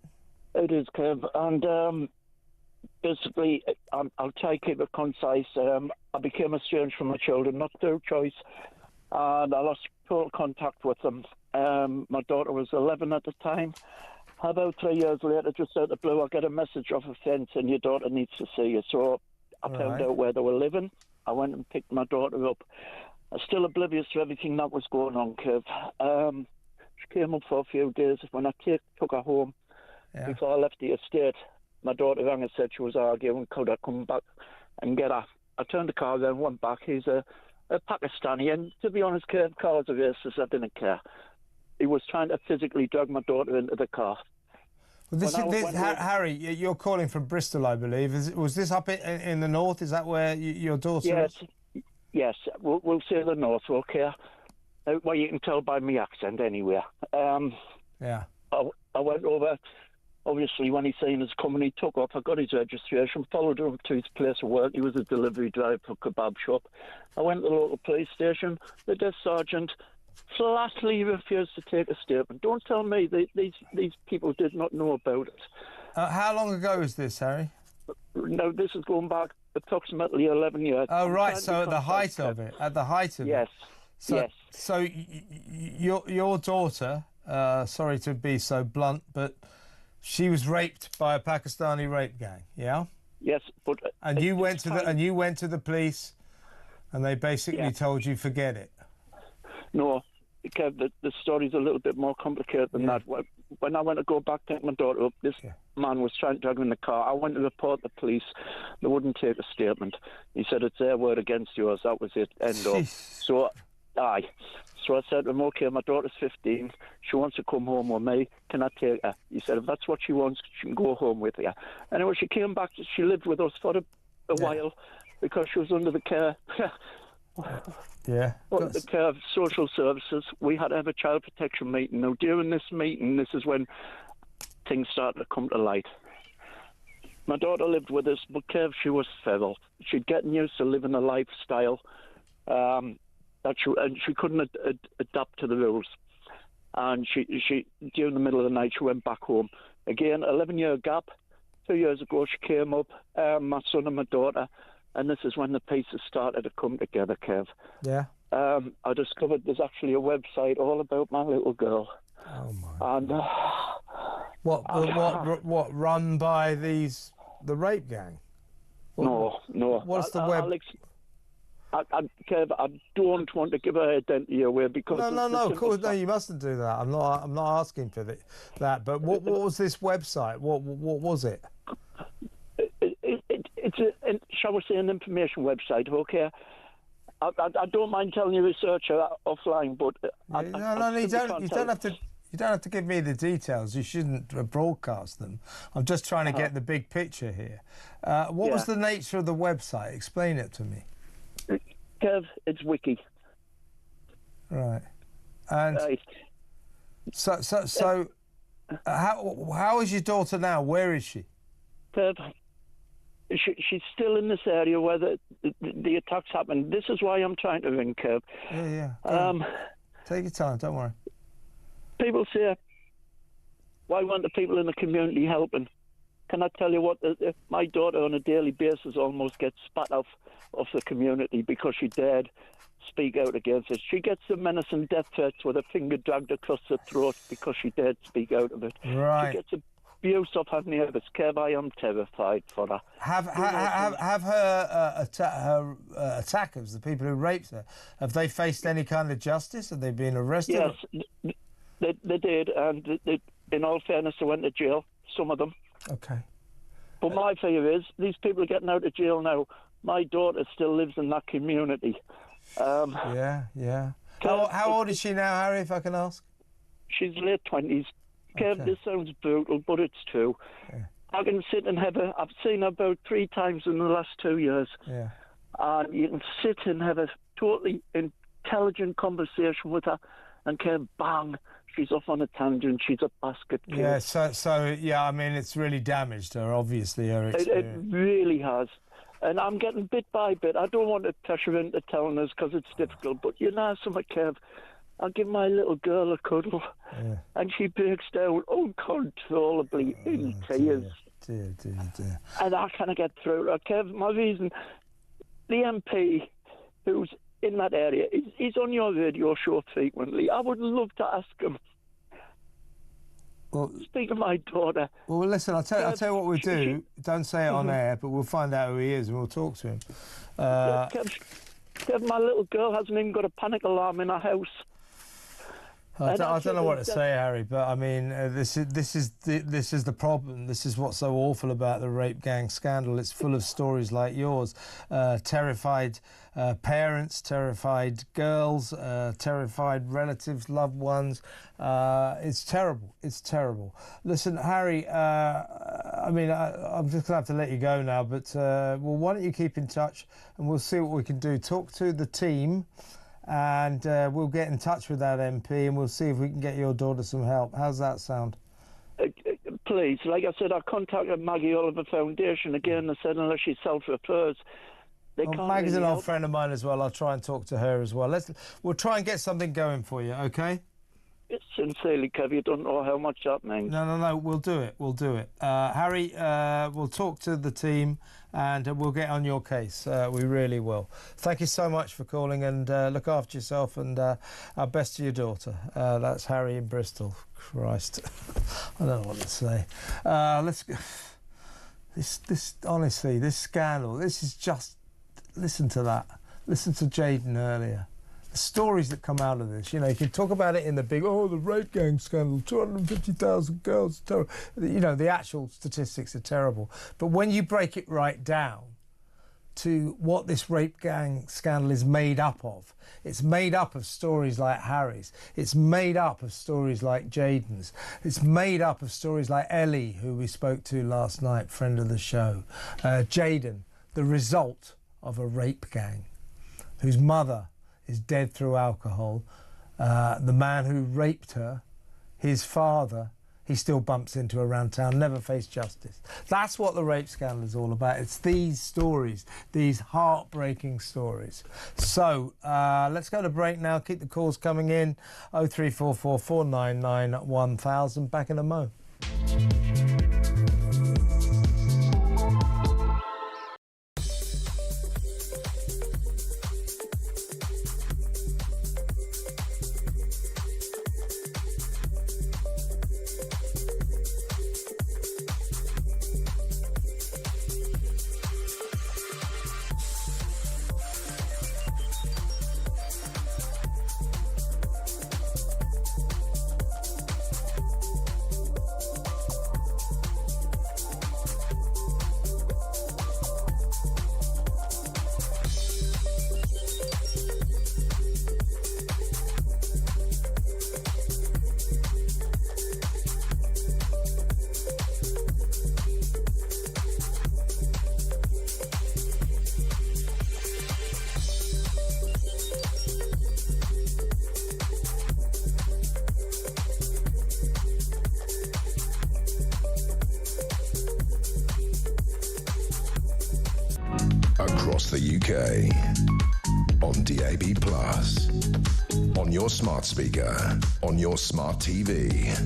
It is, Kev. And basically, I'll try to keep it concise. I became estranged from my children, not through choice, and I lost total contact with them. My daughter was 11 at the time. About 3 years later, just out of the blue, I get a message off a fence and your daughter needs to see you. So I found out where they were living. I went and picked my daughter up. I'm still oblivious to everything that was going on, Kev. She came up for a few days. When I took her home, before I left the estate, my daughter rang and said she was arguing, could I come back and get her? I turned the car around, went back. He's a Pakistani, and to be honest, Kev, cars are racist. I didn't care. He was trying to physically drag my daughter into the car. Well, Harry, you're calling from Bristol, I believe. Was this up in the north? Is that where your daughter is? Yes, we'll say the north, okay? Well, you can tell by my accent anyway. Yeah. I went over, obviously, when he seen us coming, he took off. I got his registration, followed him to his place of work. He was a delivery driver for a kebab shop. I went to the local police station. The desk sergeant flatly refused to take a statement. Don't tell me these people did not know about it. How long ago was this, Harry? No, this is going back approximately 11 years. Oh, right, so at the height of it. Yes. Yes. So your daughter, sorry to be so blunt, but she was raped by a Pakistani rape gang, yeah? Yes, but... And you went to the police and they basically told you forget it. No, Kev, the story's a little bit more complicated than that. When I went to go back to pick my daughter up, this man was trying to drag her in the car. I went to report the police. They wouldn't take a statement. He said, it's their word against yours. That was it. End of. So, aye. So I said to him, OK, my daughter's 15. She wants to come home with me. Can I take her? He said, if that's what she wants, she can go home with you. Anyway, she came back. She lived with us for a while because she was under the care. Under the care of social services. We had to have a child protection meeting. Now, during this meeting, this is when things started to come to light. My daughter lived with us, but Kev, she was feral. She'd gotten used to living a lifestyle and she couldn't adapt to the rules. And she during the middle of the night, she went back home. Again, 11-year gap. 2 years ago, she came up, my son and my daughter, and this is when the pieces started to come together, Kev. Yeah. I discovered there's actually a website all about my little girl. Oh, my. And what run by the rape gang? No. What's the web? Kev, I don't want to give her identity away because No, of course, no, you mustn't do that. I'm not asking for that. But what was this website? What was it? It's shall we say, an information website. Okay, I don't mind telling you research offline, but you don't have to. You don't have to give me the details. You shouldn't broadcast them. I'm just trying to get the big picture here. What was the nature of the website? Explain it to me. Kev, it's wiki. Right. And so how is your daughter now? Where is she? Kev, she's still in this area where the attacks happened. This is why I'm trying to ring, Kev. Yeah. Take your time, don't worry. People say, why weren't the people in the community helping? Can I tell you what? My daughter on a daily basis almost gets spat off the community because she dared speak out against it. She gets the menacing death threats with her finger dragged across her throat because she dared speak out of it. Right. She gets abuse of her neighbours. Kev, I am terrified for her. Have her attackers, the people who raped her, have they faced any kind of justice? Have they been arrested? Yes, they did, and in all fairness, they went to jail, some of them. Okay. But my fear is, these people are getting out of jail now. My daughter still lives in that community. Yeah. How old is she now, Harry, if I can ask? She's late 20s. Kev, this sounds brutal, but it's true. Yeah. I can sit and I've seen her about 3 times in the last 2 years. Yeah. And you can sit and have a totally intelligent conversation with her, and Kev, bang, she's off on a tangent. She's a basket case. Yeah, so I mean, it's really damaged her, obviously, her experience. It really has. And I'm getting bit by bit. I don't want to pressure her into telling us because it's difficult. But you know something, Kev, I'll give my little girl a cuddle, and she breaks down uncontrollably in tears. Dear. And I can't get through her. Kev, my reason, the MP who's in that area, he's on your radio show frequently. I would love to ask him. Well, speak of my daughter. Well, listen, I'll tell you what we'll do. Don't say it on air, but we'll find out who he is and we'll talk to him. Kev, my little girl hasn't even got a panic alarm in her house. I don't know what to say, Harry, but I mean, this is the problem. This is what's so awful about the rape gang scandal. It's full of stories like yours, terrified parents, terrified girls, terrified relatives, loved ones. It's terrible. It's terrible. Listen, Harry, I mean, I'm just gonna have to let you go now, but well, why don't you keep in touch and we'll see what we can do. Talk to the team. And we'll get in touch with that MP and we'll see if we can get your daughter some help. How's that sound? Please, like I said, I contacted Maggie Oliver Foundation again. I said unless she self-refers, they can't. Maggie's really an old help. friend of mine as well. I'll try and talk to her as well. We'll try and get something going for you, okay? Sincerely, Kev, you don't know how much that means. No, we'll do it. Harry, we'll talk to the team and we'll get on your case. We really will. Thank you so much for calling and look after yourself and our best to your daughter. That's Harry in Bristol. Christ. I don't know what to say. Let's go. This scandal, this is just... Listen to that. Listen to Jaden earlier. the stories that come out of this, you know, you can talk about it in the big, oh, the rape gang scandal, 250,000 girls, terrible. You know, the actual statistics are terrible. But when you break it right down to what this rape gang scandal is made up of, it's made up of stories like Harry's, it's made up of stories like Jaden's, it's made up of stories like Ellie, who we spoke to last night, friend of the show, Jaden, the result of a rape gang, whose mother is dead through alcohol. The man who raped her, his father, he still bumps into around town, never faced justice. That's what the rape scandal is all about. It's these stories, these heartbreaking stories. So let's go to break now. Keep the calls coming in. 0344 499 1000. Back in a mo. Across the UK, on DAB+, on your smart speaker, on your smart TV,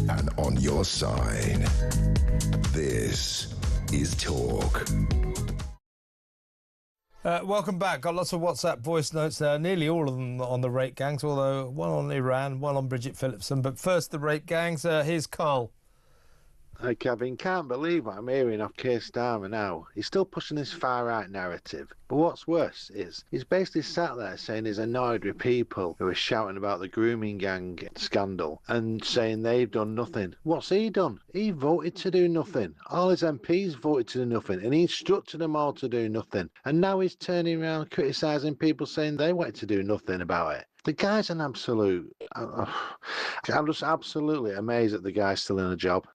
and on your side. This is Talk. Welcome back. Got lots of WhatsApp voice notes there, nearly all of them on the rape gangs, although one on Iran, one on Bridget Phillipson. But first, the rape gangs. Here's Carl. Hey Kevin, can't believe what I'm hearing off Keir Starmer now. He's still pushing this far-right narrative. But what's worse is he's basically sat there saying he's annoyed with people who are shouting about the grooming gang scandal and saying they've done nothing. What's he done? He voted to do nothing. All his MPs voted to do nothing, and he instructed them all to do nothing. And now he's turning around criticising people saying they wanted to do nothing about it. The guy's an absolute... I'm just absolutely amazed that the guy's still in a job.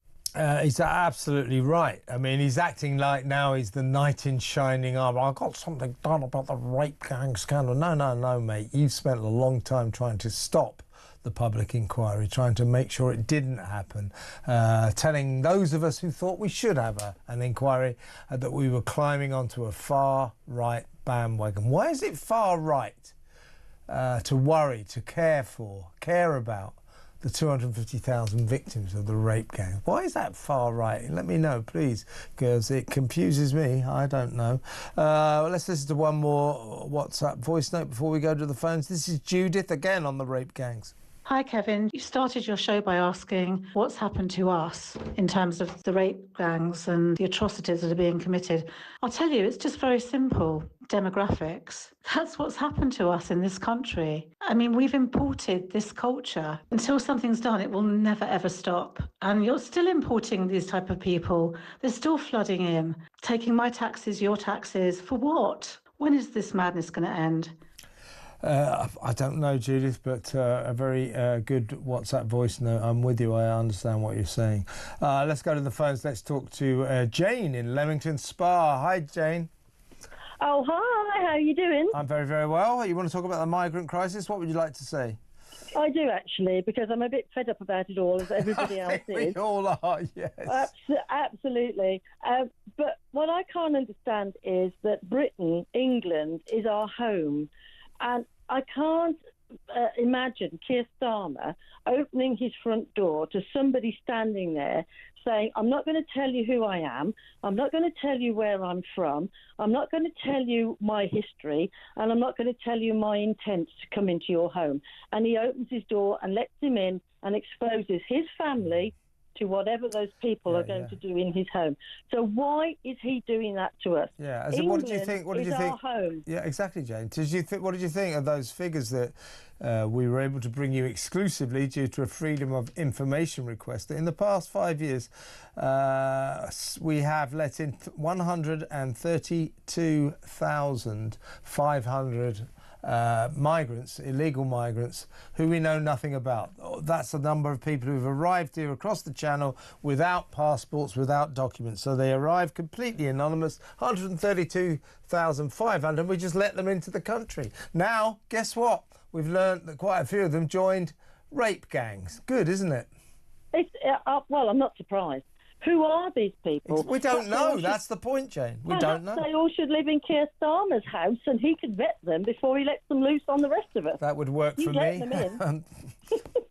He's absolutely right. I mean, he's acting like now he's the knight in shining armour. I got something done about the rape gang scandal. No, mate. You've spent a long time trying to stop the public inquiry, trying to make sure it didn't happen, telling those of us who thought we should have an inquiry that we were climbing onto a far-right bandwagon. Why is it far-right to worry, to care about the 250,000 victims of the rape gang? Why is that far right? Let me know, please, because it confuses me. I don't know. Let's listen to one more WhatsApp voice note before we go to the phones. This is Judith again on the rape gangs. Hi, Kevin. You started your show by asking what's happened to us in terms of the rape gangs and the atrocities that are being committed. I'll tell you, it's just very simple. Demographics. That's what's happened to us in this country. I mean, we've imported this culture. Until something's done, it will never, ever stop. And you're still importing these type of people. They're still flooding in, taking my taxes, your taxes. For what? When is this madness going to end? I don't know, Judith, but a very good WhatsApp voice note. I'm with you. I understand what you're saying. Let's go to the phones. Let's talk to Jane in Leamington Spa. Hi, Jane. Oh, hi. How are you doing? I'm very, very well. You want to talk about the migrant crisis? What would you like to say? I do, actually, because I'm a bit fed up about it all, as everybody else is. We all are, yes. Absolutely. But what I can't understand is that Britain, England, is our home. And I can't imagine Keir Starmer opening his front door to somebody standing there saying, I'm not going to tell you who I am, I'm not going to tell you where I'm from, I'm not going to tell you my history, and I'm not going to tell you my intent to come into your home. And he opens his door and lets him in and exposes his family to whatever those people are going to do in his home. So why is he doing that to us? Yeah, as in, what did you think? What did you think? Our home. Yeah, exactly, Jane. What did you think of those figures that we were able to bring you exclusively due to a freedom of information request? That in the past 5 years, we have let in 132,500 migrants, illegal migrants, who we know nothing about. That's the number of people who've arrived here across the channel without passports, without documents. So they arrived completely anonymous, 132,500, we just let them into the country. Now, guess what? We've learned that quite a few of them joined rape gangs. Good, isn't it? It's, well, I'm not surprised. Who are these people? We don't know. That's the point, Jane. We don't know. They all should live in Keir Starmer's house, and he could vet them before he lets them loose on the rest of us. That would work for me. Let them in.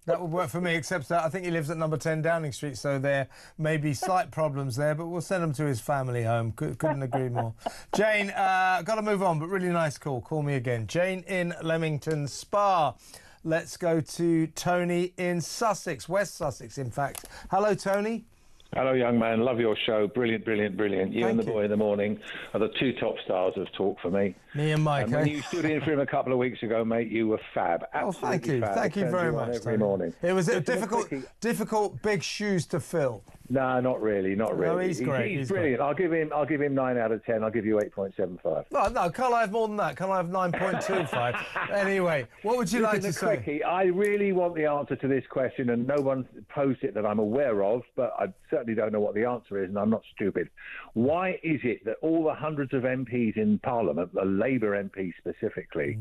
That would work for me, except that I think he lives at number 10 Downing Street, so there may be slight problems there, but we'll send him to his family home. Couldn't agree more. Jane, got to move on, but really nice call. Call me again. Jane in Leamington Spa. Let's go to Tony in Sussex, West Sussex, in fact. Hello, Tony. Hello, young man. Love your show. Brilliant, brilliant, brilliant. You and the boy in the morning are the two top stars of talk for me. Me and Mike. And when you stood in for him a couple of weeks ago, mate, you were fab. Absolutely thank you. Fab. Thank you very much. Every morning. It was difficult, big shoes to fill. No, not really, not really. No, he's great. He's brilliant. Great. I'll give him 9 out of 10. I'll give you 8.75. No, can't I have more than that? Can I have 9.25? Anyway, what would you like to say? Quickie, I really want the answer to this question, and no one's posed it that I'm aware of, but I certainly don't know what the answer is, and I'm not stupid. Why is it that all the hundreds of MPs in Parliament, the Labour MPs specifically,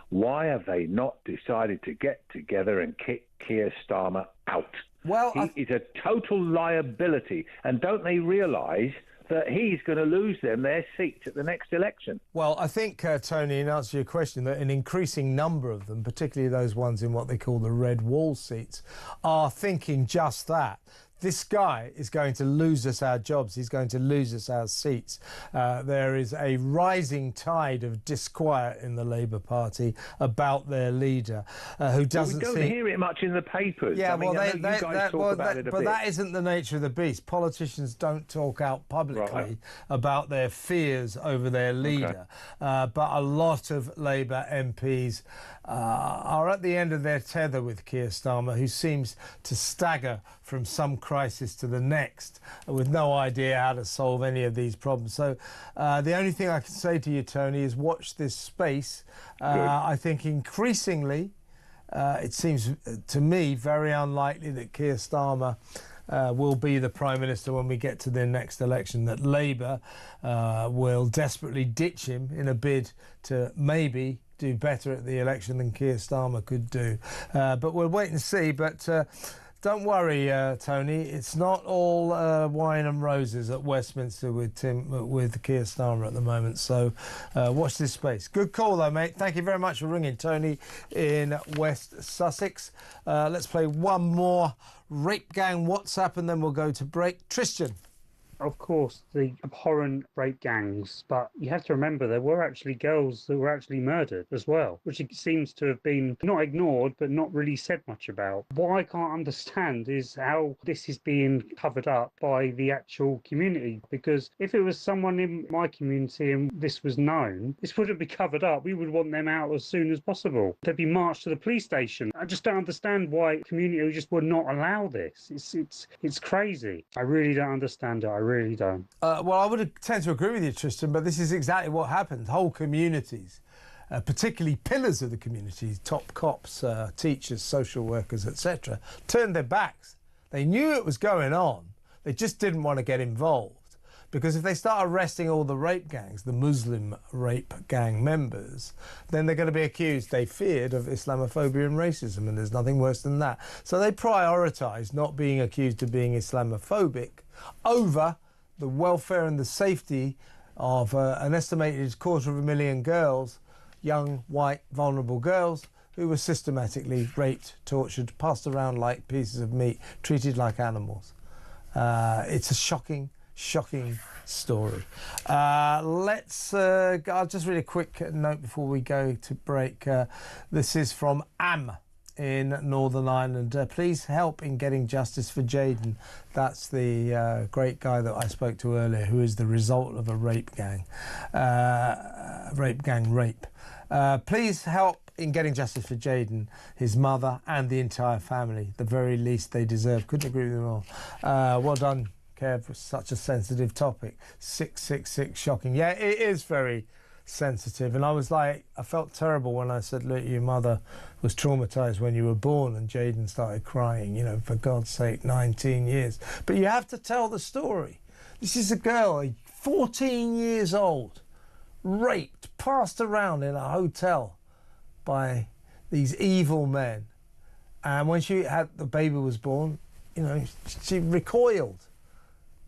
why have they not decided to get together and kick Keir Starmer out? Well, he is a total liability, and don't they realise that he's going to lose them their seats at the next election? Well, I think, Tony, in answer to your question, that an increasing number of them, particularly those ones in what they call the red wall seats, are thinking just that. This guy is going to lose us our jobs. He's going to lose us our seats. There is a rising tide of disquiet in the Labour Party about their leader, who doesn't. We don't hear it much in the papers. Yeah, I mean, well, you guys talk about it a but bit. that isn't the nature of the beast. Politicians don't talk out publicly about their fears over their leader. But a lot of Labour MPs are at the end of their tether with Keir Starmer, who seems to stagger from some crisis to the next with no idea how to solve any of these problems. So the only thing I can say to you, Tony, is watch this space. I think increasingly it seems to me very unlikely that Keir Starmer will be the Prime Minister when we get to the next election, that Labour will desperately ditch him in a bid to maybe do better at the election than Keir Starmer could do. But we'll wait and see. But don't worry, Tony, it's not all wine and roses at Westminster with Keir Starmer at the moment. So watch this space. Good call, though, mate. Thank you very much for ringing, Tony in West Sussex. Let's play one more rape gang WhatsApp and then we'll go to break. Tristan. Of course, the abhorrent rape gangs, but you have to remember there were actually girls that were actually murdered as well, which seems to have been not ignored but not really said much about. What I can't understand is how this is being covered up by the actual community, because if it was someone in my community and this was known, this wouldn't be covered up. We would want them out as soon as possible. They'd be marched to the police station. I just don't understand why community just would not allow this. It's crazy. I really don't understand it. I really don't. Well, I would tend to agree with you, Tristan, but this is exactly what happened. Whole communities, particularly pillars of the community, top cops, teachers, social workers, etc., turned their backs. They knew it was going on. They just didn't want to get involved. Because if they start arresting all the rape gangs, the Muslim rape gang members, then they're going to be accused, they feared, of Islamophobia and racism, and there's nothing worse than that. So they prioritised not being accused of being Islamophobic over the welfare and the safety of an estimated 250,000 girls, young, white, vulnerable girls, who were systematically raped, tortured, passed around like pieces of meat, treated like animals. It's a shocking story. Let's I'll just read a quick note before we go to break. This is from Am in Northern Ireland. Please help in getting justice for Jaden. That's the great guy that I spoke to earlier, who is the result of a rape gang rape. Please help in getting justice for Jaden, his mother and the entire family. The very least they deserve. Couldn't agree with them more. Well done, Kev, for such a sensitive topic. 666, shocking. Yeah, it is very sensitive. And I felt terrible when I said, look, your mother was traumatised when you were born, and Jaden started crying, you know, for God's sake, 19 years. But you have to tell the story. This is a girl, 14 years old, raped, passed around in a hotel by these evil men. And when the baby was born, you know, she recoiled.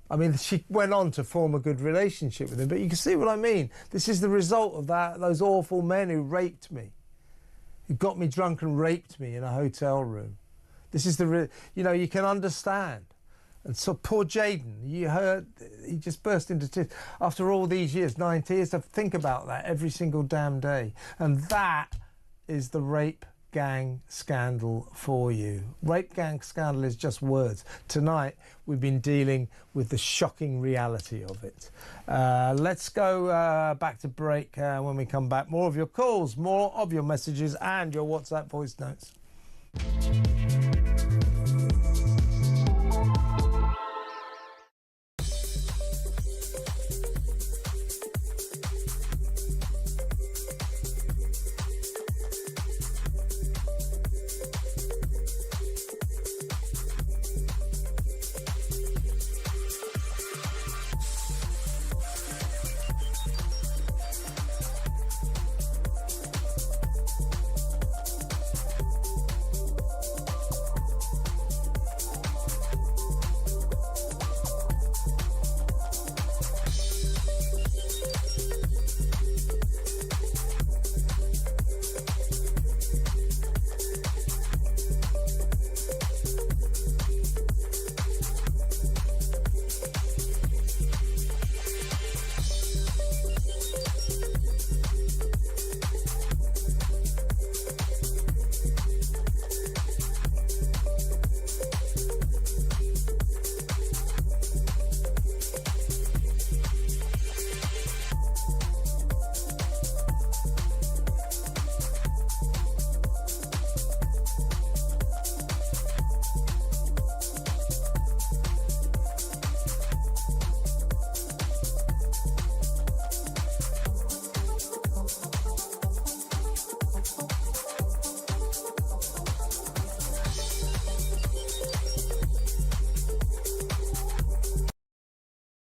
I mean, she went on to form a good relationship with him, but you can see what I mean. This is the result of those awful men who raped me, who got me drunk and raped me in a hotel room. This is you know, you can understand. And so poor Jaden, you heard, he just burst into tears. After all these years, 9 years, to think about that every single damn day. And that is the rape gang scandal for you. Rape gang scandal is just words. Tonight we've been dealing with the shocking reality of it. Let's go back to break. When we come back, more of your calls, more of your messages and your WhatsApp voice notes.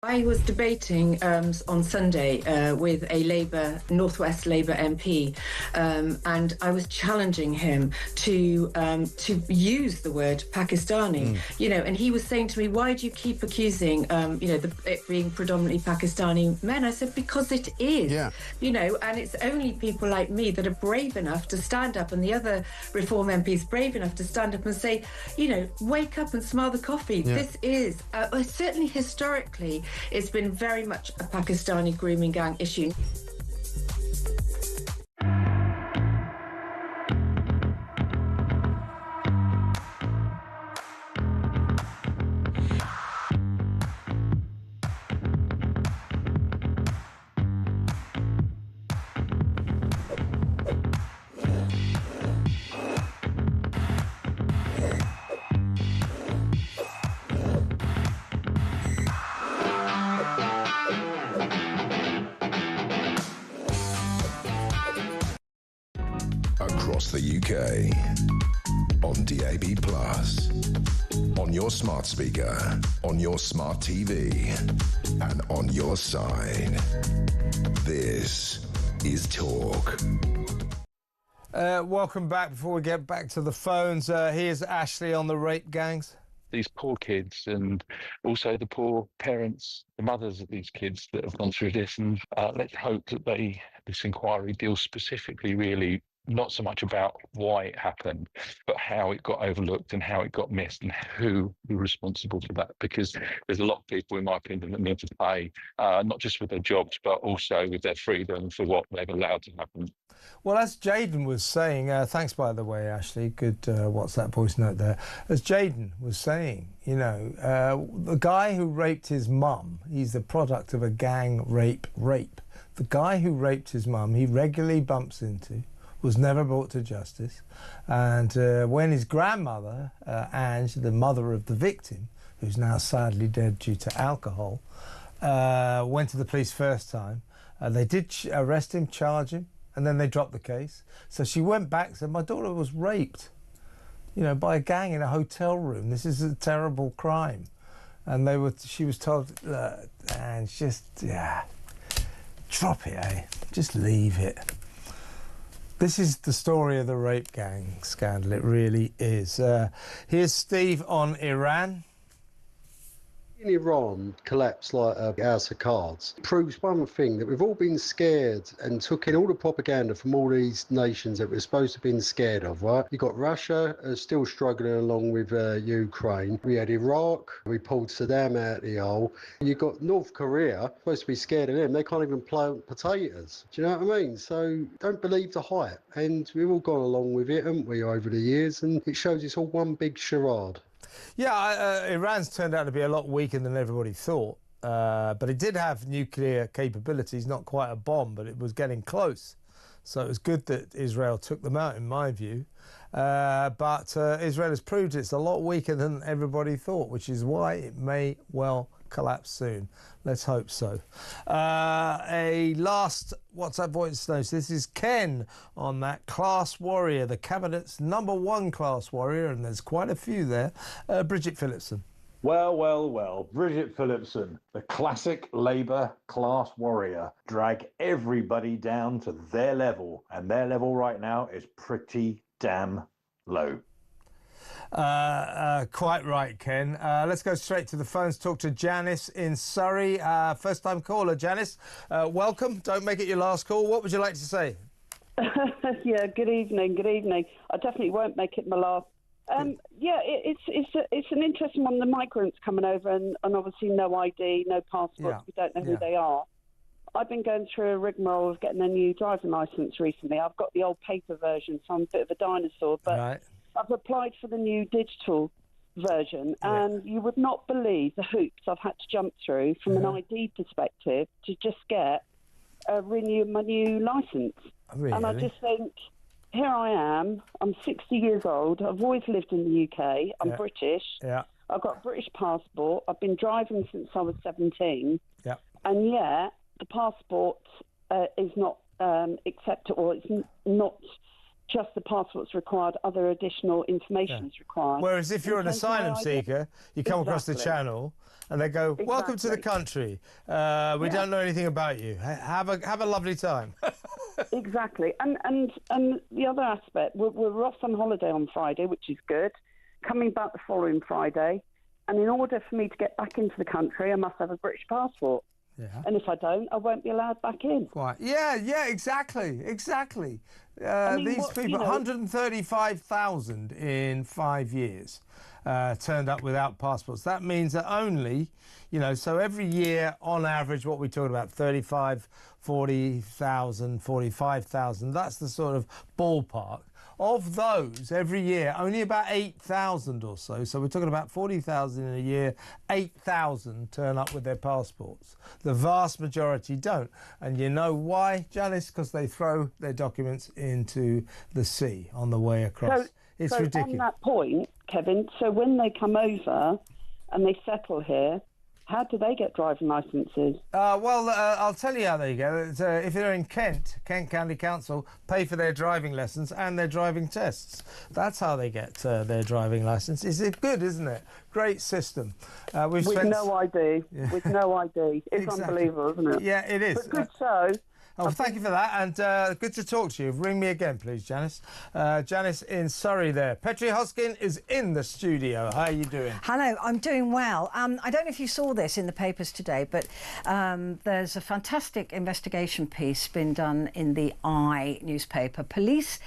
I was debating on Sunday with a Northwest Labour MP, and I was challenging him to use the word Pakistani. You know, and he was saying to me, "Why do you keep accusing, it being predominantly Pakistani men?" I said, "Because it is. Yeah. You know, and it's only people like me that are brave enough to stand up, and the other Reform MPs brave enough to stand up and say, you know, wake up and smell the coffee. Yeah. This is certainly historically." It's been very much a Pakistani grooming gang issue. Across the UK, on DAB+, on your smart speaker, on your smart TV, and on your side. This is Talk. Welcome back. Before we get back to the phones, here's Ashley on the rape gangs. These poor kids, and also the poor parents, the mothers of these kids that have gone through this. And let's hope that this inquiry deals specifically really not so much about why it happened, but how it got overlooked and how it got missed and who was responsible for that. Because there's a lot of people, in my opinion, that need to pay, not just with their jobs, but also with their freedom for what they've allowed to happen. Well, as Jaden was saying, thanks by the way, Ashley, good WhatsApp voice note there. As Jaden was saying, you know, the guy who raped his mum, he's the product of a gang rape. The guy who raped his mum, he regularly bumps into, was never brought to justice. And when his grandmother, Ange, the mother of the victim, who's now sadly dead due to alcohol, went to the police first time, they did arrest him, charge him, and then they dropped the case. So she went back and said, my daughter was raped, you know, by a gang in a hotel room. This is a terrible crime. And she was told, and just, yeah, drop it, eh? Just leave it. This is the story of the rape gang scandal. It really is. Here's Steve on Iran. Iran collapsed like a house of cards proves one thing, that we've all been scared and took in all the propaganda from all these nations that we're supposed to have been scared of, right? You've got Russia still struggling along with Ukraine. We had Iraq, we pulled Saddam out of the hole. You've got North Korea, supposed to be scared of them. They can't even plant potatoes. Do you know what I mean? So don't believe the hype. And we've all gone along with it, haven't we, over the years? And it shows it's all one big charade. Yeah, Iran's turned out to be a lot weaker than everybody thought, but it did have nuclear capabilities, not quite a bomb, but it was getting close. So it was good that Israel took them out, in my view. But Israel has proved it's a lot weaker than everybody thought, which is why it may well collapse soon. Let's hope so. A last WhatsApp voice note. This is Ken on that class warrior, the cabinet's #1 class warrior, and there's quite a few there. Bridget Phillipson. Well, Bridget Phillipson, the classic Labour class warrior, drag everybody down to their level, and their level right now is pretty damn low. Quite right, Ken. Let's go straight to the phones, talk to Janice in Surrey. First time caller, Janice. Welcome. Don't make it your last call. What would you like to say? Yeah, good evening. I definitely won't make it my last. It's an interesting one. The migrants coming over and obviously no ID, no passports. Yeah. We don't know who they are. I've been going through a rigmarole of getting a new driving licence recently. I've got the old paper version, so I'm a bit of a dinosaur, but right. I've applied for the new digital version, and you would not believe the hoops I've had to jump through from an ID perspective to just get renew my new licence. Really? And I just think, here I am, I'm 60 years old, I've always lived in the UK, I'm British, I've got a British passport, I've been driving since I was 17, and yet the passport is not acceptable, it's not just the passport's required, other additional information is required. Whereas if you're an asylum seeker, you come across the channel and they go, welcome to the country. We don't know anything about you. Have a lovely time. Exactly. And the other aspect, we're off on holiday on Friday, which is good. Coming back the following Friday. And in order for me to get back into the country, I must have a British passport. Yeah. And if I don't, I won't be allowed back in. Right. Yeah, exactly. These people, 135,000 in 5 years turned up without passports. That means that only, so every year, on average, what we're talking about, 35, 40,000, 45,000, that's the sort of ballpark. Of those, every year, only about 8,000 or so we're talking about 40,000 in a year, 8,000 turn up with their passports. The vast majority don't. And you know why, Janice? Because they throw their documents into the sea on the way across. It's ridiculous. On that point, Kevin, so when they come over and they settle here, how do they get driving licences? I'll tell you how they go. If they're in Kent County Council pay for their driving lessons and their driving tests. That's how they get their driving licence. Is it good, isn't it? Great system. With no ID. With no ID. It's unbelievable, isn't it? Yeah, it is. But good show. Oh, thank you for that, and good to talk to you. Ring me again, please, Janice. Janice in Surrey there. Petri Hoskin is in the studio. How are you doing? Hello, I'm doing well. I don't know if you saw this in the papers today, but there's a fantastic investigation piece been done in the I newspaper. Police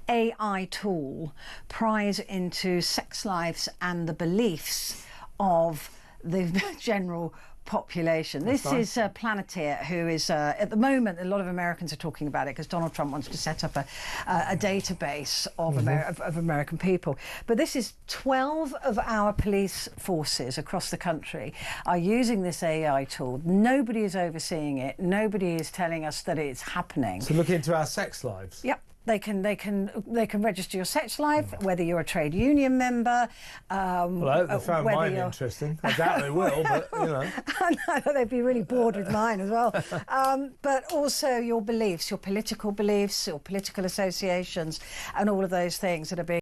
AI tool pries into sex lives and the beliefs of the general population. This is Planeteer, who is, at the moment, a lot of Americans are talking about it because Donald Trump wants to set up a database of, of American people. But this is 12 of our police forces across the country are using this AI tool. Nobody is overseeing it. Nobody is telling us that it's happening. So look into our sex lives. Yep. They can register your sex life, whether you're a trade union member. Well, I hope they found mine interesting. I doubt they will, but you know. I know they'd be really bored with mine as well. But also your beliefs, your political beliefs, your political associations, and all of those things that are being